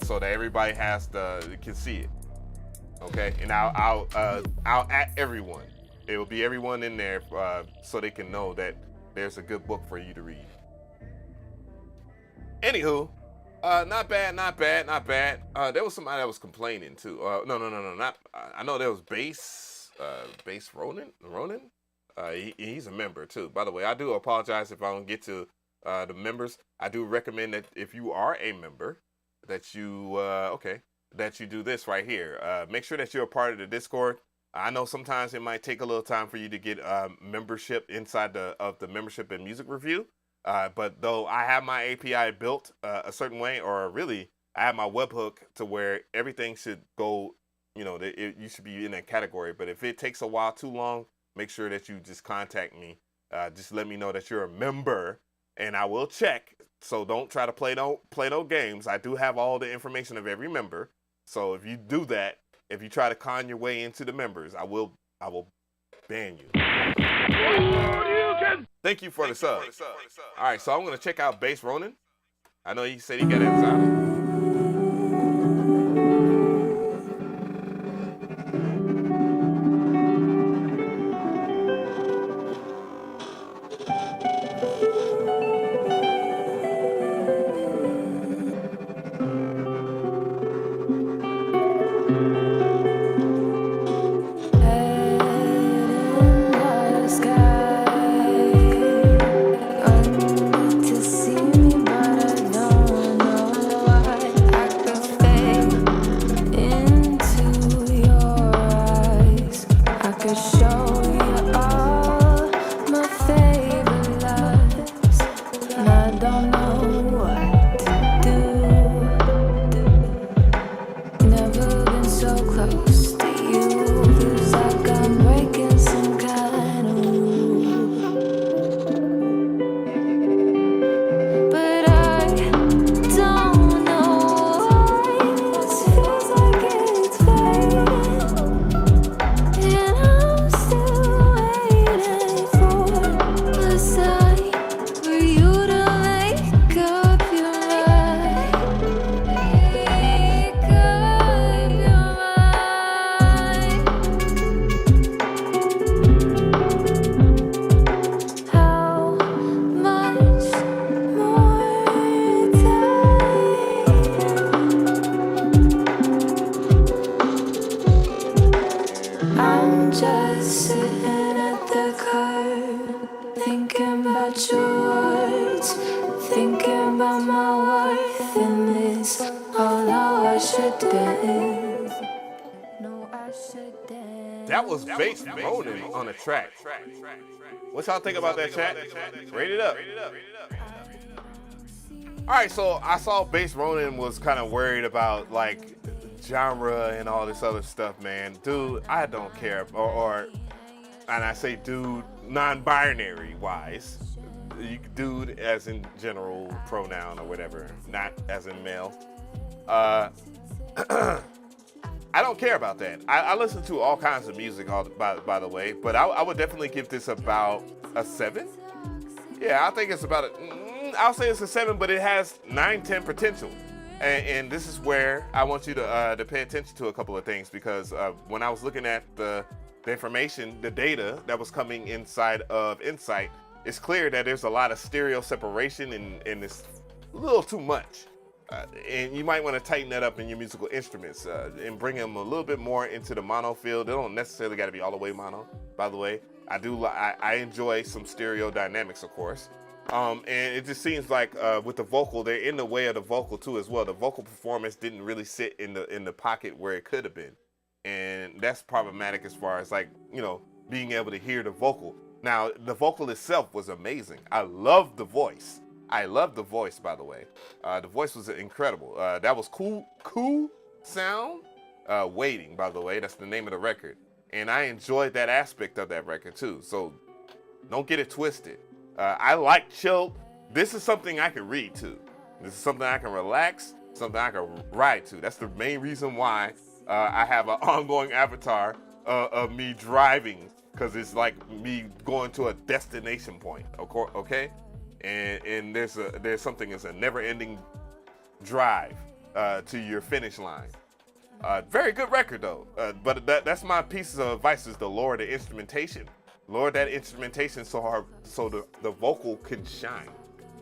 so that everybody can see it. Okay, and I'll at everyone, It will be everyone in there so they can know that there's a good book for you to read. Anywho, not bad. There was somebody that was complaining too. No, not. I know there was Bass Ronan. He's a member too. By the way, I do apologize if I don't get to the members. I do recommend that if you are a member, that you that you do this right here. Make sure that you're a part of the Discord. I know sometimes it might take a little time for you to get membership inside of the membership and music review. But though I have my API built a certain way, or really I have my webhook to where everything should go, you know, you should be in that category. But if it takes a while too long, make sure that you just contact me. Just let me know that you're a member, and I will check. So don't try to play no games. I do have all the information of every member. So if you do that, if you try to con your way into the members, I will ban you. Thank you for the sub. All right, so I'm gonna check out Bass Ronan. I know he said he got exotic. That was Bass Ronan on the track. What y'all think about that, chat? Rate it up. All right, so I saw Bass Ronan was kind of worried about like genre and all this other stuff, man. Dude, I don't care. And I say dude, non-binary wise. Dude as in general pronoun or whatever, not as in male. I don't care about that. I listen to all kinds of music, by the way, but I would definitely give this about a 7. Yeah, I think it's about I'll say it's a 7, but it has 9-10 potential. And this is where I want you to pay attention to a couple of things, because when I was looking at the information, the data that was coming inside of Insight, it's clear that there's a lot of stereo separation and it's a little too much. And you might want to tighten that up in your musical instruments and bring them a little bit more into the mono field. They don't necessarily got to be all the way mono, by the way. I enjoy some stereo dynamics, of course. And it just seems like with the vocal, they're in the way of the vocal too as well. The vocal performance didn't really sit in the pocket where it could have been. And that's problematic as far as like, you know, being able to hear the vocal. Now, the vocal itself was amazing. I love the voice. I love the voice, by the way. The voice was incredible. That was cool sound. Waiting, by the way, that's the name of the record. And I enjoyed that aspect of that record too. So don't get it twisted. I like chill. This is something I can read to. This is something I can relax, something I can ride to. That's the main reason why I have an ongoing avatar of me driving, because it's like me going to a destination point, okay? And there's something, it's a never-ending drive to your finish line. Very good record though. But that's my piece of advice is to lower the instrumentation. Lower that instrumentation so the vocal can shine.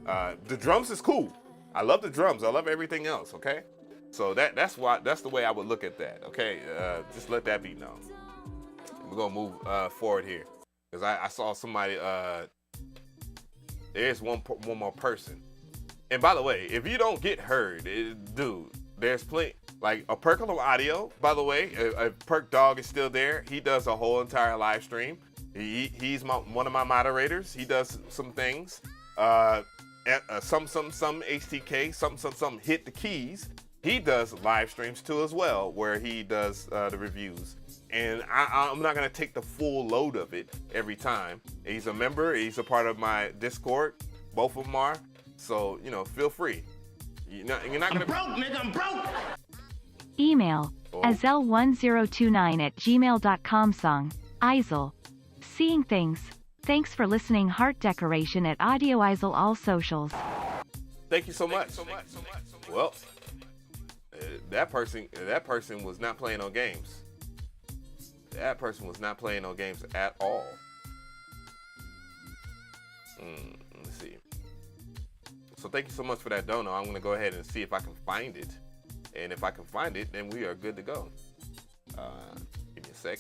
The drums is cool. I love the drums. I love everything else. Okay, so that's the way I would look at that. Okay, just let that be known. We're gonna move forward here because I saw somebody. There's one more person. And by the way, if you don't get heard, dude, there's plenty. Like a Percolum Audio, by the way, a Perk Dog is still there. He does a whole entire live stream. He's one of my moderators. He does some things. Some HTK, some hit the keys. He does live streams too as well, where he does the reviews. And I'm not gonna take the full load of it every time. He's a member. He's a part of my Discord. Both of them are. So feel free. You're not gonna. I'm broke, nigga. I'm broke. Email azel1029@gmail.com. Song Isel. Seeing things. Thanks for listening. Heart decoration at Audio Isel all socials. Thank you so much. Well, that person was not playing no games. That person was not playing no games at all. Let's see. So thank you so much for that dono. I'm gonna go ahead and see if I can find it. And if I can find it, then we are good to go. Give me a sec.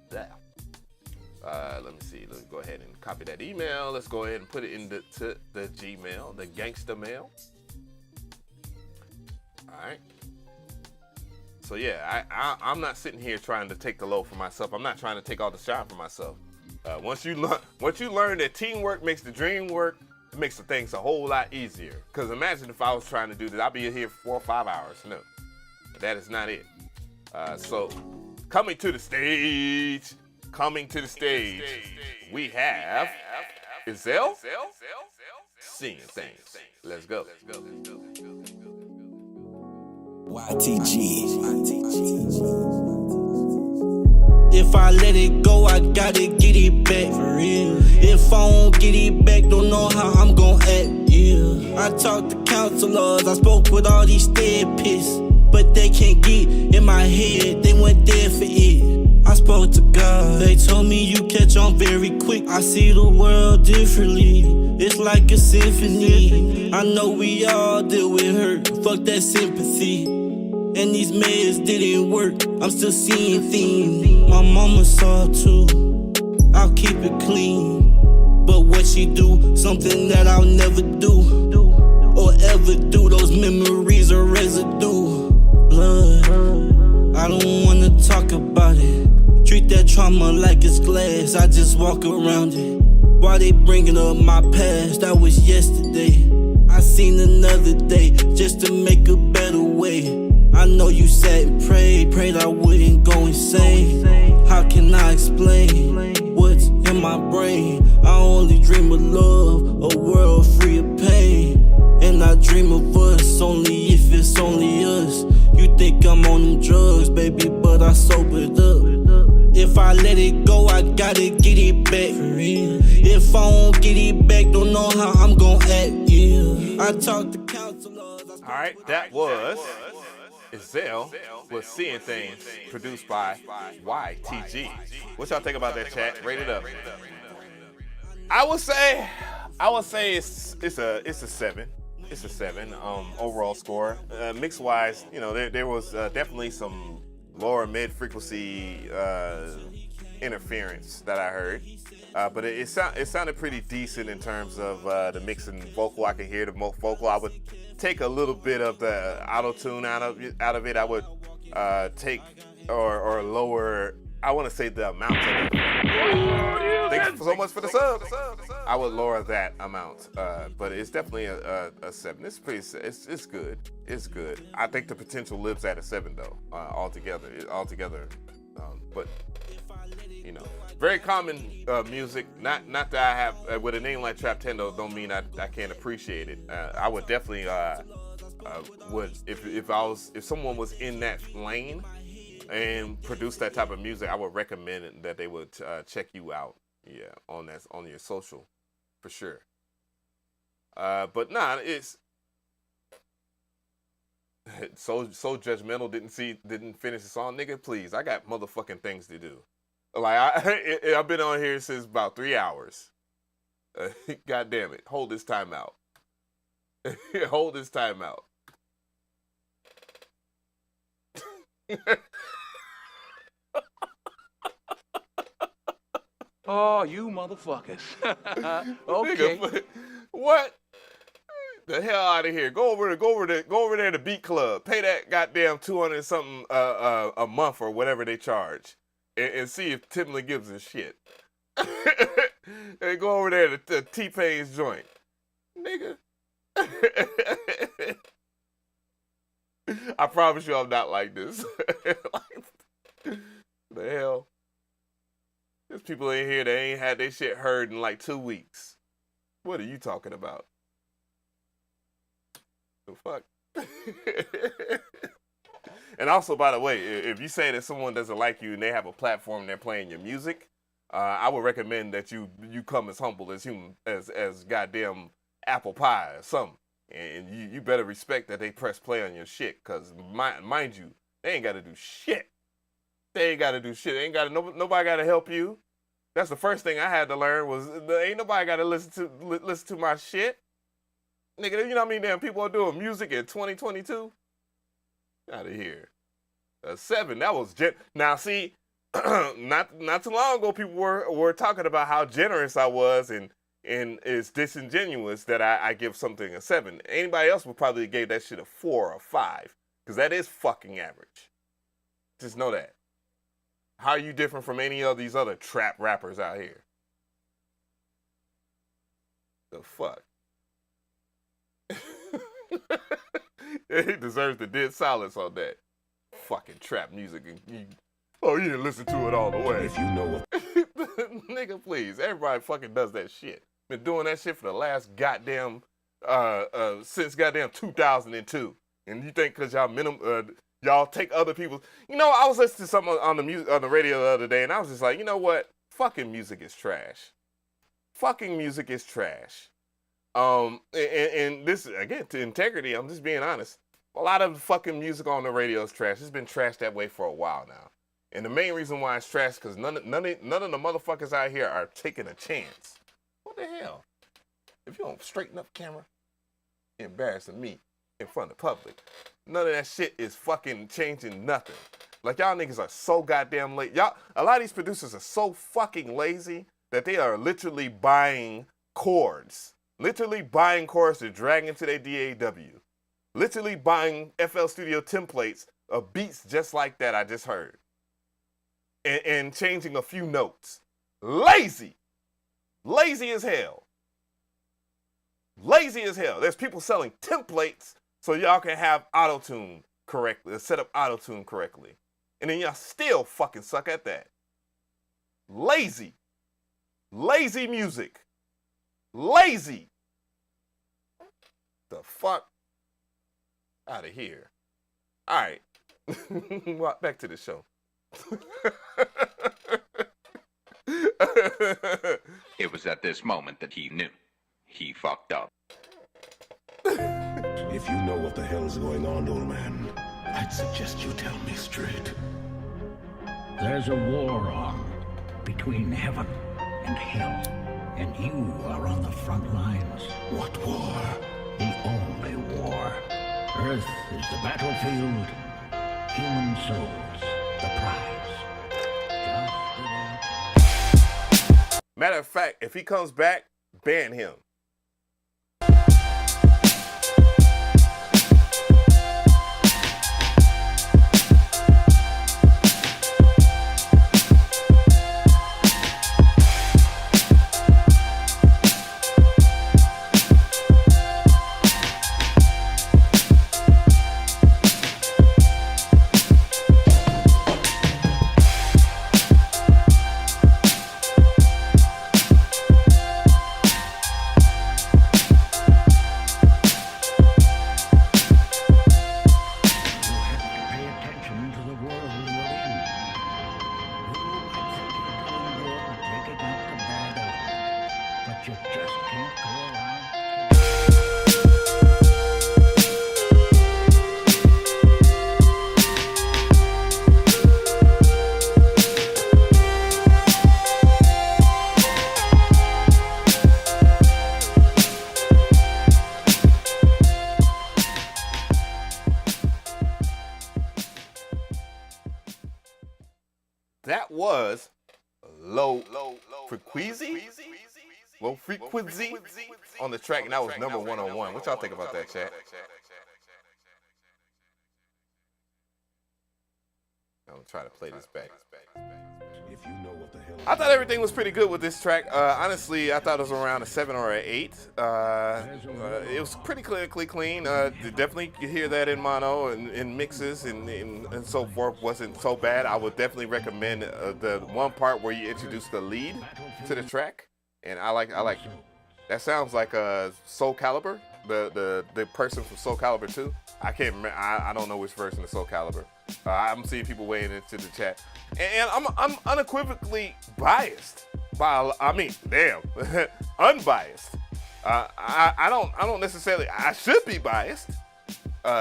There. Let me see. Let's go ahead and copy that email. Let's go ahead and put it into the Gmail, the gangster mail. All right. So yeah, I'm not sitting here trying to take the load for myself. I'm not trying to take all the shine for myself. Once you learn that teamwork makes the dream work, it makes the things a whole lot easier. Because imagine if I was trying to do this, I'd be here for 4 or 5 hours. No, that is not it. So coming to the stage, we have Isel Seeing Things. Let's go. YTG. If I let it go, I gotta get it back for real. If I don't get it back, don't know how I'm gon' act. Yeah. I talked to counselors, I spoke with all these therapists, but they can't get in my head, they weren't there for it. I spoke to God, they told me you catch on very quick. I see the world differently, it's like a symphony. I know we all deal with hurt, fuck that sympathy. And these meds didn't work, I'm still seeing things. My mama saw too, I'll keep it clean. But what she do, something that I'll never do or ever do. Those memories are residue, blood. I don't wanna talk about it. Treat that trauma like it's glass, I just walk around it. Why they bringing up my past, that was yesterday. I seen another day, just to make a better way. I know you sat and prayed I wouldn't go insane. How can I explain what's in my brain? I only dream of love, a world free of pain. And I dream of us, only if it's only us. You think I'm on them drugs, baby, but I sobered up. If I let it go, I gotta get it back for real. If I don't get it back, don't know how I'm gon' act, yeah. I talked to counselors. Alright, that was Isel with Seeing Things, produced by YTG. What y'all think about that, chat? Rate it up. I would say it's a 7. It's a 7 overall score. Mix wise, there was definitely some lower mid frequency interference that I heard, but it sounded pretty decent in terms of the mix and vocal. I could hear the vocal. I would take a little bit of the auto tune out of it. I would take or lower. I want to say the amount of it. Thanks so much for the sub. I would lower that amount, but it's definitely a 7. It's pretty. It's good. It's good. I think the potential lives at a 7 though. Altogether. But very common music. Not that I have with a name like Traptendo don't mean I can't appreciate it. I would definitely would if someone was in that lane and produce that type of music, I would recommend that they would check you out. Yeah, on your social, for sure. But nah, so judgmental. Didn't finish the song, nigga. Please, I got motherfucking things to do. Like I've been on here since about 3 hours. God damn it! Hold this time out. Hold this time out. Oh, you motherfuckers. Okay. Nigga, what? The hell out of here. Go over there to Beat Club. Pay that goddamn 200 something a month or whatever they charge. And see if Timlin gives a shit. And go over there to T-Pain's joint. Nigga. I promise you I'm not like this. The hell? There's people in here that ain't had their shit heard in like 2 weeks. What are you talking about? The fuck? And also, by the way, if you say that someone doesn't like you and they have a platform and they're playing your music, I would recommend that you come as humble as human as goddamn apple pie or something. And you better respect that they press play on your shit, because mind you, they ain't got to do shit. They ain't got to do shit. Nobody got to help you. That's the first thing I had to learn was ain't nobody got to listen to my shit. Nigga, you know what I mean? Damn, people are doing music in 2022. Out of here. 7. That was now. See, not too long ago, people were talking about how generous I was, and it's disingenuous that I give something a 7. Anybody else would probably gave that shit a 4 or 5, because that is fucking average. Just know that. How are you different from any of these other trap rappers out here? The fuck? He deserves the dead silence on that. Fucking trap music. And you didn't listen to it all the way. If you know what. Nigga, please. Everybody fucking does that shit. Been doing that shit for the last goddamn, since goddamn 2002. And you think because y'all take other people's. You know, I was listening to something on the radio the other day, and I was just like, you know what? Fucking music is trash. Fucking music is trash. And this, again, to integrity, I'm just being honest. A lot of fucking music on the radio is trash. It's been trashed that way for a while now. And the main reason why it's trash is because none of the motherfuckers out here are taking a chance. What the hell? If you don't straighten up the camera, you're embarrassing me in front of the public. None of that shit is fucking changing nothing. Like, y'all niggas are so goddamn late. A lot of these producers are so fucking lazy that they are literally buying chords. Literally buying chords to drag into their DAW. Literally buying FL Studio templates of beats just like that I just heard. And changing a few notes. Lazy. Lazy as hell. Lazy as hell. There's people selling templates so y'all can have auto-tune correctly, set up auto-tune correctly. And then y'all still fucking suck at that. Lazy. Lazy music. Lazy. The fuck? Out of here. All right. Back to the show. It was at this moment that he knew. He fucked up. If you know what the hell is going on, old man, I'd suggest you tell me straight. There's a war on between heaven and hell, and you are on the front lines. What war? The only war. Earth is the battlefield, human souls the prize. Matter of fact, if he comes back, ban him. was low frequency. Low frequency on the track, and that was number 101. What y'all think about that, chat? I'm gonna try to play this back. If you know what the hell. I thought everything was pretty good with this track. Honestly, I thought it was around a 7 or an 8. It was pretty clinically clean. Definitely you hear that in mono and in mixes and so forth. Wasn't so bad. I would definitely recommend the one part where you introduce the lead to the track. And I like that. Sounds like Soul Calibur, the person from Soul Calibur 2. I can't remember. I don't know which version of Soul Calibur. I'm seeing people weighing into the chat, and I'm unequivocally biased. Unbiased. I don't necessarily. I should be biased,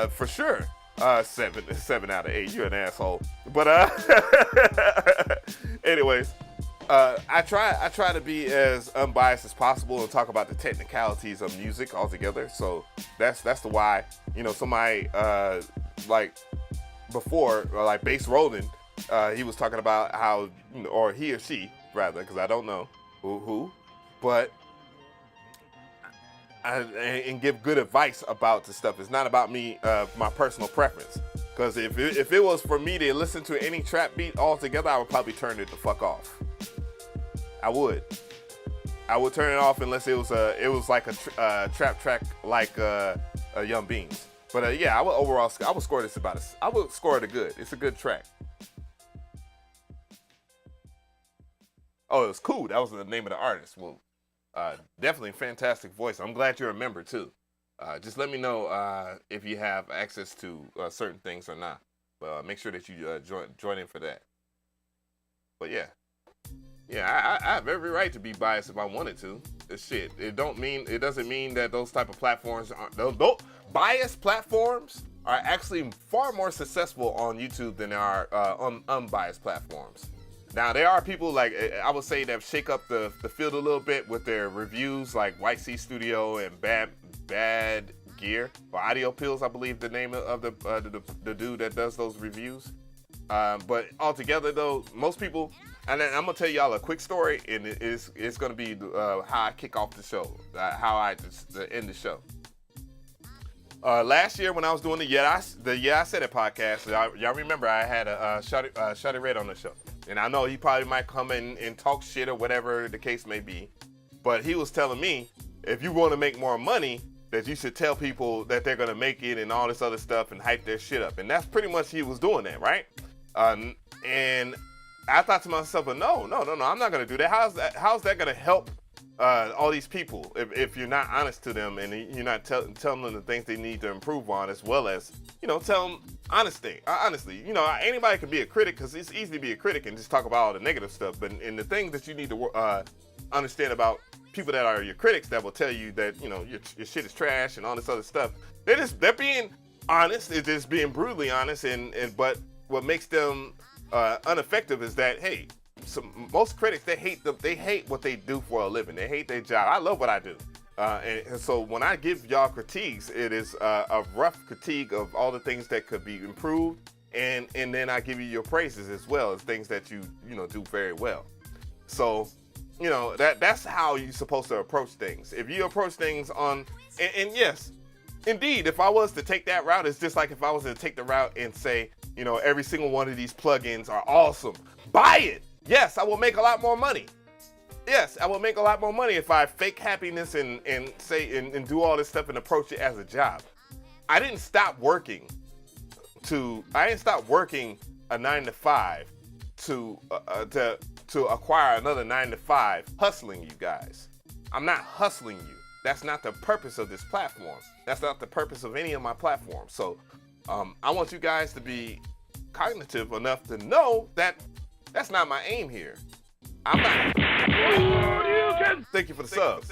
for sure. 7 out of 8. You're an asshole. But anyways. I try to be as unbiased as possible and talk about the technicalities of music altogether. So that's the why, somebody like before, like Bass Roland, he was talking about how, or he or she rather, because I don't know who, but and give good advice about the stuff. It's not about me, my personal preference. Because if it was for me to listen to any trap beat altogether, I would probably turn it the fuck off. I would turn it off unless it was like a trap track like Young Beans. But yeah, I would score this I would score it a good. It's a good track. Oh, it was cool. That was the name of the artist. Well, definitely fantastic voice. I'm glad you remember too. Just let me know if you have access to certain things or not. But make sure that you join in for that. But yeah. Yeah, I have every right to be biased if I wanted to. Shit, it doesn't mean that those type of platforms aren't. Those biased platforms are actually far more successful on YouTube than they are on unbiased platforms. Now there are people like I would say that shake up the field a little bit with their reviews, like White Sea Studio and Bad Gear or Audio Pills, I believe the name of the dude that does those reviews. But altogether though, most people. And then I'm gonna tell y'all a quick story, and it's gonna be how I kick off the show, how I just end the show. Last year when I was doing the Yeah I Said It podcast, y'all remember I had a Shawty Red on the show, and I know he probably might come in and talk shit or whatever the case may be, but he was telling me if you want to make more money, that you should tell people that they're gonna make it and all this other stuff and hype their shit up, and that's pretty much he was doing that, right? And I thought to myself, but no, I'm not gonna do that. How's that gonna help all these people if you're not honest to them and you're not telling them the things they need to improve on, as well as tell them honestly. Anybody can be a critic because it's easy to be a critic and just talk about all the negative stuff. But in the things that you need to understand about people that are your critics that will tell you that your shit is trash and all this other stuff, they're being honest. They're just being brutally honest. But what makes them ineffective is that most critics they hate what they do for a living. They hate their job. I love what I do, and so when I give y'all critiques, it is a rough critique of all the things that could be improved, and then I give you your praises as well as things that you do very well. So that's how you're supposed to approach things. If you approach things on and yes, indeed, if I was to take that route, it's just like if I was to take the route and say, every single one of these plugins are awesome. Buy it. Yes, I will make a lot more money. Yes, I will make a lot more money if I fake happiness and do all this stuff and approach it as a job. I didn't stop working a 9 to 5 to acquire another 9 to 5 hustling you guys. I'm not hustling you. That's not the purpose of this platform. That's not the purpose of any of my platforms. So I want you guys to be cognitive enough to know that that's not my aim here. I'm not. Thank you for the sub.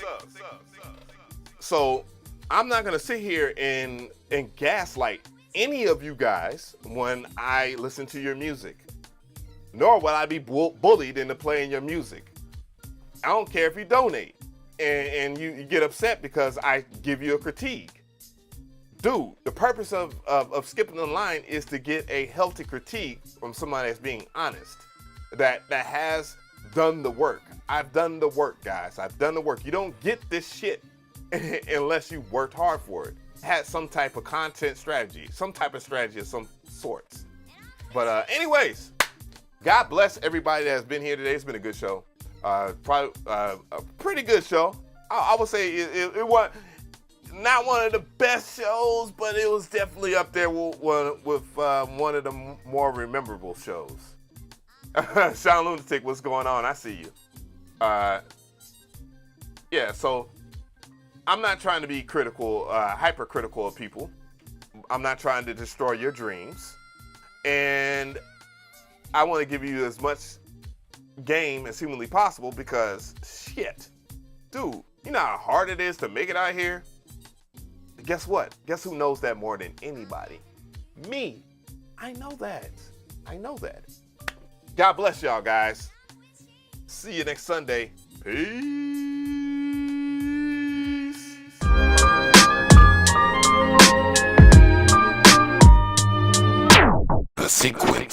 So I'm not gonna sit here and gaslight any of you guys when I listen to your music. Nor will I be bullied into playing your music. I don't care if you donate and you get upset because I give you a critique. Dude, the purpose of skipping the line is to get a healthy critique from somebody that's being honest. that has done the work. I've done the work, guys. I've done the work. You don't get this shit unless you worked hard for it. Had some type of content strategy, some type of strategy of some sorts. But anyways, God bless everybody that has been here today. It's been a good show. Probably a pretty good show. I would say it was not one of the best shows, but it was definitely up there with one of the more memorable shows. Sean Lunatic, what's going on? I see you. Yeah, so I'm not trying to be critical, hypercritical of people. I'm not trying to destroy your dreams. And I want to give you as much game as humanly possible because, shit, dude, you know how hard it is to make it out here? Guess what? Guess who knows that more than anybody? Me. I know that. I know that. God bless y'all, guys. See you next Sunday. Peace. The sequence.